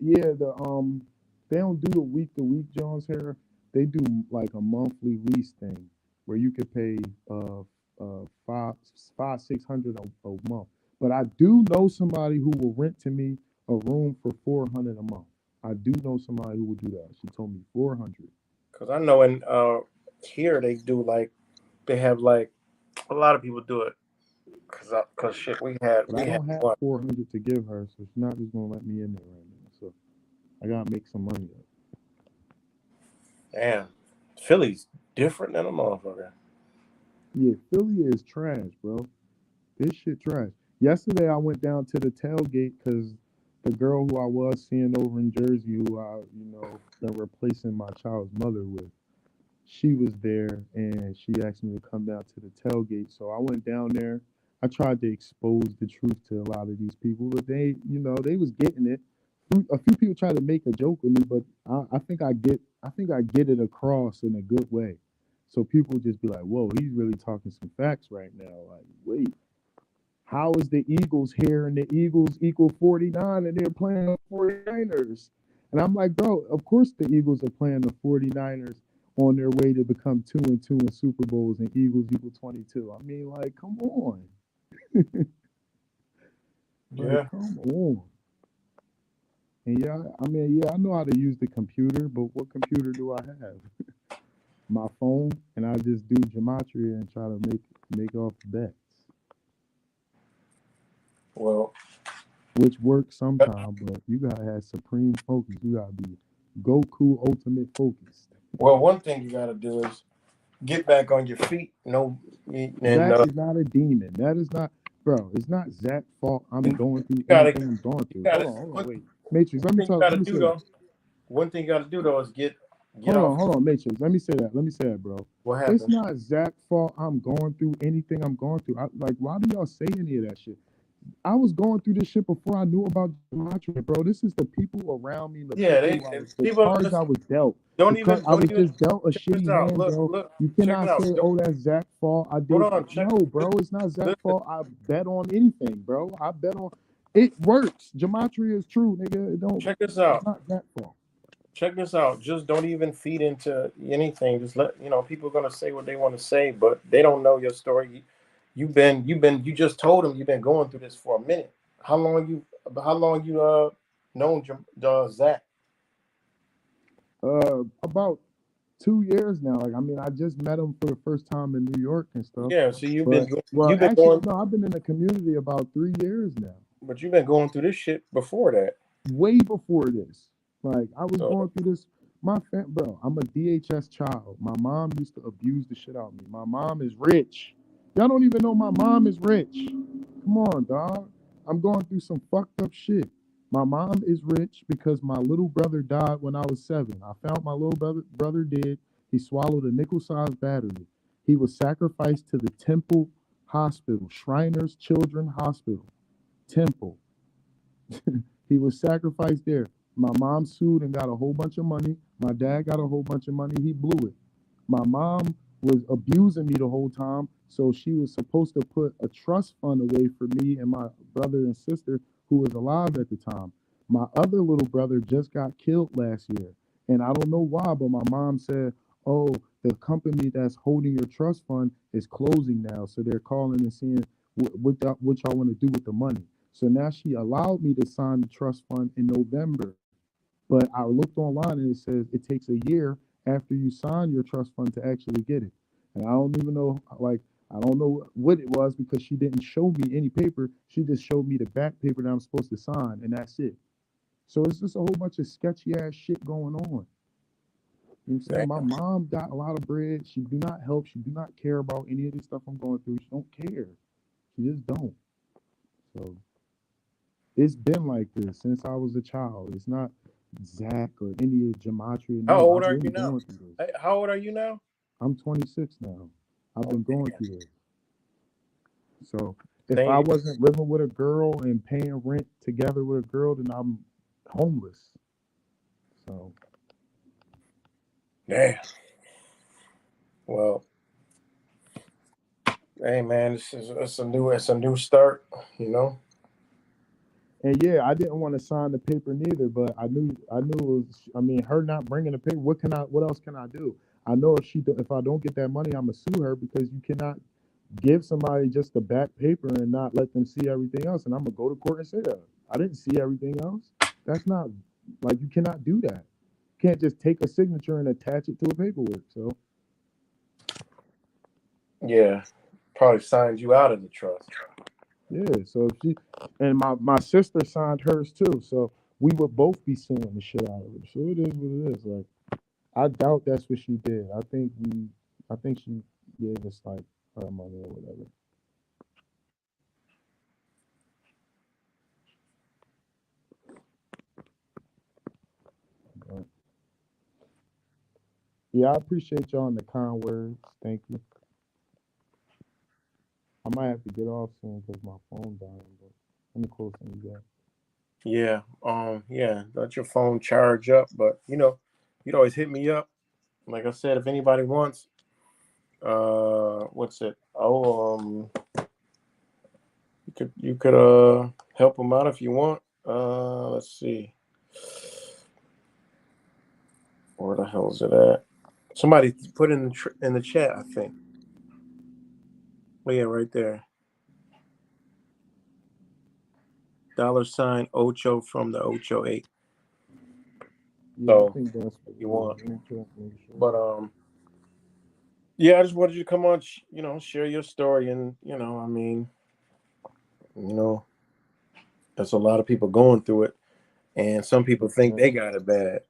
don't do the week to week Jones here. They do like a monthly lease thing where you could pay five 600 a month. But I do know somebody who will rent to me a room for 400 a month. I do know somebody who would do that. She told me 400. Because I know in here they do like they have like a lot of people do it. Cause shit But I we had don't have one. 400 to give her, so she's not just gonna let me in there right now. So I gotta make some money up. Damn, Philly's different than a motherfucker. Yeah, Philly is trash, bro. This shit trash. Yesterday I went down to the tailgate because the girl who I was seeing over in Jersey, who I, been replacing my child's mother with, she was there and she asked me to come down to the tailgate. So I went down there. I tried to expose the truth to a lot of these people, but they was getting it. A few people tried to make a joke with me, but I think I get it across in a good way. So people just be like, "Whoa, he's really talking some facts right now." Like, wait, how is the Eagles here and the Eagles equal 49 and they're playing the 49ers? And I'm like, bro, of course the Eagles are playing the 49ers on their way to become 2-2 in Super Bowls and Eagles equal 22. I mean, like, come on. Yeah. Like, come on. And I know how to use the computer, but what computer do I have? My phone, and I just do gematria and try to make off bets. Well, Which works sometimes, but you gotta have supreme focus. You gotta be Goku ultimate focused. well, one thing you gotta do is get back on your feet. No, and Zach is not a demon. That is not, bro. It's not Zach's fault. I'm going through you gotta, anything I'm going you through. gotta. Hold on, wait. Matrix, let One me thing you talk. gotta Let me do say that. though. One thing you gotta do though is get off. Hold on, Matrix. Let me say that. Let me say that, bro. What It's happened? not Zach's fault. I'm going through anything I'm going through. Why do y'all say any of that shit? I was going through this shit before I knew about gematria, bro. This is the people around me, Yeah, the people cards I listen, was dealt. I don't was even just dealt a check this shitty out. hand, bro. Look, You check it cannot out. say, "Oh, that's Zach's fault." I Hold did on, no, bro. It's not Zach's listen. fault. I bet on anything, bro. I bet on it works. Gematria is true, nigga. It don't. Check this It's out. not Zach's fault. Check this out. Just don't even feed into anything. Just let people are gonna say what they want to say, but they don't know your story. You just told them you've been going through this for a minute. How long you known Zach? About 2 years now. Like, I mean, I just met him for the first time in New York and stuff. Yeah, so you've But been actually, going, no, I've been in the community about 3 years now. but you've been going through this shit before that. Way before this. Like, I was So going through this. Bro, I'm a DHS child. My mom used to abuse the shit out of me. My mom is rich. Y'all don't even know my mom is rich. Come on, dog. I'm going through some fucked up shit. My mom is rich because my little brother died when I was 7. I found my little brother dead. He swallowed a nickel-sized battery. He was sacrificed to the Temple Hospital, Shriners Children Hospital. Temple. He was sacrificed there. My mom sued and got a whole bunch of money. My dad got a whole bunch of money. He blew it. My mom was abusing me the whole time, so she was supposed to put a trust fund away for me and my brother and sister who was alive at the time. My other little brother just got killed last year, and I don't know why, but my mom said, "Oh, the company that's holding your trust fund is closing now, so they're calling and seeing what y'all want to do with the money." So now she allowed me to sign the trust fund in November. But I looked online and it says it takes a year after you sign your trust fund to actually get it. And I don't even know, like, I don't know what it was because she didn't show me any paper. She just showed me the back paper that I'm supposed to sign, and that's it. So it's just a whole bunch of sketchy ass shit going on. You know what I'm saying? My Damn. mom got a lot of bread. She do not help. She do not care about any of the stuff I'm going through. She don't care. She just don't. So it's been like this since I was a child. It's not Zach or any of gematria. How No, old I've are been you now? going through this. Hey, how old are you now? I'm 26 now. I've Oh, been going through this. So if I damn. wasn't living with a girl and paying rent together with a girl, then I'm homeless. So Damn. Well, hey man, it's a new start, you know. and yeah, I didn't want to sign the paper neither, but I knew it was. I mean, her not bringing the paper. What else can I do? I know if I don't get that money, I'm gonna sue her because you cannot give somebody just the back paper and not let them see everything else. And I'm gonna go to court and say that I didn't see everything else. That's not like you cannot do that. You can't just take a signature and attach it to a paperwork. So Yeah, probably signed you out of the trust. yeah, so if she and my sister signed hers too, so we would both be suing the shit out of her. So it is what it is. Like I doubt that's what she did. I think she gave us like her money or whatever. But yeah, I appreciate y'all in the kind words. Thank you. I might have to get off soon because my phone dying. But let me close some you guys. Yeah, let your phone charge up, but you'd always hit me up. Like I said, if anybody wants, what's it? Oh, you could help them out if you want. Let's see, where the hell is it at? Somebody put in in the chat, I think. Oh yeah, right there. $ Ocho from the Ocho 8. Yeah, I So think that's what you it is. want, Let me check, make sure. but yeah, I just wanted you to come on, share your story, and I mean, you know, there's a lot of people going through it, and some people think they got it bad.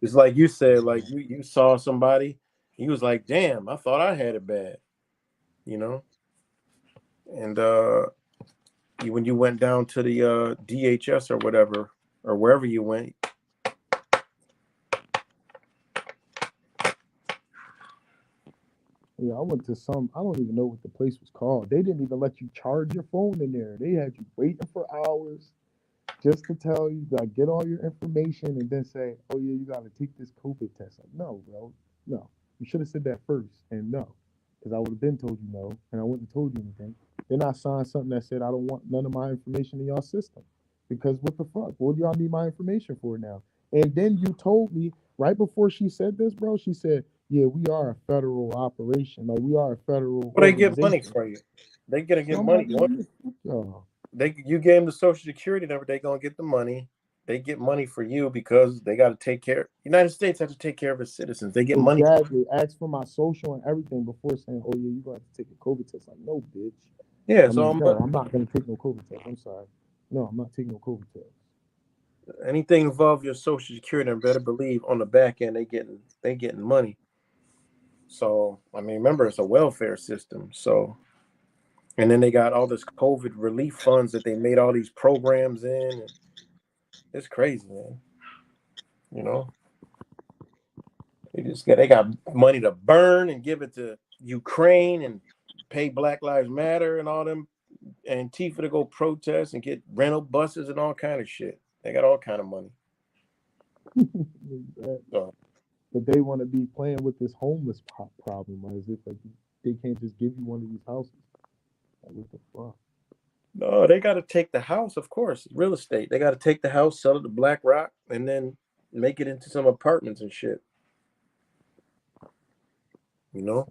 It's like you said, like you saw somebody, he was like, "Damn, I thought I had it bad," you know, and when you went down to the DHS or whatever or wherever you went. Yeah, I went to some. I don't even know what the place was called. They didn't even let you charge your phone in there. They had you waiting for hours just to tell you, like, get all your information and then say, "Oh yeah, you got to take this COVID test." Like, no, bro, no. You should have said that first, and no, because I would have been told you no, and I wouldn't have told you anything. Then I signed something that said I don't want none of my information in your system, because what the fuck? What do y'all need my information for now? And then you told me right before she said this, bro. She said, "Yeah, we are a federal operation. Like we are a federal Well, they get money organization." for you. They gonna So get I'm money. like, man, fuck y'all. You gave them the Social Security number. They gonna get the money. They get money for you because they got to take care. United States has to take care of its citizens. They get money. Exactly. Ask for my social and everything before saying, "Oh yeah, you got to take a COVID test." Like, no, bitch. Yeah, I it's mean, all no, money. I'm not gonna take no COVID test. I'm sorry. No, I'm not taking no COVID test. Anything involve your Social Security, and better believe on the back end they getting money. So I mean, remember it's a welfare system. So and then they got all this COVID relief funds that they made all these programs in. And it's crazy, man. You know, they got money to burn and give it to Ukraine and pay Black Lives Matter and all them Antifa to go protest and get rental buses and all kind of shit. They got all kind of money. So, but they want to be playing with this homeless problem as if like they can't just give you one of these houses. Like, what the fuck? no, they got to take the house, of course. Real estate. They got to take the house, sell it to BlackRock, and then make it into some apartments and shit. You know,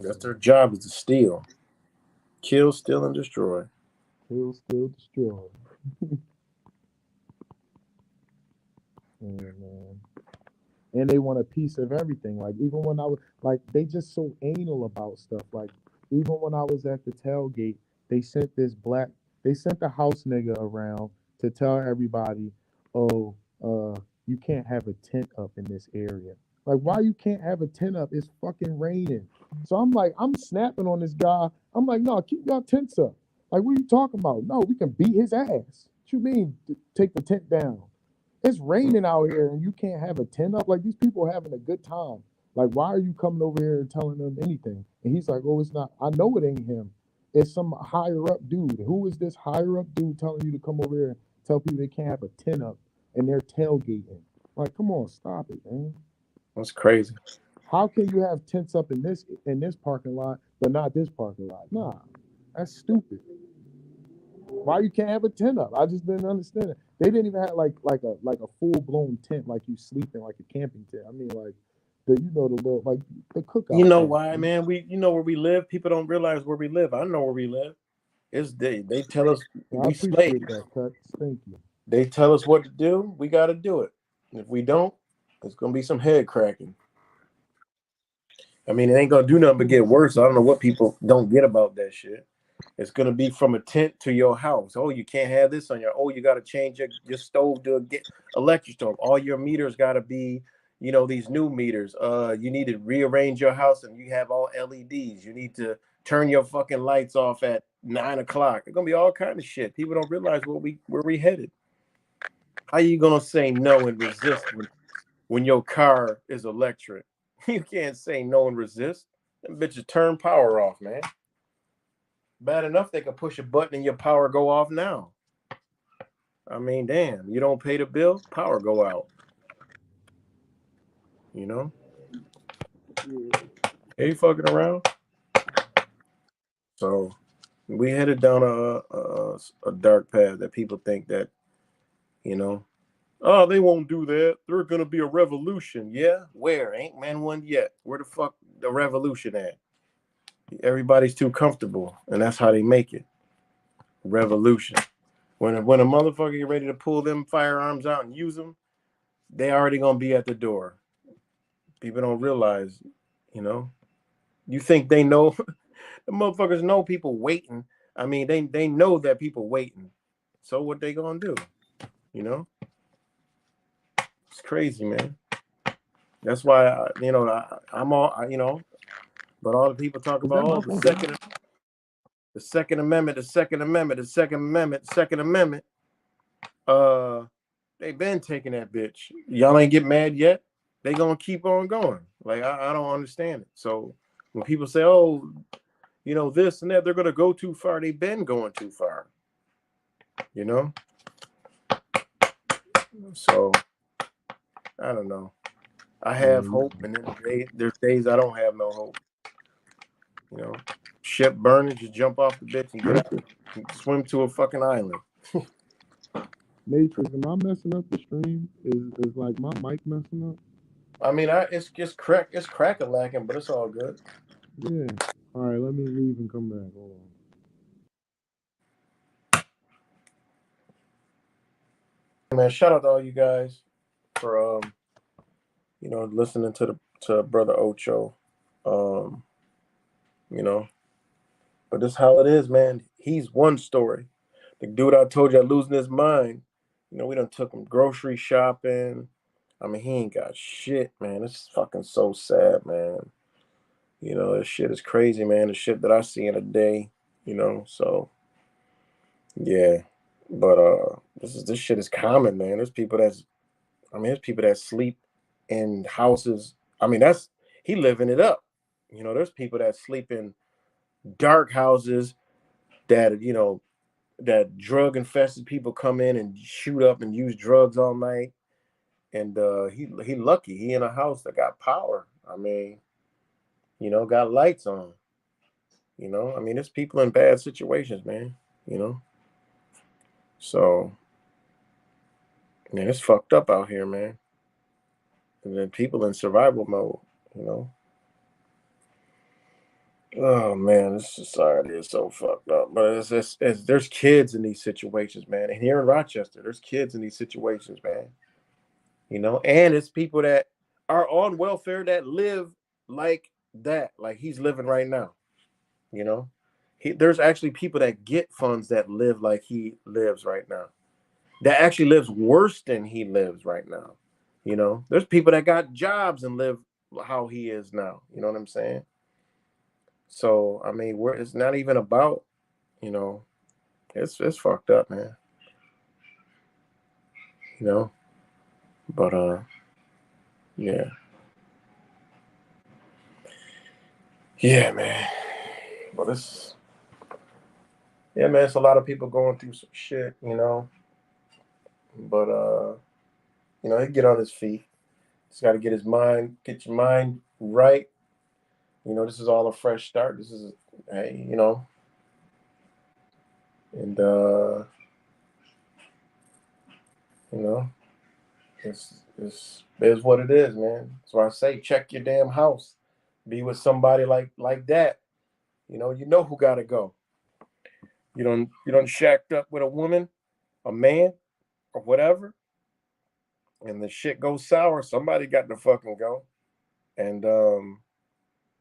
that's their job, is to steal, kill, steal, and destroy. Kill, steal, destroy. And they want a piece of everything. Like even when I was like, they just so anal about stuff. Like even when I was at the tailgate, they sent the house nigga around to tell everybody, oh, you can't have a tent up in this area. Like why you can't have a tent up? It's fucking raining. So I'm like, I'm snapping on this guy. I'm like, no, keep y'all tents up. Like what are you talking about? No, we can beat his ass. What you mean take the tent down? It's raining out here and you can't have a tent up. Like these people are having a good time. Like, why are you coming over here and telling them anything? And he's like, oh, it's not. I know it ain't him. It's some higher up dude. Who is this higher up dude telling you to come over here and tell people they can't have a tent up and they're tailgating? Like, come on, stop it, man. That's crazy. How can you have tents up in this parking lot, but not this parking lot? Nah, that's stupid. Why you can't have a tent up? I just didn't understand it. They didn't even have like a full blown tent like you sleep in like a camping tent. I mean like the little like the cookout. You know why, man? You know where we live. People don't realize where we live. I know where we live. It's they tell us we slaves. That, thank you. They tell us what to do. We got to do it. If we don't, it's gonna be some head cracking. I mean, it ain't gonna do nothing but get worse. I don't know what people don't get about that shit. It's gonna be from a tent to your house. Oh, you can't have this on your. Oh, you got to change your stove to get electric stove. All your meters got to be, these new meters. You need to rearrange your house, and you have all LEDs. You need to turn your fucking lights off at 9 o'clock. It's gonna be all kind of shit. People don't realize where we headed. How you gonna say no and resist when your car is electric? You can't say no and resist. Them bitches turn power off, man. Bad enough they can push a button and your power go off now. I mean, damn, you don't pay the bill, power go out. Are you fucking around? So we headed down a dark path that people think that, oh, they won't do that. There's gonna be a revolution. Yeah, where? Ain't man one yet. Where the fuck the revolution at? Everybody's too comfortable, and that's how they make it. Revolution. When a motherfucker get ready to pull them firearms out and use them, they already gonna be at the door. People don't realize, You think they know? The motherfuckers know people waiting. I mean, they know that people waiting. So what they gonna do? It's crazy, man. That's why I'm all but all the people talk about the Second Amendment. They been taking that bitch. Y'all ain't get mad yet. They gonna keep on going. Like I don't understand it. So when people say, oh, this and that, they're gonna go too far. They been going too far. So I don't know. I have hope, and then there's days I don't have no hope. Ship burning, just jump off the bitch and get out, and swim to a fucking island. Matrix, am I messing up the stream? Is like my mic messing up? I mean, it's just crack-a-lacking, but it's all good. Yeah. All right, let me leave and come back. Hold on. Man, shout out to all you guys for listening to Brother Ocho. But this how it is, man. He's one story. The dude I told you losing his mind. We done took him grocery shopping. I mean, he ain't got shit, man. It's fucking so sad, man. This shit is crazy, man. The shit that I see in a day, so yeah. But this shit is common, man. There's people that sleep in houses. I mean, he living it up. There's people that sleep in dark houses that, you know, that drug infested people come in and shoot up and use drugs all night. And he lucky. He in a house that got power. I mean, you know, got lights on. You know, I mean, there's people in bad situations, man. You know, so man, it's fucked up out here, man. And then people in survival mode. You know. Oh man, this society is so fucked up. But it's there's kids in these situations, man. And here in Rochester, there's kids in these situations, man. You know, and it's people that are on welfare that live like that, like he's living right now. You know, there's actually people that get funds that live like he lives right now. That actually lives worse than he lives right now. You know, there's people that got jobs and live how he is now. You know what I'm saying? So I mean, it's not even about, you know, it's fucked up, man. You know, but yeah, yeah, man. But it's yeah, man. It's a lot of people going through some shit, you know. But you know, he get on his feet. He's got to get your mind right. You know, this is all a fresh start. This is, hey, you know, and you know, it's is what it is, man. So I say, check your damn house. Be with somebody like that. You know who got to go. You don't shacked up with a woman, a man, or whatever, and the shit goes sour. Somebody got to fucking go, and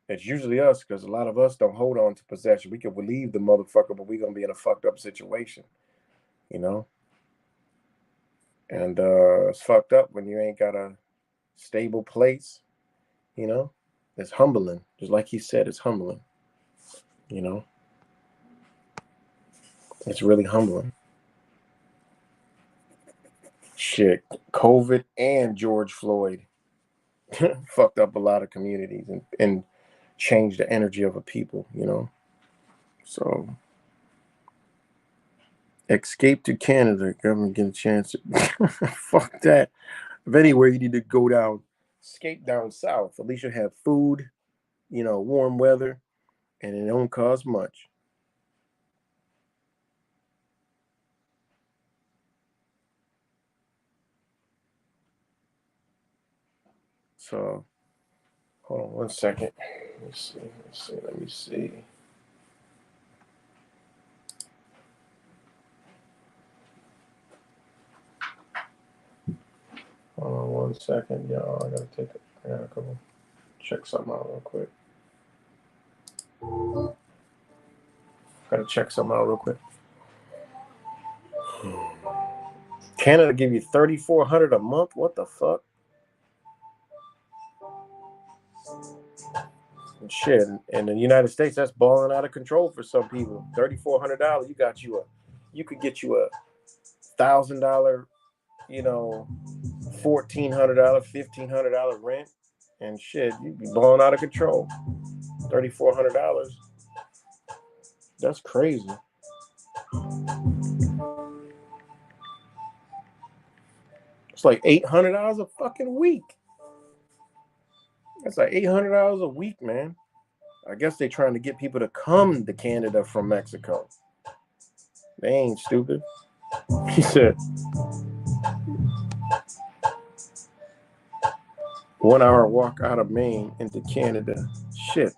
it's usually us because a lot of us don't hold on to possession. We can leave the motherfucker, but we're gonna be in a fucked up situation, you know. And it's fucked up when you ain't got a stable place, you know. It's humbling, just like he said. It's humbling, you know. It's really humbling. Shit, COVID and George Floyd fucked up a lot of communities and changed the energy of a people, you know. So escape to Canada, government get a chance to fuck that. If anywhere you need to go down, escape down south. At least you have food, you know, warm weather, and it don't cost much. So hold on one second. Let me see. Hold on one second, y'all. I gotta go check something out real quick. Gotta check something out real quick. Canada give you $3,400 a month. What the fuck? And shit, in the United States, that's balling out of control for some people. $3,400, you could get you a $1,000, you know, $1,400, $1,500 rent, and shit, you'd be blown out of control. $3,400. That's crazy. It's like $800 a fucking week. That's like $800 a week, man. I guess they're trying to get people to come to Canada from Mexico. They ain't stupid. He said 1 hour walk out of Maine into Canada. Shit.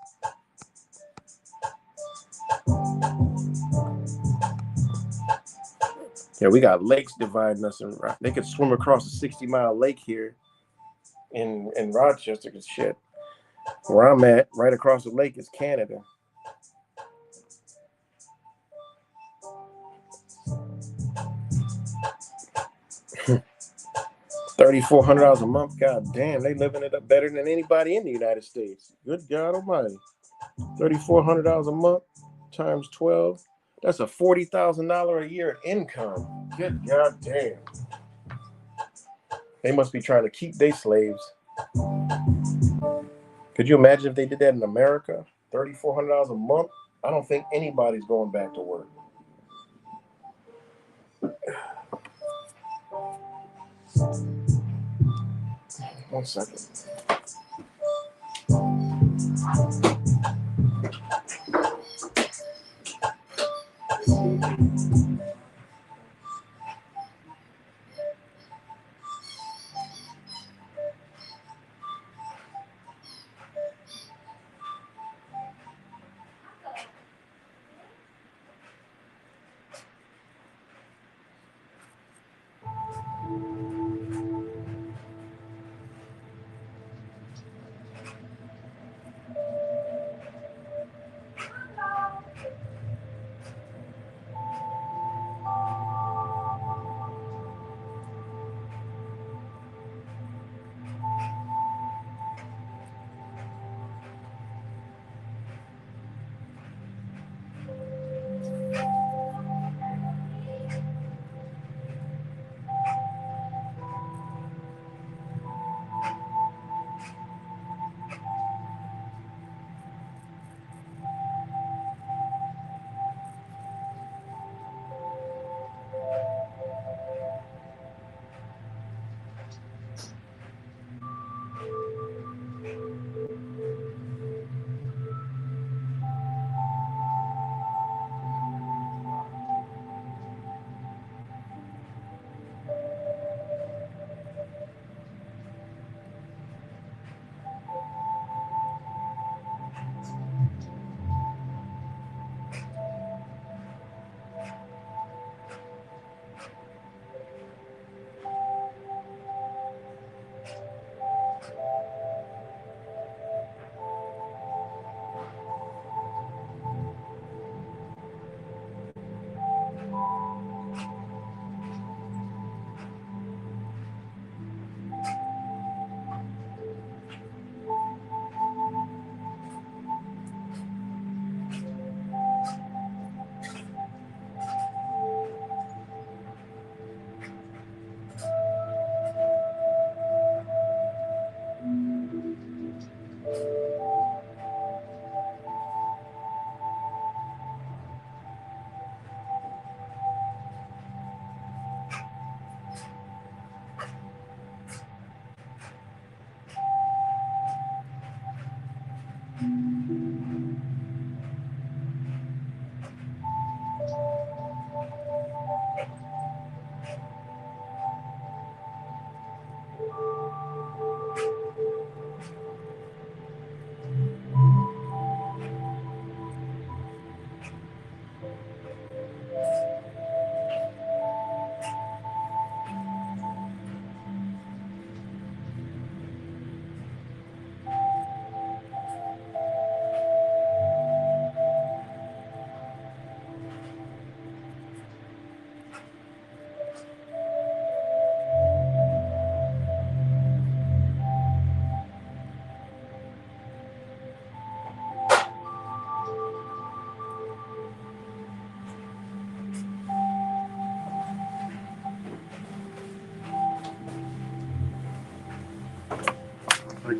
Yeah, we got lakes dividing us, and they could swim across a 60-mile lake here in Rochester. Cause shit, where I'm at, right across the lake is Canada. $3,400 a month. God damn, they living it up better than anybody in the United States. Good God Almighty, $3,400 a month times 12. That's a $40,000 a year income. Good God damn. They must be trying to keep their slaves. Could you imagine if they did that in America? $3,400 a month. I don't think anybody's going back to work. One second.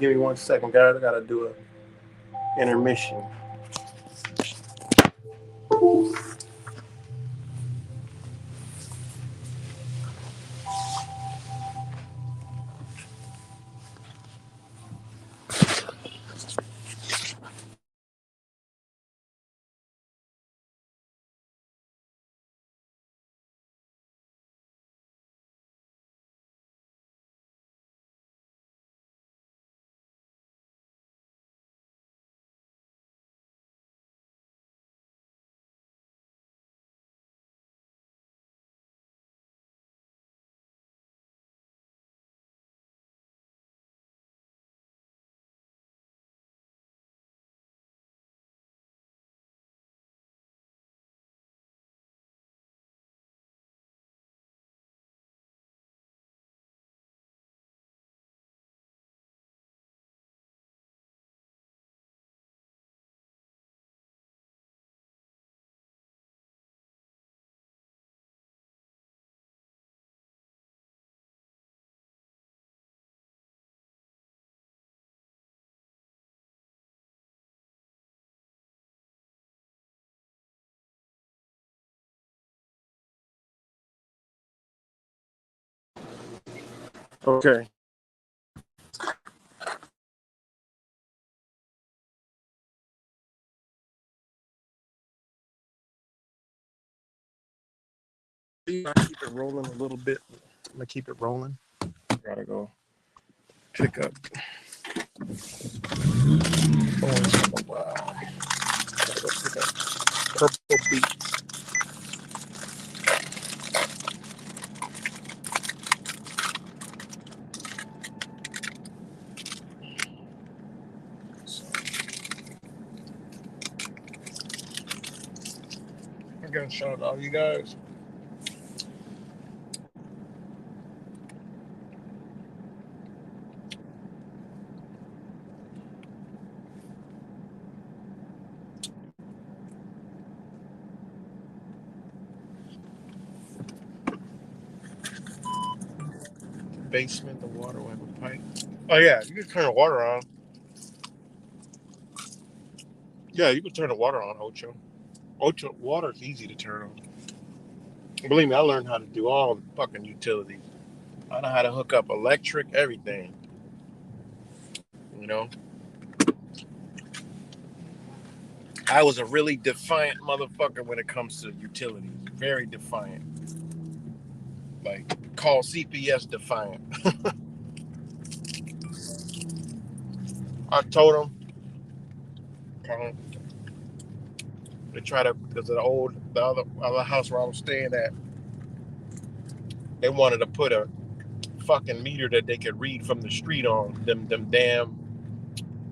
Give me 1 second, guys. I gotta do a intermission. Okay. I keep it rolling a little bit. I'm gonna keep it rolling. Gotta go pick up. Wow. Gotta go pick up Purple Beats. So, I gotta shout out all you guys. Basement, the water will have a pipe. Oh yeah, you can turn the water on. Yeah, you can turn the water on, Ocho. Ocho, water's easy to turn on. Believe me, I learned how to do all the fucking utilities. I know how to hook up electric, everything. You know, I was a really defiant motherfucker when it comes to utilities. Very defiant. Like, call CPS defiant. I told them, they try to, because of the other house where I was staying at, they wanted to put a fucking meter that they could read from the street on them damn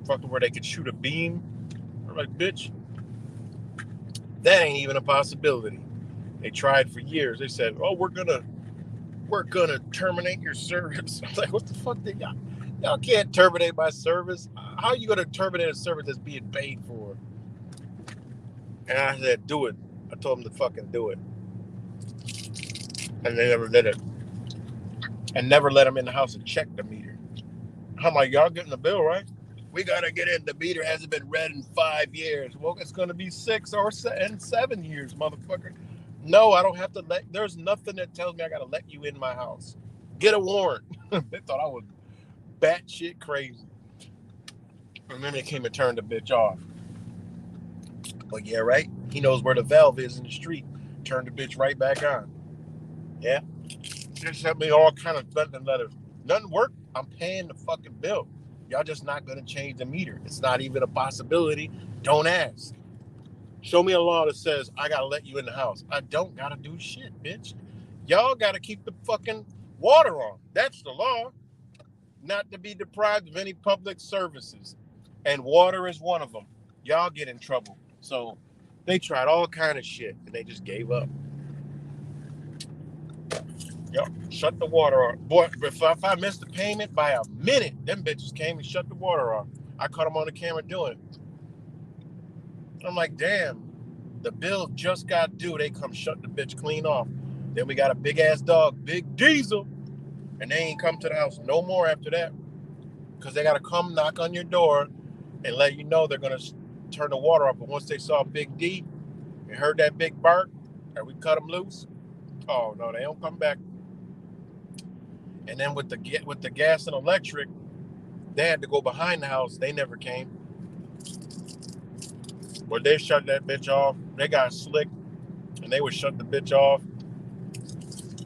fucking where they could shoot a beam. I'm like, bitch, that ain't even a possibility. They tried for years. They said, oh, we're gonna terminate your service. I'm like, what the fuck did y'all can't terminate my service? How are you gonna terminate a service that's being paid for? And I said, do it. I told them to fucking do it. And they never did it. And never let them in the house and check the meter. I'm like, y'all getting the bill, right? We gotta get in. The meter hasn't been read in 5 years. Well, it's gonna be 6 or 7 years, motherfucker. No, I don't have to let. There's nothing that tells me I gotta let you in my house. Get a warrant. They thought I was batshit crazy. And then they came and turned the bitch off. But yeah, right. He knows where the valve is in the street. Turned the bitch right back on. Yeah. They sent me all kind of threatening letters. Nothing worked. I'm paying the fucking bill. Y'all just not gonna change the meter. It's not even a possibility. Don't ask. Show me a law that says I gotta let you in the house. I don't gotta do shit, bitch. Y'all gotta keep the fucking water on. That's the law. Not to be deprived of any public services. And water is one of them. Y'all get in trouble. So they tried all kind of shit and they just gave up. Yep, shut the water off. Boy, if I missed the payment by a minute, them bitches came and shut the water off. I caught them on the camera doing it. I'm like, damn, the bill just got due. They come shut the bitch clean off. Then we got a big ass dog, Big Diesel, and they ain't come to the house no more after that. Because they got to come knock on your door and let you know they're going to turn the water off. But once they saw Big D and heard that big bark, and we cut them loose, oh, no, they don't come back. And then with the gas and electric, they had to go behind the house. They never came. But they shut that bitch off. They got slick, and they would shut the bitch off.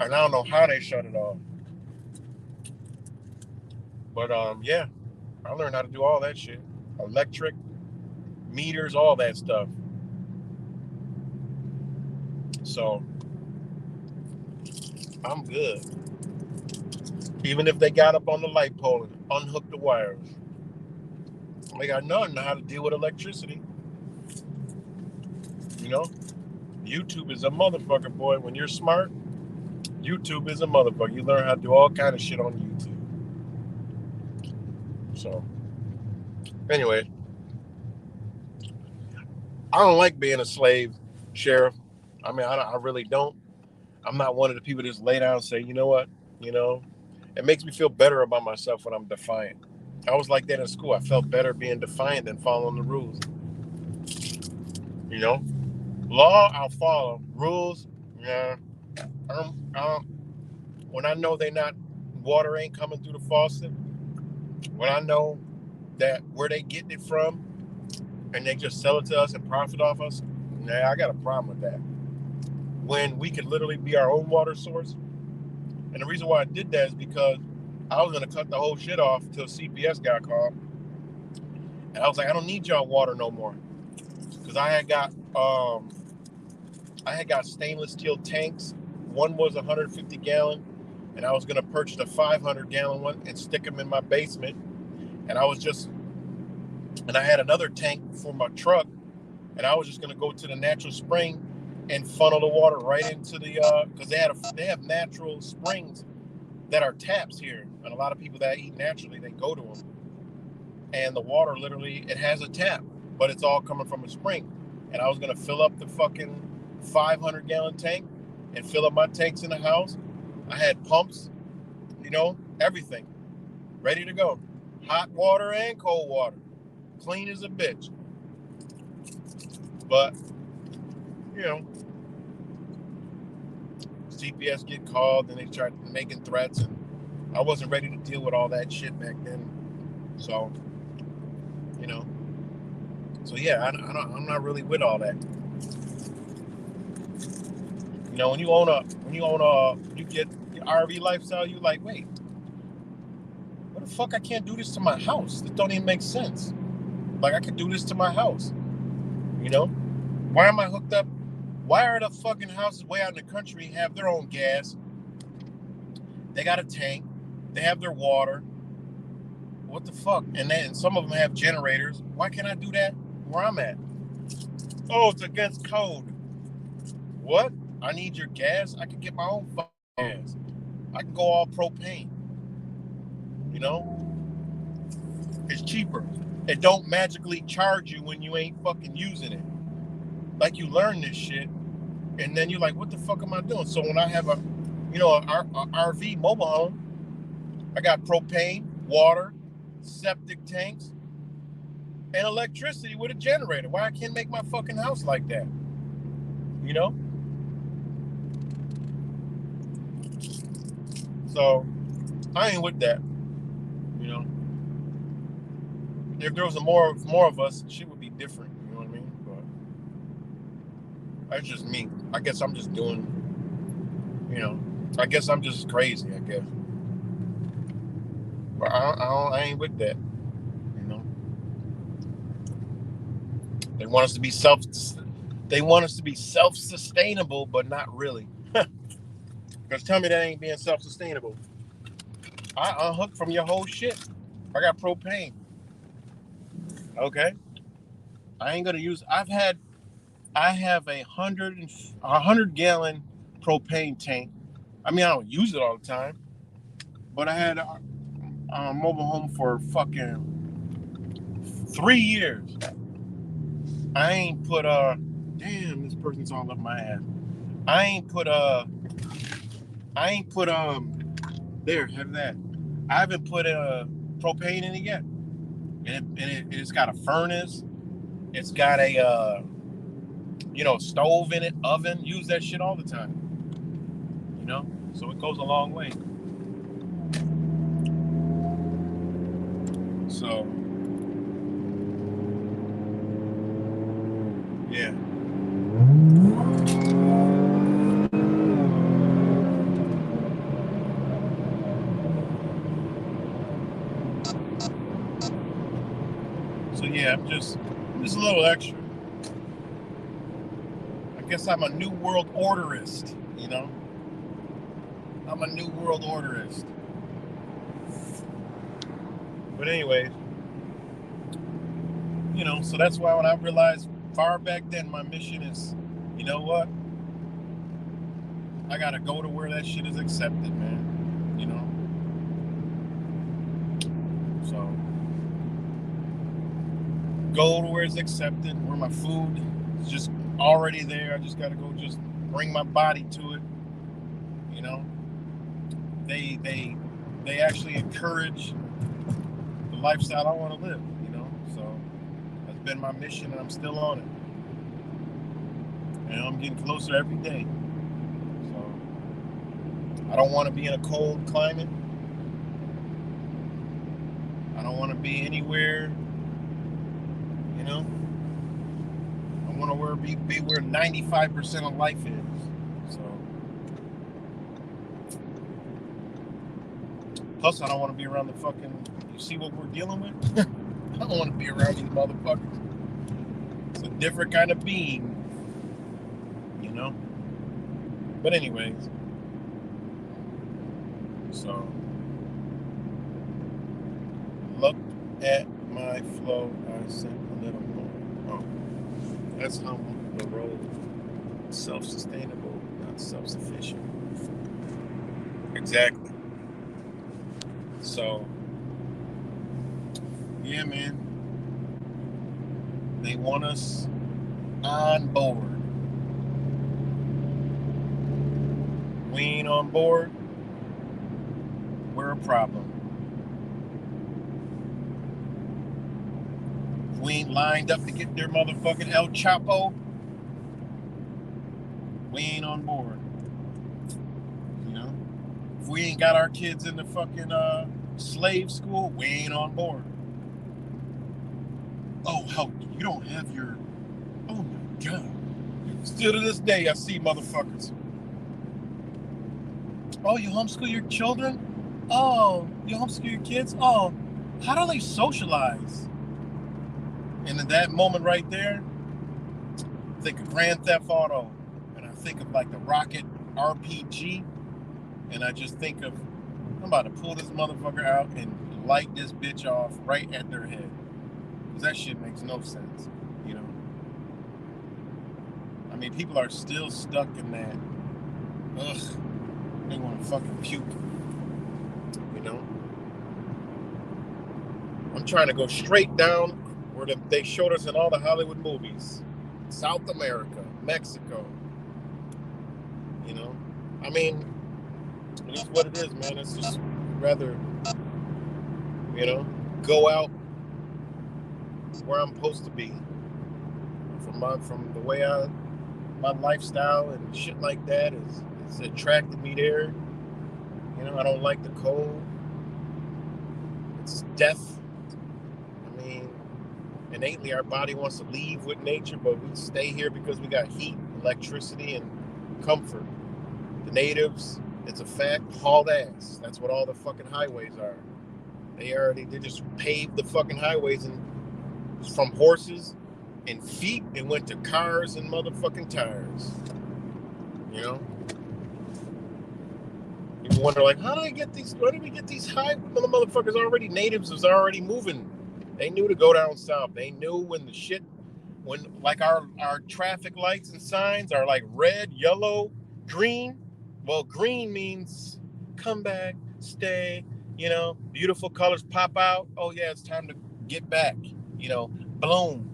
And I don't know how they shut it off. But yeah, I learned how to do all that shit. Electric, meters, all that stuff. So I'm good. Even if they got up on the light pole and unhooked the wires, they got nothing how to deal with electricity. You know, YouTube is a motherfucker, boy. When you're smart, YouTube is a motherfucker. You learn how to do all kind of shit on YouTube. So, anyway, I don't like being a slave, Sheriff. I mean, I really don't. I'm not one of the people that just lay down and say, you know what, it makes me feel better about myself when I'm defiant. I was like that in school. I felt better being defiant than following the rules. Law, I'll follow. Rules, yeah. When I know they're not water ain't coming through the faucet, when I know that where they getting it from, and they just sell it to us and profit off us, nah, I got a problem with that. When we could literally be our own water source. And the reason why I did that is because I was going to cut the whole shit off until CPS got called. And I was like, I don't need y'all water no more. Because I had got stainless steel tanks. One was 150 gallon. And I was going to purchase a 500 gallon one and stick them in my basement. And I had another tank for my truck. And I was just going to go to the natural spring and funnel the water right into the, because they have natural springs that are taps here. And a lot of people that eat naturally, they go to them. And the water literally, it has a tap, but it's all coming from a spring. And I was going to fill up the fucking 500 gallon tank and fill up my tanks in the house. I had pumps, everything ready to go. Hot water and cold water. Clean as a bitch. But, CPS get called and they start making threats, and I wasn't ready to deal with all that shit back then. So, yeah, I'm not really with all that. When you get the RV lifestyle, you like, wait, what the fuck? I can't do this to my house. This don't even make sense. Like, I could do this to my house. Why am I hooked up? Why are the fucking houses way out in the country have their own gas? They got a tank. They have their water. What the fuck? And then some of them have generators. Why can't I do that where I'm at? Oh, it's against code. What? I need your gas? I can get my own fucking gas. I can go all propane. It's cheaper. It don't magically charge you when you ain't fucking using it. Like, you learn this shit, and then you're like, what the fuck am I doing? So when I have a RV mobile home, I got propane, water, septic tanks, and electricity with a generator. Why I can't make my fucking house like that? So I ain't with that. If there was more of us, shit would be different. You know what I mean? But that's just me. I guess I'm just doing. I guess I'm just crazy. I guess. But I ain't with that. They want us to be self-sustainable, but not really. Because tell me that ain't being self-sustainable. I unhooked from your whole shit. I got propane. Okay. I ain't gonna use. I have a 100 gallon propane tank. I mean, I don't use it all the time, but I had a mobile home for fucking 3 years. I ain't put damn, this person's all up my ass. I ain't put there, have that. I haven't put propane in it yet. And it's got a furnace. It's got a stove in it, oven. Use that shit all the time. So it goes a long way. So yeah. So yeah, I'm just a little extra. I guess I'm a new world orderist, I'm a new world orderist. But anyways, so that's why when I realized far back then, my mission is, you know what? I gotta go to where that shit is accepted, man. So go to where it's accepted, where my food is just already there. I just gotta go, just bring my body to it. They actually encourage the lifestyle I want to live. So that's been my mission, and I'm still on it. And I'm getting closer every day. So I don't want to be in a cold climate. don't want to be anywhere, you know. I want to be where 95% of life is. So, plus I don't want to be around the fucking. You see what we're dealing with? I don't want to be around these motherfuckers. It's a different kind of being, you know. But anyways, so look at my flow. I sent a little more. Oh, that's how the road self-sustainable, not self-sufficient. Exactly. So, yeah, man. They want us on board. We ain't on board, we're a problem. If we ain't lined up to get their motherfucking El Chapo, we ain't on board. You know? If we ain't got our kids in the fucking slave school, we ain't on board. Oh, how you don't have your... Oh my God. Still to this day, I see motherfuckers. Oh, you homeschool your children? Oh, you homeschool your kids? Oh, how do they socialize? And in that moment right there, I think of Grand Theft Auto, and I think of like the Rocket RPG, and I just think of, I'm about to pull this motherfucker out and light this bitch off right at their head. Because that shit makes no sense, you know? I mean, people are still stuck in that, ugh, they want to fucking puke, you know? I'm trying to go straight down where they showed us in all the Hollywood movies. South America, Mexico, you know? I mean, it is what it is, man. It's just rather, you know, go out where I'm supposed to be. From the way my lifestyle and shit like that it's attracted me there. You know, I don't like the cold. It's death. I mean, innately our body wants to leave with nature, but we stay here because we got heat, electricity, and comfort. The natives, it's a fact, hauled ass. That's what all the fucking highways are. They just paved the fucking highways and from horses and feet and went to cars and motherfucking tires. You know? You wonder, like, where did we get these high motherfuckers already? Natives was already moving. They knew to go down south. They knew when like our traffic lights and signs are like red, yellow, green. Well, green means come back, stay, you know, beautiful colors pop out. Oh yeah, it's time to get back, you know, bloom.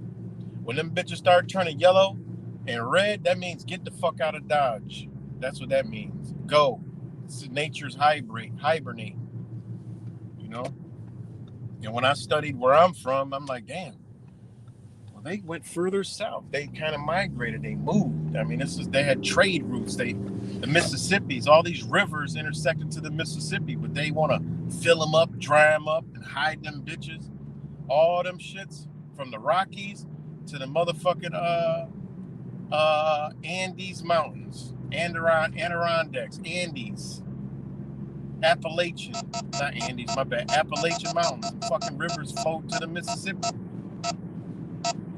When them bitches start turning yellow and red, that means get the fuck out of Dodge. That's what that means. Go. It's nature's hibernate. You know? And when I studied where I'm from, I'm like, damn. Well, they went further south. They kind of migrated. They moved. I mean, they had trade routes. The Mississippi's, all these rivers intersected to the Mississippi, but they want to fill them up, dry them up, and hide them bitches. All them shits from the Rockies to the motherfucking Andes Mountains, Adirondacks, Andes, Appalachian, not Andes, my bad, Appalachian Mountains. Fucking rivers flow to the Mississippi.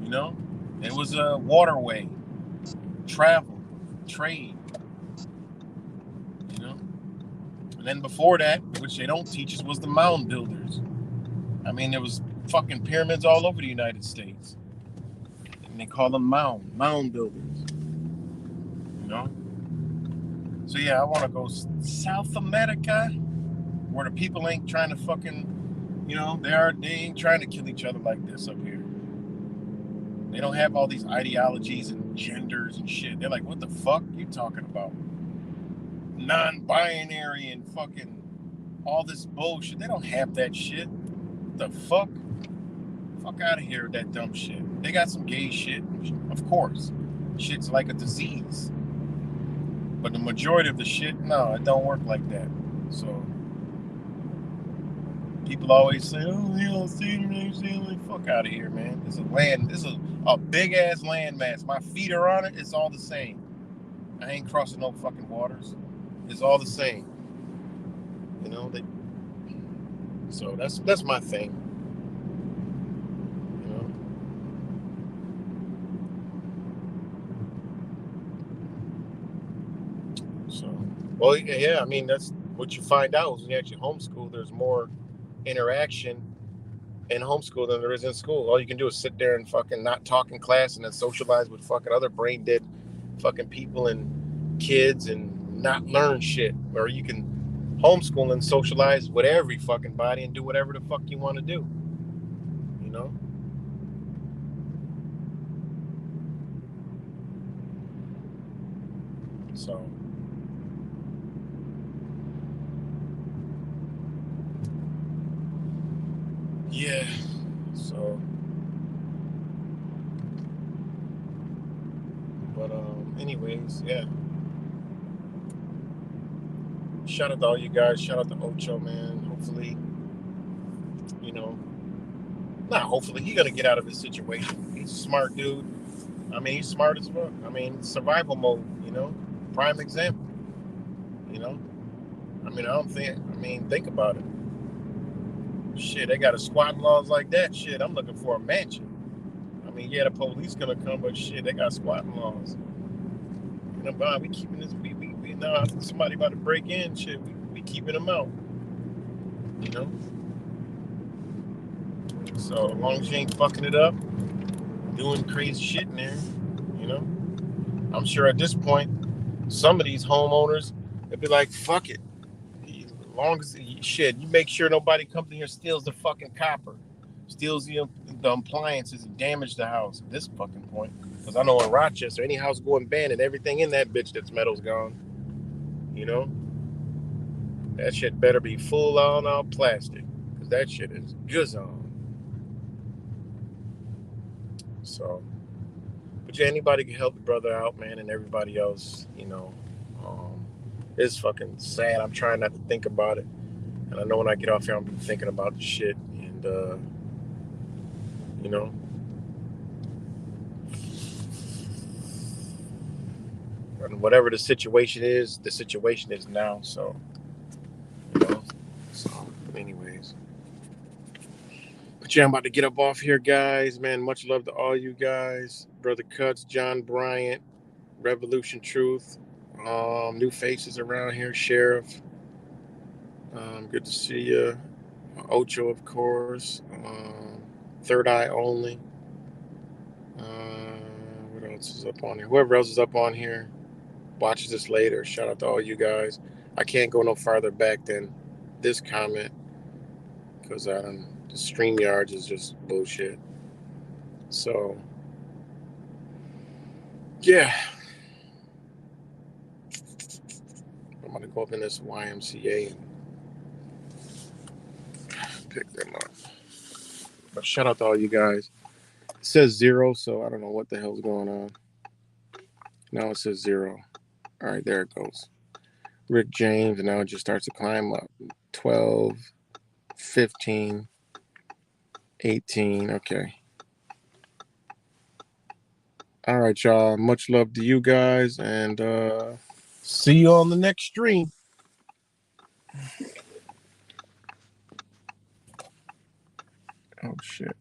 You know, it was a waterway, travel, trade. You know, and then before that, which they don't teach us, was the mound builders. I mean, there was fucking pyramids all over the United States. And they call them mound builders. You know? So yeah, I want to go South America, where the people ain't trying to fucking, you know, they ain't trying to kill each other like this up here. They don't have all these ideologies and genders and shit. They're like, what the fuck you talking about? Non-binary and fucking all this bullshit. They don't have that shit. What the fuck? Fuck out of here with that dumb shit. They got some gay shit, of course. Shit's like a disease. But the majority of the shit, no, it don't work like that. So, People always say, "Oh, you don't see New Zealand." Fuck out of here, man. This is land. This is a big ass landmass. My feet are on it. It's all the same. I ain't crossing no fucking waters. It's all the same. You know. So that's my thing. You know. So, well, yeah. I mean, that's what you find out when you actually homeschool. There's more interaction in homeschool than there is in school. All you can do is sit there and fucking not talk in class and then socialize with fucking other brain dead fucking people and kids and not learn shit. Or you can homeschool and socialize with every fucking body and do whatever the fuck you want to do. You know? So yeah. So but anyways, yeah. Shout out to all you guys. Shout out to Ocho, man. Hopefully, you know, not hopefully, he's gonna get out of his situation. He's a smart dude. I mean, he's smart as fuck. I mean, survival mode, you know, prime example, you know. I mean, think about it. Shit, they got a squatting laws like that. Shit, I'm looking for a mansion. I mean, yeah, the police gonna come, but shit, they got squatting laws. You know, we keeping this. We know somebody about to break in. Shit, we keeping them out. You know. So as long as you ain't fucking it up, doing crazy shit in there, you know. I'm sure at this point, some of these homeowners, they'd be like, fuck it. As long as you make sure nobody comes in here steals the fucking copper, steals the appliances and damage the house at this fucking point. Because I know in Rochester, any house going abandoned, everything in that bitch that's metal's gone. You know? That shit better be full on all plastic. Because that shit is good on. So, but yeah, anybody can help the brother out, man, and everybody else, you know. It's fucking sad. I'm trying not to think about it. And I know when I get off here, I'm thinking about the shit. And, you know. And whatever the situation is now. So, you know. So, anyways. But yeah, I'm about to get up off here, guys. Man, much love to all you guys. Brother Cuts, John Bryant, Revolution Truth. New faces around here. Sheriff. Good to see you. Ocho, of course. Third Eye Only. What else is up on here? Whoever else is up on here watches this later. Shout out to all you guys. I can't go no farther back than this comment because the StreamYards is just bullshit. So, yeah. I'm going to go up in this YMCA and pick them up. But shout out to all you guys. It says 0, so I don't know what the hell's going on. Now it says 0. All right, there it goes. Rick James, and now it just starts to climb up. 12, 15, 18. Okay. All right, y'all. Much love to you guys, and see you on the next stream. Oh, shit.